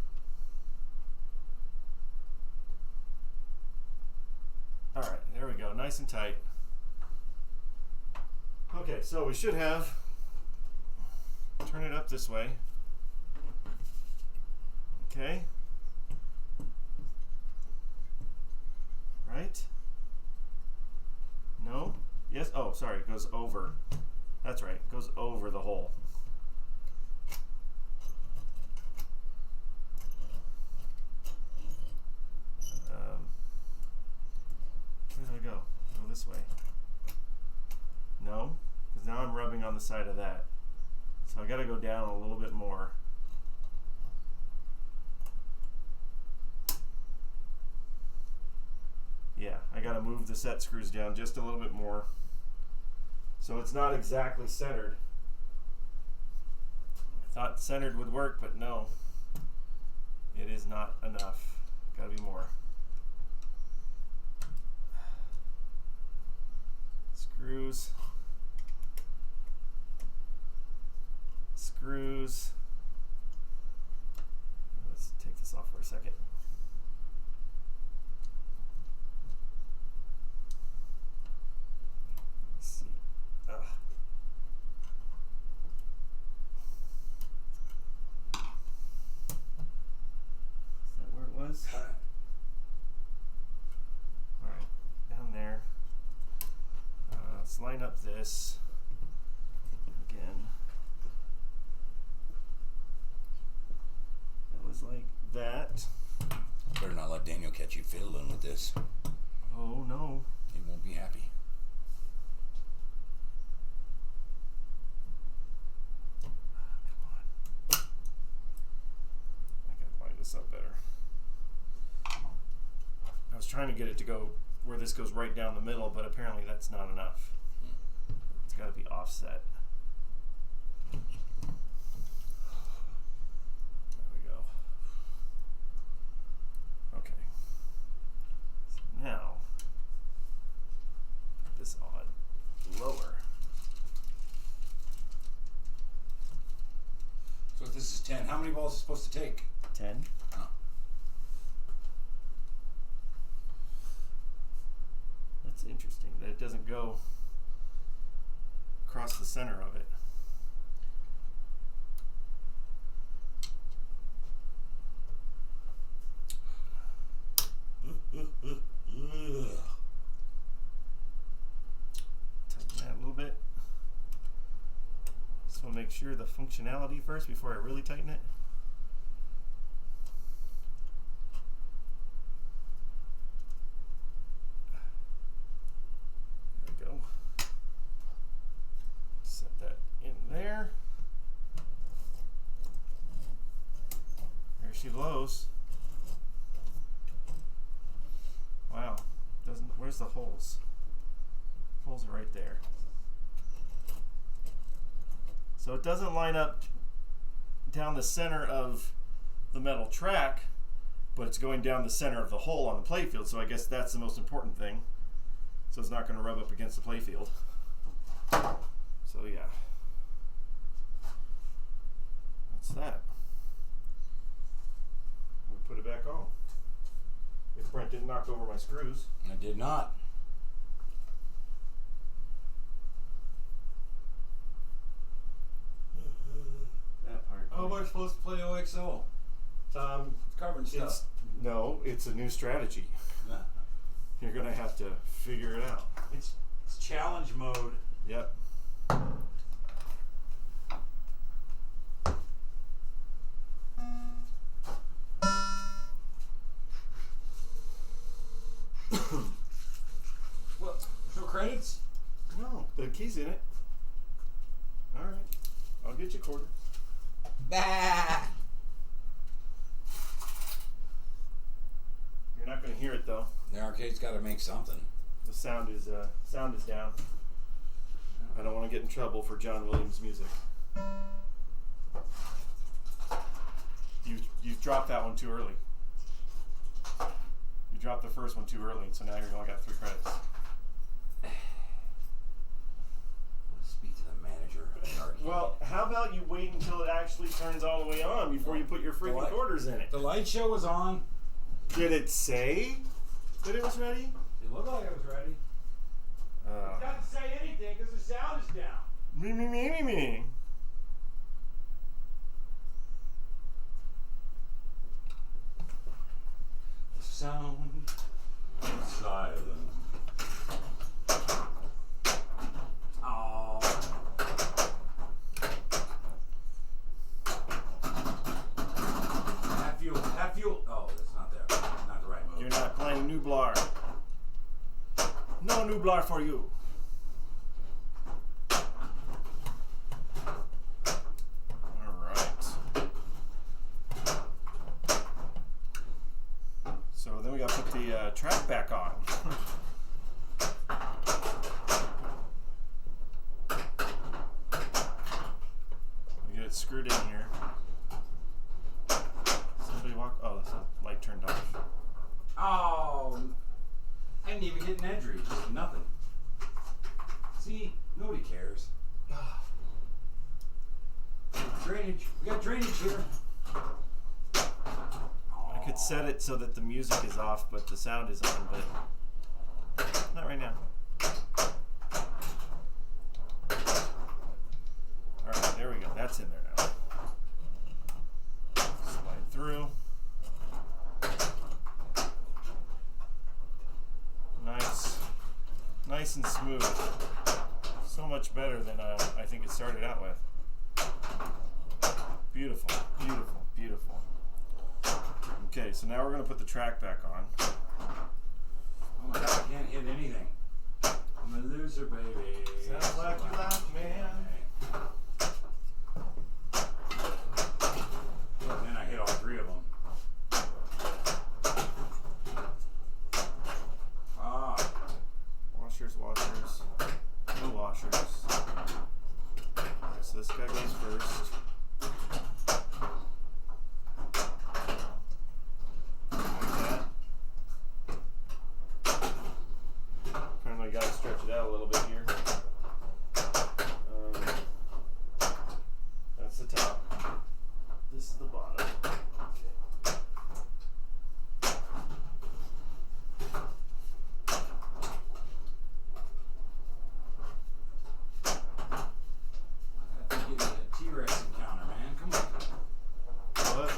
All right, there we go, nice and tight. Okay, so we should have, turn it up this way. Okay. Right? No? Yes? Oh, sorry, it goes over. That's right, it goes over the hole. Where do I go? Go this way. No? Because now I'm rubbing on the side of that. So I gotta go down a little bit more. Yeah, I gotta move the set screws down just a little bit more. So it's not exactly centered. I thought centered would work, but no. It is not enough. Gotta be more. Screws. Screws. Let's take this off for a second. Let's see. Is that where it was? All right, down there. Let's line up this again. That was like that. Better not let Daniel catch you fiddling with this. Oh no. He won't be happy. Come on. I gotta line this up better. I was trying to get it to go where this goes right down the middle, but apparently that's not enough. It's got to be offset. There we go. Okay. So now, put this on lower. So if this is 10, how many balls is it supposed to take? 10. Oh. That's interesting that it doesn't go across the center of it. Tighten that a little bit. Just want to make sure the functionality first before I really tighten it. There we go. Set that in there. There she blows. Wow. Doesn't, where's the holes? Holes are right there. So it doesn't line up down the center of the metal track, but it's going down the center of the hole on the playfield, so I guess that's the most important thing. So it's not going to rub up against the playfield. So yeah. That's that. We put it back on. If Brent didn't knock over my screws. I did not. That part. How am I supposed to play OXO? It's carbon stuff. No, it's a new strategy. You're gonna have to figure it out. It's challenge mode. Yep. Well, no credits? No, the key's in it. All right, I'll get you a quarter. Bah! You're not gonna hear it though. The arcade's got to make something. The sound is down. I don't want to get in trouble for John Williams music. You dropped that one too early. You dropped the first one too early, so now you've only got 3 credits. Speak to the manager of the arcade. Well, how how about you wait until it actually turns all the way on before you put your freaking light- quarters in it? The light show was on. Did it say that it was ready? It looked like it was ready. It doesn't say anything because the sound is down. Me. Sound of silence. Oh. Have fuel. Oh, that's not there. Not the right mode. You're not playing Nublar. No Nublar for you. Alright. So then we gotta put the track back on. We get it screwed in here. Somebody walk. Oh, the light turned off. Oh. I didn't even get an entry. Just nothing. See? Nobody cares. Drainage. We got drainage here. I could set it so that the music is off, but the sound is on, but not right now. Alright, there we go. That's in there now. Slide through. Nice. Nice and smooth. So much better than I think it started out with. Beautiful, beautiful, beautiful. Okay, so now we're going to put the track back on. Oh my god, I can't hit anything. I'm a loser, baby. Sounds like you like, man. And then I hit all three of them. Ah. Washers. No washers. Alright, so this guy goes first. Apparently got to stretch it out a little bit here. That's the top. This is the bottom. I think you need a T-Rex encounter, man. Come on. What?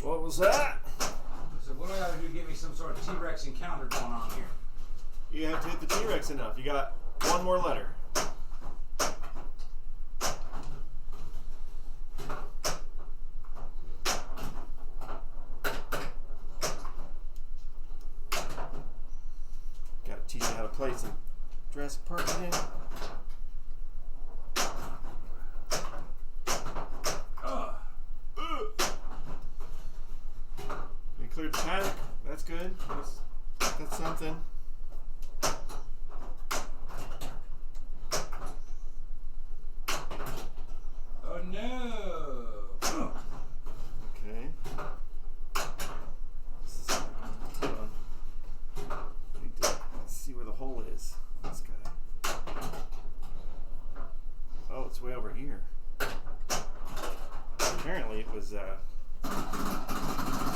What was that? So what do I gotta do to get me some sort of T-Rex encounter going on here? You have to hit the T-Rex enough. You got one more letter. Gotta teach you how to play some Jurassic Park again. We cleared the paddock. That's good. That's something. Oh no! Okay. Hold on. Need to see where the hole is. This guy. Oh, it's way over here. Apparently it was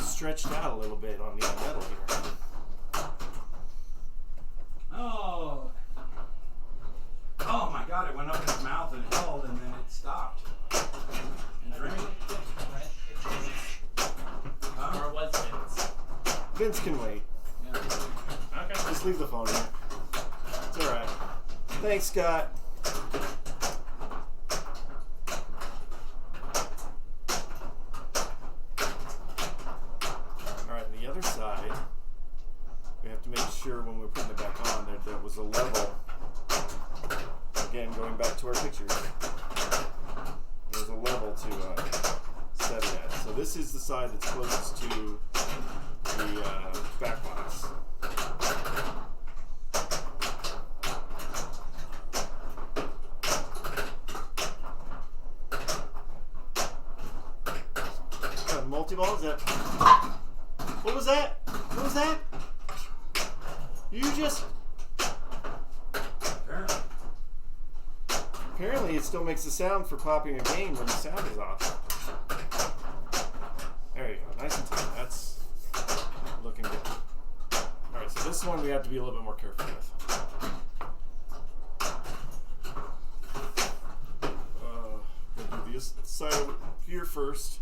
stretched out a little bit on the metal here. Oh! Oh my god, it went up in his mouth and held and then it stopped. And drained. Huh? Or was Vince? Vince can wait. Yeah. Okay. Just leave the phone here. It's alright. Thanks, Scott. Alright, on the other side, we have to make sure when we're putting it back on that there was a level. Again, going back to our pictures, there's a level to set it at. So this is the side that's closest to the back glass. Multi-ball, is that? What was that? What was that? You just... Apparently. Apparently it still makes the sound for popping a game when the sound is off. There you go, nice and tight. That's looking good. Alright, so this one we have to be a little bit more careful with. We'll do this side of here first,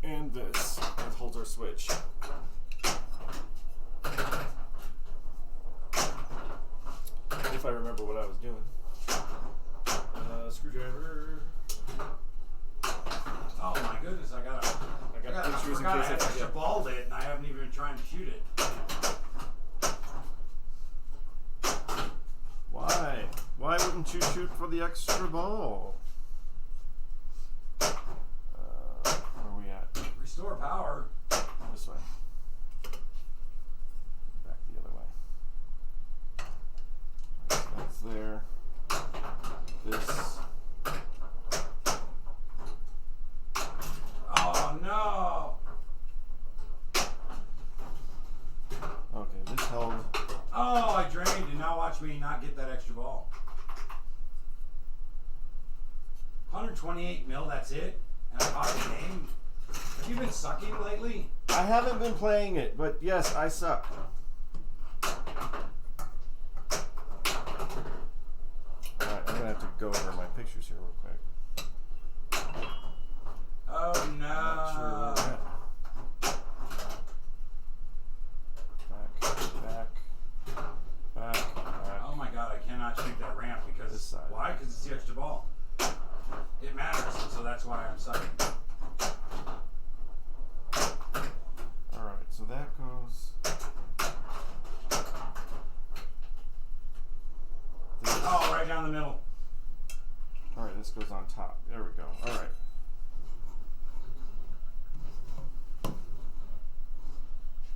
and this. That holds our switch. If I remember what I was doing. Screwdriver. Oh my goodness, I pictures in forgot I case I had extra forget. ball it and I haven't even been trying to shoot it. Why? Why wouldn't you shoot for the extra ball? Where are we at? Restore power. This way. Back the other way. Alright, so that's there. This. Oh no! Okay, this held. Oh, I drained and now watch me not get that extra ball. 128 mil, that's it? And I caught the game? Have you been sucking lately? I haven't been playing it, but yes, I suck. Alright, I'm gonna have to go over my pictures here real quick. Oh no! Not sure where we're at. Back. Oh my god, I cannot shoot that ramp This because side. why? Because it's the extra ball. It matters, so that's why I'm sucking. Alright, so that goes. This. Oh, right down the middle. Alright, this goes on top. There we go. Alright.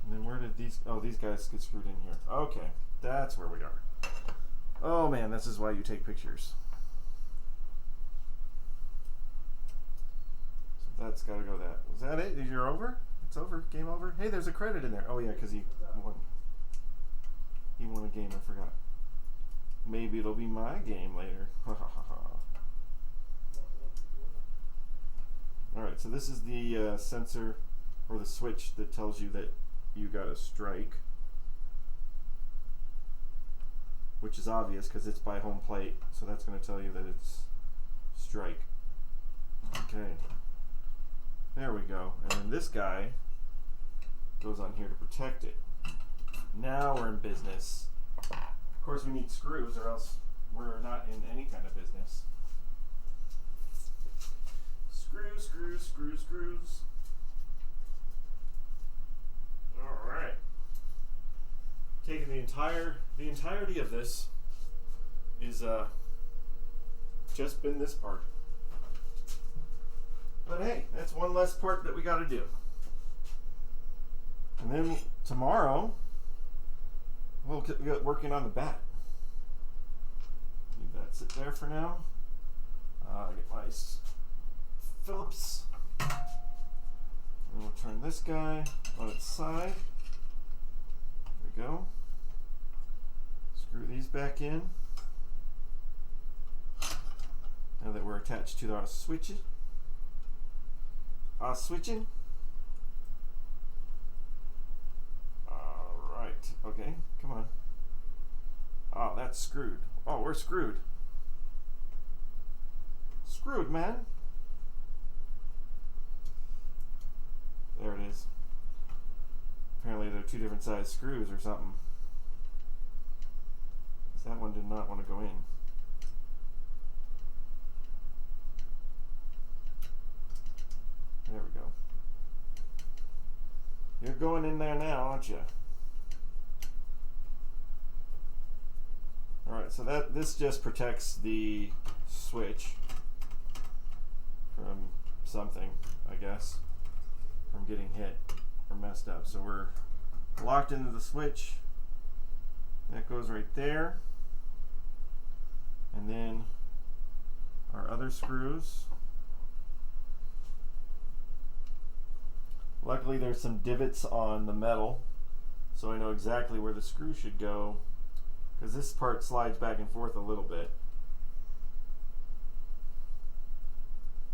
And then where did these. Oh, these guys get screwed in here. Okay, that's where we are. Oh man, this is why you take pictures. So that's gotta go that. Was that it? You're over? It's over? Game over? Hey, there's a credit in there. Oh yeah, because he won. He won a game, I forgot. Maybe it'll be my game later. Alright, so this is the sensor or the switch that tells you that you got a strike, which is obvious because it's by home plate, so that's going to tell you that it's strike. Okay, there we go. And then this guy goes on here to protect it. Now we're in business. Of course, we need screws, or else we're not in any kind of business. Screws, screws, screws, screws. All right. Taking the entirety of this is just been this part. But hey, that's one less part that we got to do. And then tomorrow we'll get working on the bat. Leave that sit there for now. Get my Phillips. And we'll turn this guy on its side. There we go. Screw these back in. Now that we're attached to our switches. Switching. Alright. Okay, come on. Oh, that's screwed. Oh, we're screwed. Screwed, man. There it is. Apparently they're two different size screws or something. 'Cause that one did not want to go in. There we go. You're going in there now, aren't you? Alright, so this just protects the switch from something, I guess, from getting hit or messed up. So we're locked into the switch. That goes right there. And then our other screws. Luckily there's some divots on the metal, so I know exactly where the screw should go, because this part slides back and forth a little bit.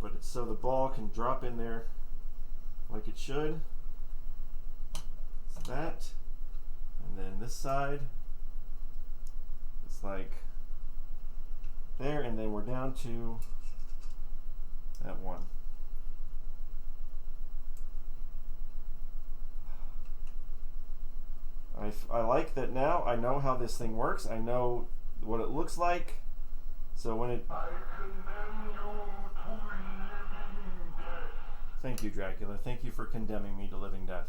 but it's so the ball can drop in there like it should. So that, and then this side, it's like there, and then we're down to that one. I like that now. I know how this thing works. I know what it looks like. So when it... Thank you, Dracula. Thank you for condemning me to living death.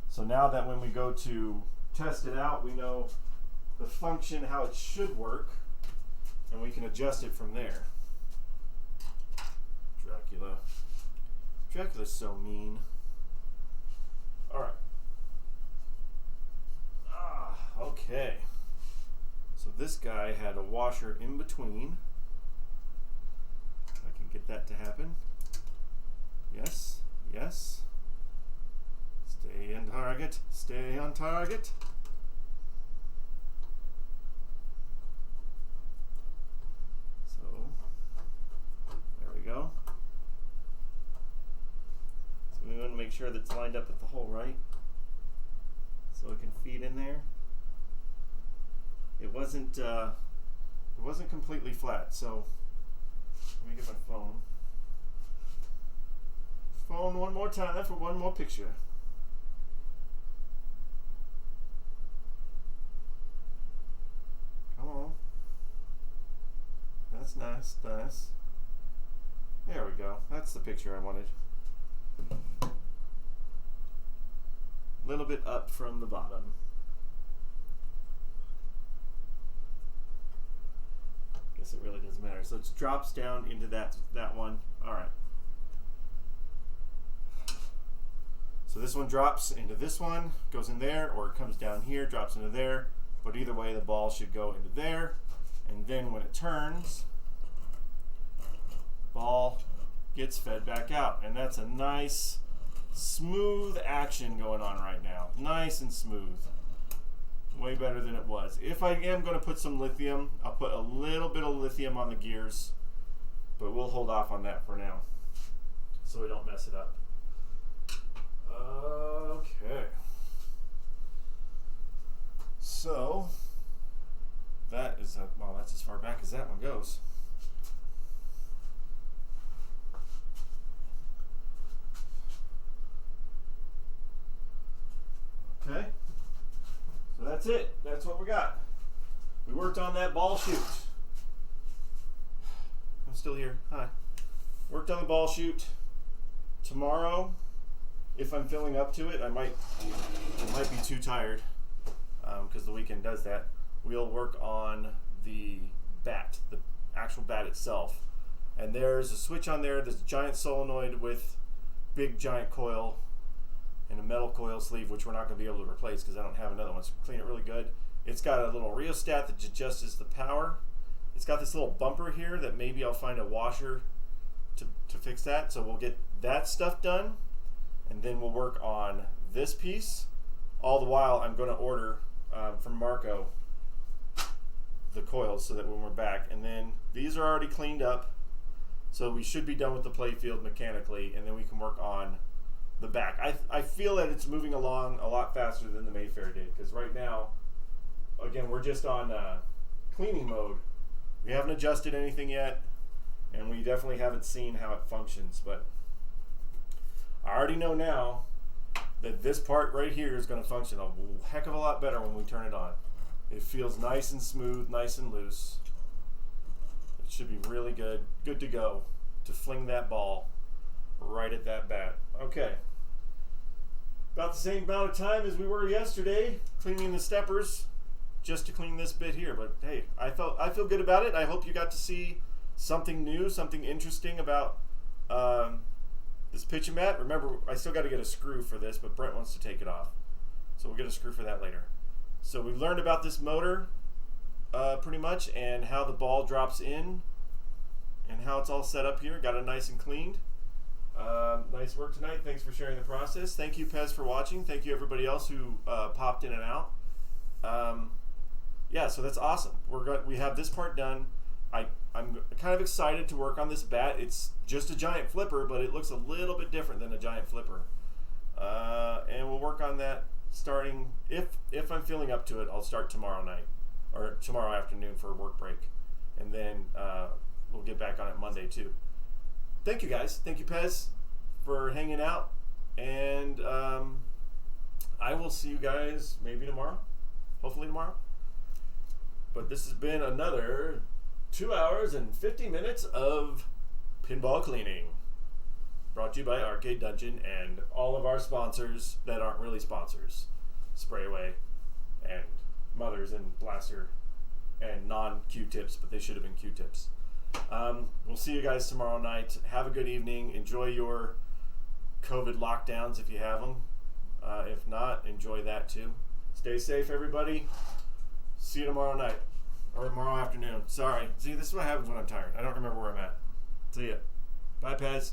So now that when we go to test it out, we know the function, how it should work, and we can adjust it from there. Dracula. Dracula's so mean. All right. Okay. So this guy had a washer in between. If I can get that to happen. Yes, yes. Stay on target. Stay on target. So, there we go. So we want to make sure that's lined up at the hole right, so it can feed in there. It wasn't completely flat, so let me get my phone. Phone one more time for one more picture. Come on. That's nice, nice. There we go. That's the picture I wanted. A little bit up from the bottom. Guess it really doesn't matter. So it drops down into that one. All right. So this one drops into this one, goes in there, or it comes down here, drops into there. But either way, the ball should go into there. And then when it turns, the ball gets fed back out. And that's a nice, smooth action going on right now. Nice and smooth. Way better than it was. If I am going to put some lithium, I'll put a little bit of lithium on the gears. But we'll hold off on that for now, so we don't mess it up. Okay. So that is well, that's as far back as that one goes. Okay. So that's it. That's what we got. We worked on that ball shoot. I'm still here. Hi. Worked on the ball shoot. Tomorrow, if I'm feeling up to it, I might be too tired because the weekend does that. We'll work on the bat, the actual bat itself. And there's a switch on there. There's a giant solenoid with big giant coil and a metal coil sleeve, which we're not going to be able to replace because I don't have another one. So clean it really good. It's got a little rheostat that adjusts the power. It's got this little bumper here that maybe I'll find a washer to fix that. So we'll get that stuff done, and then we'll work on this piece. All the while, I'm going to order from Marco the coils so that when we're back, and then these are already cleaned up, so we should be done with the playfield mechanically, and then we can work on the back. I feel that it's moving along a lot faster than the Mayfair did, because right now, again, we're just on cleaning mode. We haven't adjusted anything yet, and we definitely haven't seen how it functions, but I already know now that this part right here is going to function a heck of a lot better when we turn it on. It feels nice and smooth, nice and loose. It should be really good to go to fling that ball right at that bat. Okay. About the same amount of time as we were yesterday cleaning the steppers, just to clean this bit here. But hey, I feel good about it. I hope you got to see something new, something interesting about this pitching mat. Remember, I still got to get a screw for this, but Brent wants to take it off, so we'll get a screw for that later. So we learned about this motor pretty much, and how the ball drops in, and how it's all set up here. Got it nice and cleaned. Nice work tonight. Thanks for sharing the process. Thank you, Pez, for watching. Thank you, everybody else who popped in and out. Yeah, so that's awesome. We have this part done. I I'm kind of excited to work on this bat. It's just a giant flipper, but it looks a little bit different than a giant flipper. And we'll work on that starting, if I'm feeling up to it, I'll start tomorrow night or tomorrow afternoon for a work break. And then we'll get back on it Monday too. Thank you guys. Thank you, Pez, for hanging out. And I will see you guys maybe tomorrow. Hopefully tomorrow. But this has been another 2 hours and 50 minutes of pinball cleaning. Brought to you by Arcade Dungeon and all of our sponsors that aren't really sponsors. Spray Away and Mothers and Blaster and non-Q-tips, but they should have been Q-tips. We'll see you guys tomorrow night. Have a good evening. Enjoy your COVID lockdowns if you have them. If not, enjoy that too. Stay safe, everybody. See you tomorrow night. Or tomorrow afternoon. Sorry. See, this is what happens when I'm tired. I don't remember where I'm at. See ya. Bye, Pez.